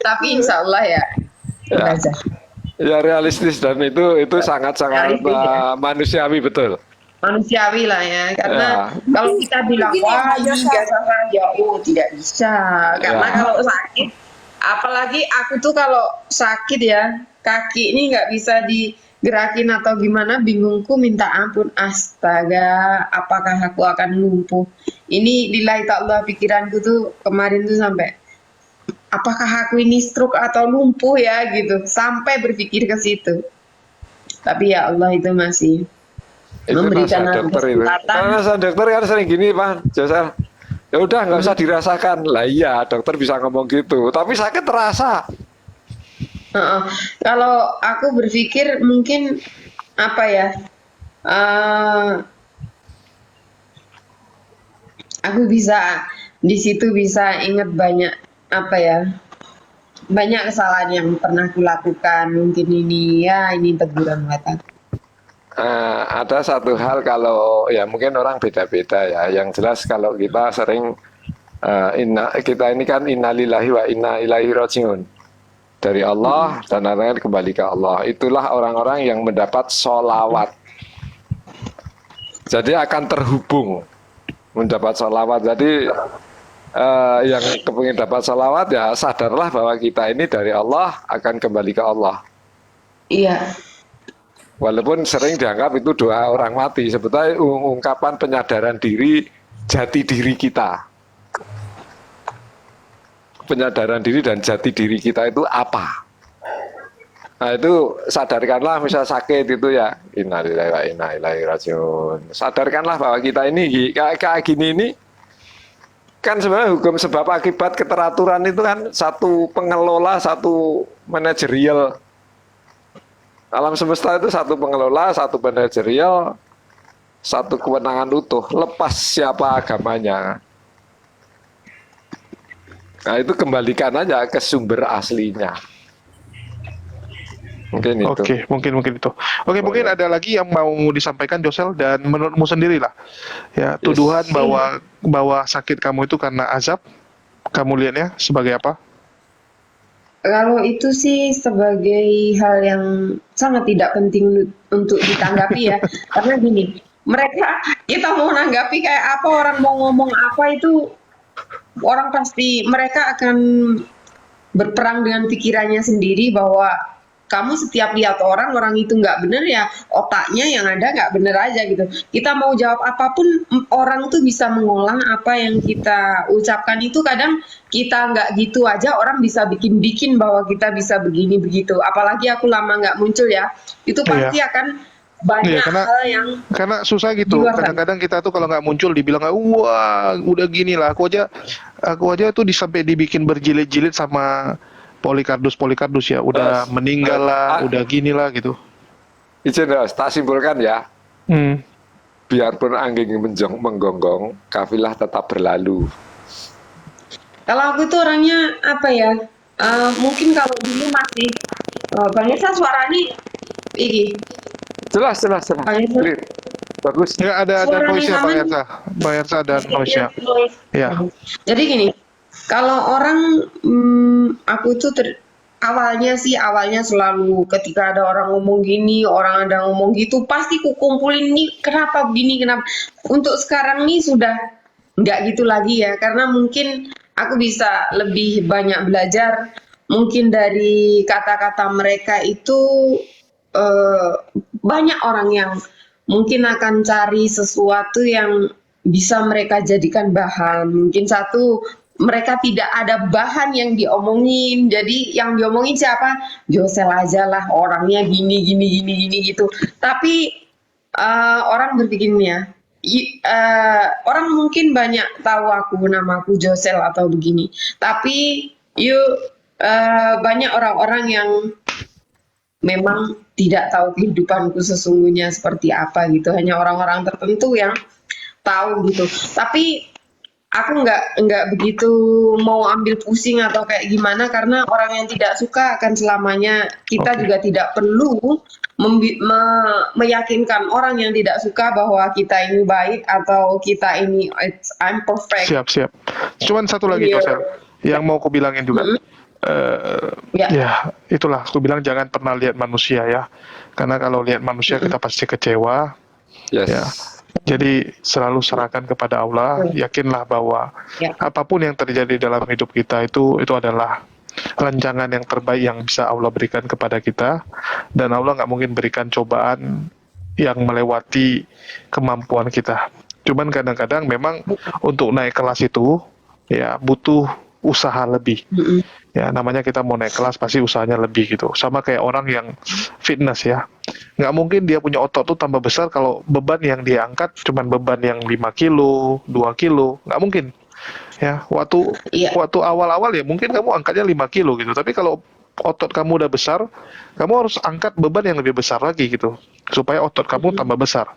Tapi insya Allah ya, Ya. aja. Ya realistis, dan itu sangat-sangat Realistis, ya. manusiawi, betul. Manusiawi lah ya, karena Ya. kalau kita bilang Gini, wah Mbak ini Josa. biasa saja, oh tidak bisa, karena Ya. kalau sakit, apalagi aku tuh kalau sakit ya kaki ini nggak bisa digerakin atau gimana, bingungku minta ampun, astaga, apakah aku akan lumpuh? Ini lillahi ta'ala, pikiranku tuh kemarin tuh sampai apakah aku ini stroke atau lumpuh ya gitu, sampai berpikir ke situ. Tapi ya Allah itu masih Itu memberikan nasihat aku dokter itu. kesempatan. Karena nasihat dokter kan sering gini, Pak Josel. Ya udah nggak usah dirasakan. Lah iya, dokter bisa ngomong gitu. Tapi sakit terasa. Heeh. Kalau aku berpikir mungkin apa ya, aku bisa di situ bisa ingat banyak apa ya, banyak kesalahan yang pernah kulakukan. Mungkin ini ya ini teguran buat aku. Ada satu hal, kalau ya mungkin orang beda-beda ya. Yang jelas kalau kita sering kita ini kan innalillahi wa inna ilaihi rajiun, dari Allah dan akan kembali ke Allah. Itulah orang-orang yang mendapat sholawat. Jadi akan terhubung mendapat sholawat. Jadi yang kepingin dapat sholawat ya sadarlah bahwa kita ini dari Allah akan kembali ke Allah. Iya. Walaupun sering dianggap itu doa orang mati, sebetulnya ungkapan penyadaran diri, jati diri kita. Penyadaran diri dan jati diri kita itu apa? Nah itu sadarkanlah, misal sakit itu ya, innalillahi wa inna ilaihi rajiun. Sadarkanlah bahwa kita ini kayak gini ini, kan sebenarnya hukum sebab akibat keteraturan itu kan satu pengelola, satu manajerial. Alam semesta itu satu pengelola, satu manajerial, satu kewenangan utuh, lepas siapa agamanya. Nah itu kembalikan aja ke sumber aslinya. Mungkin itu. Oke, mungkin itu. Oke, mungkin ada lagi yang mau disampaikan Josel, dan menurutmu sendiri lah. Ya, tuduhan bahwa sakit kamu itu karena azab, kamu lihatnya sebagai apa? Kalau itu sih sebagai hal yang sangat tidak penting untuk ditanggapi ya. Karena gini, kita mau nanggapi kayak apa, orang mau ngomong apa itu, orang pasti mereka akan berperang dengan pikirannya sendiri bahwa kamu setiap lihat orang itu nggak bener ya, otaknya yang ada nggak bener aja gitu. Kita mau jawab apapun, orang tuh bisa mengolah apa yang kita ucapkan itu. Kadang kita nggak gitu aja, orang bisa bikin bahwa kita bisa begini begitu. Apalagi aku lama nggak muncul ya, itu pasti akan banyak hal yang karena susah gitu. Kadang-kadang kita tuh kalau nggak muncul dibilang wah udah gini lah. Aku aja tuh sampai dibikin berjilid-jilid sama Polikarpus ya, udah meninggal lah, udah gini lah gitu. Izin tak simpulkan ya. Biarpun angin menggonggong, kafilah tetap berlalu. Kalau aku tuh orangnya apa ya? Mungkin kalau dulu masih banyak suaranya iki. Jelas. Bagus. Ya ada noise-nya Pak Yersa dan noise-nya. Ya. Jadi gini, kalau orang aku tuh awalnya selalu ketika ada orang ngomong gini, orang ada ngomong gitu, pasti ku kumpulin nih kenapa begini, kenapa. Untuk sekarang nih sudah nggak gitu lagi ya, karena mungkin aku bisa lebih banyak belajar mungkin dari kata-kata mereka itu. Banyak orang yang mungkin akan cari sesuatu yang bisa mereka jadikan bahan. Mungkin mereka tidak ada bahan yang diomongin, jadi yang diomongin siapa? Josel aja lah, orangnya gini gitu. Tapi orang berpikirnya, orang mungkin banyak tahu namaku Josel atau begini, tapi banyak orang-orang yang memang tidak tahu kehidupanku sesungguhnya seperti apa gitu. Hanya orang-orang tertentu yang tahu gitu. Tapi nggak begitu mau ambil pusing atau kayak gimana, karena orang yang tidak suka akan selamanya. Kita juga tidak perlu meyakinkan orang yang tidak suka bahwa kita ini baik atau kita ini I'm perfect. Siap. Cuman satu lagi Josel, yang mau aku bilangin juga. Ya, itulah aku bilang jangan pernah lihat manusia ya. Karena kalau lihat manusia kita pasti kecewa. Ya. Jadi selalu serahkan kepada Allah, yakinlah bahwa apapun yang terjadi dalam hidup kita itu adalah rancangan yang terbaik yang bisa Allah berikan kepada kita, dan Allah nggak mungkin berikan cobaan yang melewati kemampuan kita. Cuman kadang-kadang memang untuk naik kelas itu ya butuh usaha lebih. Ya, namanya kita mau naik kelas pasti usahanya lebih gitu. Sama kayak orang yang fitness ya. Nggak mungkin dia punya otot tuh tambah besar kalau beban yang dia angkat cuman beban yang 5 kilo, 2 kilo. Nggak mungkin. Ya, waktu awal-awal ya mungkin kamu angkatnya 5 kilo gitu. Tapi kalau otot kamu udah besar, kamu harus angkat beban yang lebih besar lagi gitu. Supaya otot kamu tambah besar.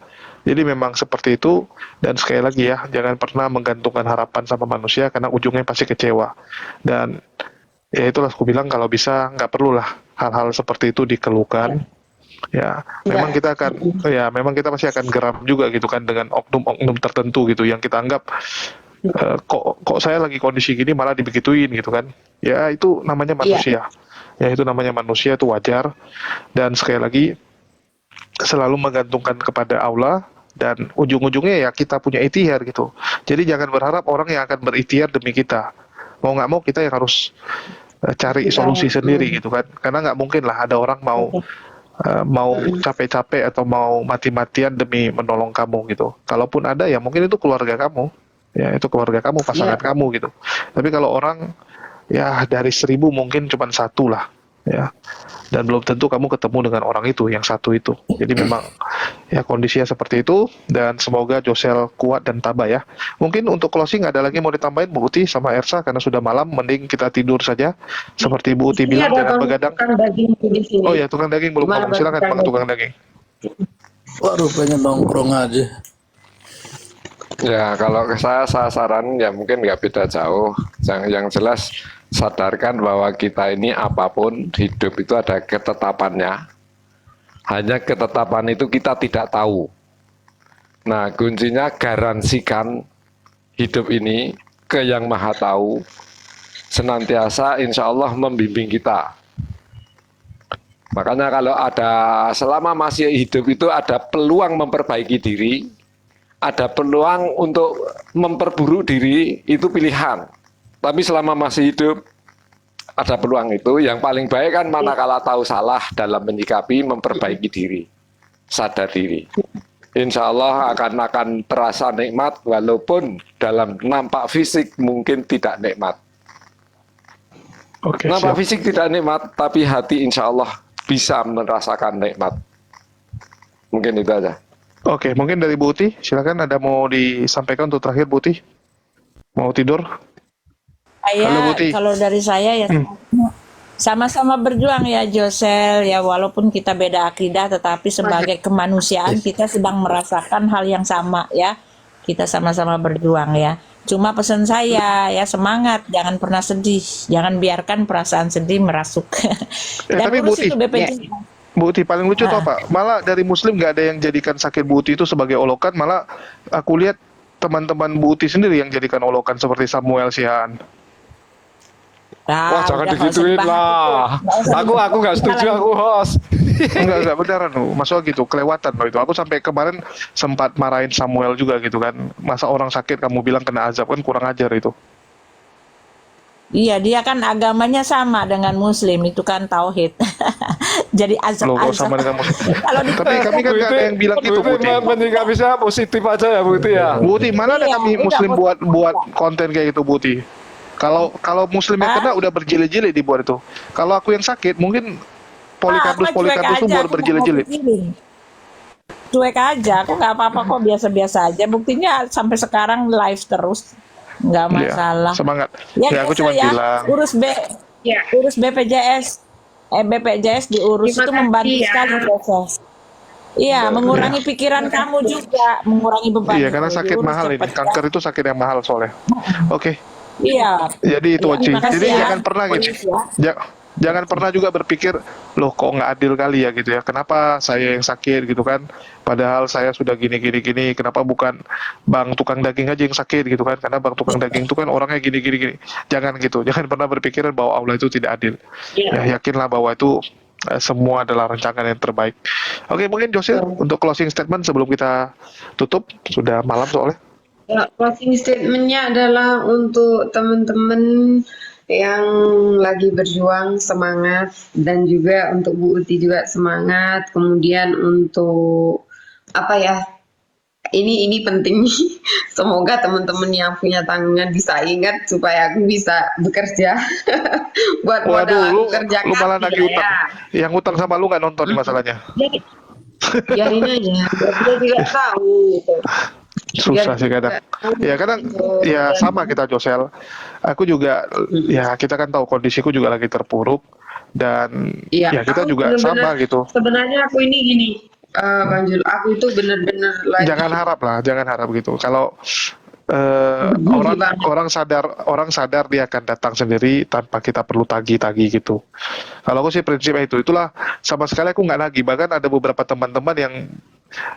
Jadi memang seperti itu, dan sekali lagi ya, jangan pernah menggantungkan harapan sama manusia karena ujungnya pasti kecewa. Dan ya itulah aku bilang kalau bisa nggak perlulah hal-hal seperti itu dikeluhkan. Ya, memang kita pasti akan geram juga gitu kan dengan oknum-oknum tertentu gitu yang kita anggap kok saya lagi kondisi gini malah dibegituin gitu kan. Ya itu namanya manusia. Ya itu namanya manusia, itu wajar. Dan sekali lagi selalu menggantungkan kepada Allah. Dan ujung-ujungnya ya kita punya ikhtiar gitu. Jadi jangan berharap orang yang akan berikhtiar demi kita. Mau nggak mau kita yang harus cari solusi sendiri gitu kan. Karena nggak mungkin lah ada orang mau capek-capek atau mau mati-matian demi menolong kamu gitu. Kalaupun ada ya mungkin itu keluarga kamu. Ya itu keluarga kamu, pasangan kamu gitu. Tapi kalau orang ya dari 1000 mungkin cuma 1 lah. Ya, dan belum tentu kamu ketemu dengan orang itu yang 1 itu. Jadi memang ya kondisinya seperti itu, dan semoga Josel kuat dan tabah ya. Mungkin untuk closing ada lagi mau ditambahin Bu Uti sama Ersa, karena sudah malam, mending kita tidur saja. Seperti Bu Uti bilang jangan begadang. Oh ya, tukang daging belum ngomong, silakan Bang tukang daging. Wah, rupanya nongkrong aja. Ya, kalau saya saran ya mungkin nggak beda jauh. Yang jelas sadarkan bahwa kita ini apapun hidup itu ada ketetapannya. Hanya ketetapan itu kita tidak tahu. Nah, kuncinya garansikan hidup ini ke Yang Maha Tahu, senantiasa insya Allah membimbing kita. Makanya kalau ada selama masih hidup itu ada peluang memperbaiki diri, ada peluang untuk memperburuk diri, itu pilihan. Tapi selama masih hidup, ada peluang itu. Yang paling baik kan manakala tahu salah dalam menyikapi, memperbaiki diri, sadar diri. Insya Allah akan terasa nikmat, walaupun dalam nampak fisik mungkin tidak nikmat. Nampak fisik tidak nikmat, tapi hati insya Allah bisa merasakan nikmat. Mungkin itu aja. Oke, mungkin dari Bu Uti, silakan ada mau disampaikan untuk terakhir Bu Uti. Mau tidur? Kalau dari saya ya sama-sama berjuang ya Josel ya, walaupun kita beda akidah tetapi sebagai kemanusiaan kita sedang merasakan hal yang sama ya, kita sama-sama berjuang ya. Cuma pesan saya ya, semangat, jangan pernah sedih, jangan biarkan perasaan sedih merasuk. Dan tapi Bu Uti, Bu Uti paling lucu tuh apa? Malah dari Muslim nggak ada yang jadikan sakit Bu Uti itu sebagai olokan, malah aku lihat teman-teman Bu Uti sendiri yang jadikan olokan seperti Samuel Sihaan. Wah, jangan digituin lah. Aku nggak setuju, aku host. Enggak beneran loh. Maksudnya gitu, kelewatan loh itu. Aku sampai kemarin sempat marahin Samuel juga gitu kan. Masa orang sakit kamu bilang kena azab, kan kurang ajar itu. Iya, dia kan agamanya sama dengan Muslim, itu kan tauhid. Jadi azab-azab. Sama dengan Muslim. Tapi kami kan nggak ada yang bilang gitu, Bu Uti. Menyikapi saya positif aja ya, Bu Uti ya. Bu Uti, mana ada kami Muslim buat konten kayak gitu, Bu Uti? Kalau Muslim yang kena udah berjilid-jilid dibuat itu. Kalau aku yang sakit mungkin Polikardus itu buat berjilid-jilid. Cuek aja, aku nggak apa-apa kok, biasa-biasa aja. Buktinya sampai sekarang live terus, nggak masalah. Ya, semangat. Ya aku cuma bilang. Urus BPJS diurus itu membantu sekali proses. Iya, mengurangi pikiran kamu juga, mengurangi beban Iya, itu. karena sakit Diurus mahal ini. cepat ya. Kanker itu sakit yang mahal soalnya. Oke. Iya. Jadi itu Iya, Oci. terima kasih Jadi ya. jangan pernah gitu. Jangan pernah juga berpikir, loh kok nggak adil kali ya gitu ya. Kenapa saya yang sakit gitu kan? Padahal saya sudah gini gini gini. Kenapa bukan bang tukang daging aja yang sakit gitu kan? Karena bang tukang daging itu kan orangnya gini gini gini. Jangan gitu. Jangan pernah berpikiran bahwa Allah itu tidak adil. Ya yakinlah bahwa itu semua adalah rancangan yang terbaik. Oke, mungkin Josil untuk closing statement sebelum kita tutup, sudah malam soalnya. Ya, closing statement-nya adalah untuk teman-teman yang lagi berjuang semangat, dan juga untuk Bu Uti juga semangat. Kemudian untuk apa ya? Ini penting nih. Semoga teman-teman yang punya tanggungan bisa ingat supaya aku bisa bekerja buat modal aku kerja lu malah nagih ya. utang. Yang utang sama lu nggak nonton nih masalahnya. Biarin aja, biar dia juga tahu gitu. Susah sih kadang. Ya kadang ya sama kita Josel. Aku juga ya kita kan tahu kondisiku juga lagi terpuruk dan ya kita aku juga bener-bener, sama gitu. Sebenarnya aku ini gini, Bang Jul, aku itu bener-bener lagi. Jangan harap gitu. Kalau orang sadar dia akan datang sendiri tanpa kita perlu tagih-tagih gitu. Kalau aku sih prinsipnya itulah sama sekali aku nggak nagih. Bahkan ada beberapa teman-teman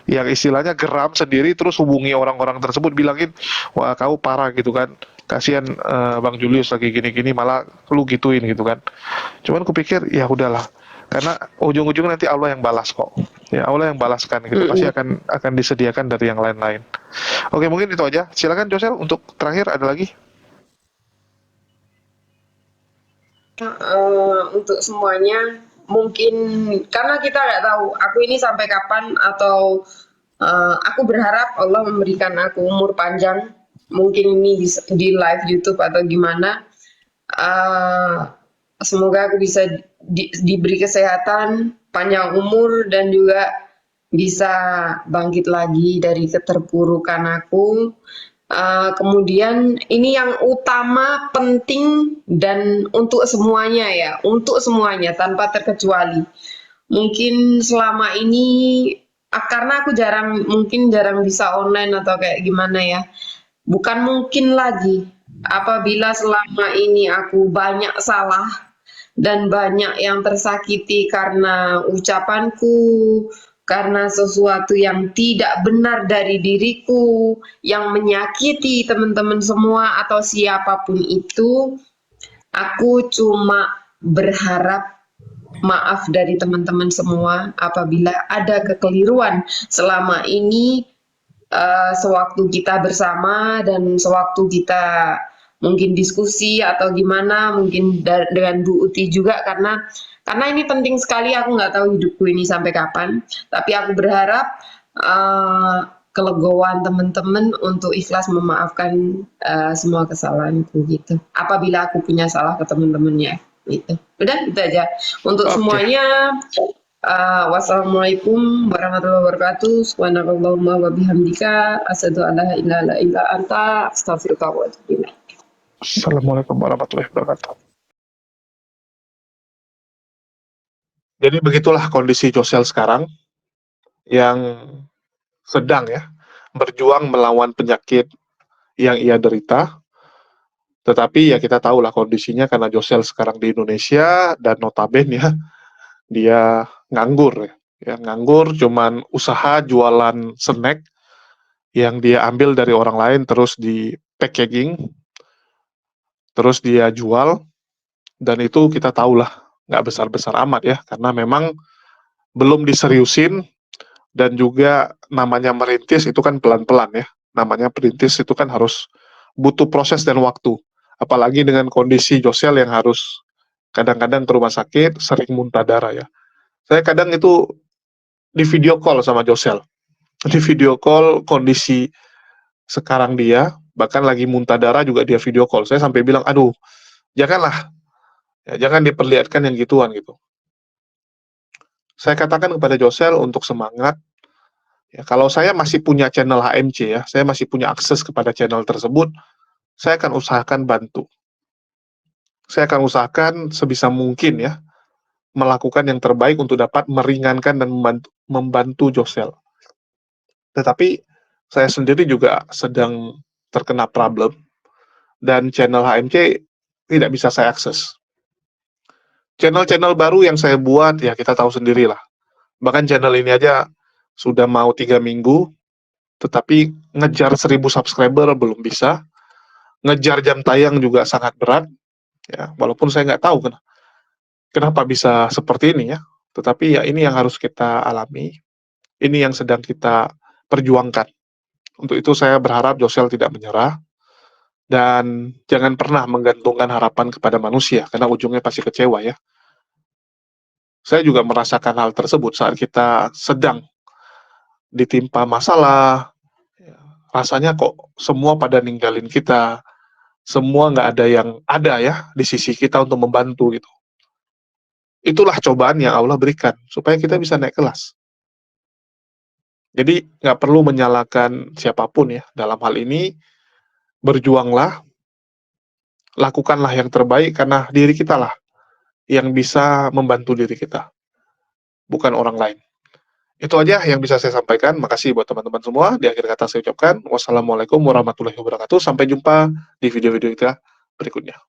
yang istilahnya geram sendiri terus hubungi orang-orang tersebut bilangin, wah kau parah gitu kan, kasihan Bang Julius lagi gini-gini malah lu gituin gitu kan. Cuman kupikir ya udahlah, karena ujung-ujungnya nanti Allah yang balas kok. Ya Allah yang balaskan gitu, pasti akan disediakan dari yang lain-lain. Oke, mungkin itu aja. Silakan Josel untuk terakhir, ada lagi? Untuk semuanya mungkin karena kita nggak tahu aku ini sampai kapan, atau aku berharap Allah memberikan aku umur panjang, mungkin ini di live YouTube atau gimana. Semoga aku bisa diberi kesehatan, panjang umur, dan juga bisa bangkit lagi dari keterpurukan aku. Kemudian ini yang utama, penting, dan untuk semuanya ya, untuk semuanya tanpa terkecuali. Mungkin selama ini karena aku mungkin jarang bisa online atau kayak gimana ya. Bukan mungkin lagi apabila selama ini aku banyak salah dan banyak yang tersakiti karena ucapanku, karena sesuatu yang tidak benar dari diriku, yang menyakiti teman-teman semua atau siapapun itu. Aku cuma berharap maaf dari teman-teman semua apabila ada kekeliruan selama ini, sewaktu kita bersama dan sewaktu kita mungkin diskusi atau gimana, mungkin dengan Bu Uti juga, karena ini penting sekali. Aku nggak tahu hidupku ini sampai kapan, tapi aku berharap kelegoan teman-teman untuk ikhlas memaafkan semua kesalahanku gitu. Apabila aku punya salah ke teman-temannya gitu. Udah itu aja untuk semuanya. Wassalamualaikum warahmatullahi wabarakatuh. Subhanakallahumma wa bihamdika asyhadu an la ilaha illa anta astaghfiruka wa atubu ilaik. Assalamualaikum warahmatullahi wabarakatuh. Jadi begitulah kondisi Josel sekarang yang sedang ya berjuang melawan penyakit yang ia derita. Tetapi ya kita tahu lah kondisinya karena Josel sekarang di Indonesia dan notabene ya dia nganggur ya nganggur, cuman usaha jualan snack yang dia ambil dari orang lain terus di packaging terus dia jual, dan itu kita tahu lah nggak besar-besar amat ya karena memang belum diseriusin, dan juga namanya merintis itu kan pelan-pelan ya, namanya perintis itu kan harus butuh proses dan waktu, apalagi dengan kondisi Josel yang harus kadang-kadang ke rumah sakit, sering muntah darah ya. Saya kadang itu di video call sama Josel, di video call kondisi sekarang dia, bahkan lagi muntah darah juga dia video call. Saya sampai bilang, aduh, janganlah, ya, jangan diperlihatkan yang gituan gitu. Saya katakan kepada Josel untuk semangat. Ya, kalau saya masih punya channel HMC ya, saya masih punya akses kepada channel tersebut, saya akan usahakan bantu. Saya akan usahakan sebisa mungkin ya, melakukan yang terbaik untuk dapat meringankan dan membantu Josel. Tetapi saya sendiri juga sedang terkena problem dan channel HMC tidak bisa saya akses. Channel-channel baru yang saya buat, ya kita tahu sendirilah. Bahkan channel ini aja sudah mau 3 minggu, tetapi ngejar 1000 subscriber belum bisa. Ngejar jam tayang juga sangat berat. Ya, walaupun saya nggak tahu kenapa bisa seperti ini ya. Tetapi ya ini yang harus kita alami. Ini yang sedang kita perjuangkan. Untuk itu saya berharap Josel tidak menyerah. Dan jangan pernah menggantungkan harapan kepada manusia, karena ujungnya pasti kecewa ya. Saya juga merasakan hal tersebut saat kita sedang ditimpa masalah, rasanya kok semua pada ninggalin kita, semua nggak ada yang ada ya di sisi kita untuk membantu gitu. Itulah cobaan yang Allah berikan, supaya kita bisa naik kelas. Jadi nggak perlu menyalahkan siapapun ya, dalam hal ini berjuanglah, lakukanlah yang terbaik karena diri kita lah yang bisa membantu diri kita, bukan orang lain. Itu aja yang bisa saya sampaikan. Makasih buat teman-teman semua. Di akhir kata saya ucapkan wassalamualaikum warahmatullahi wabarakatuh. Sampai jumpa di video-video kita berikutnya.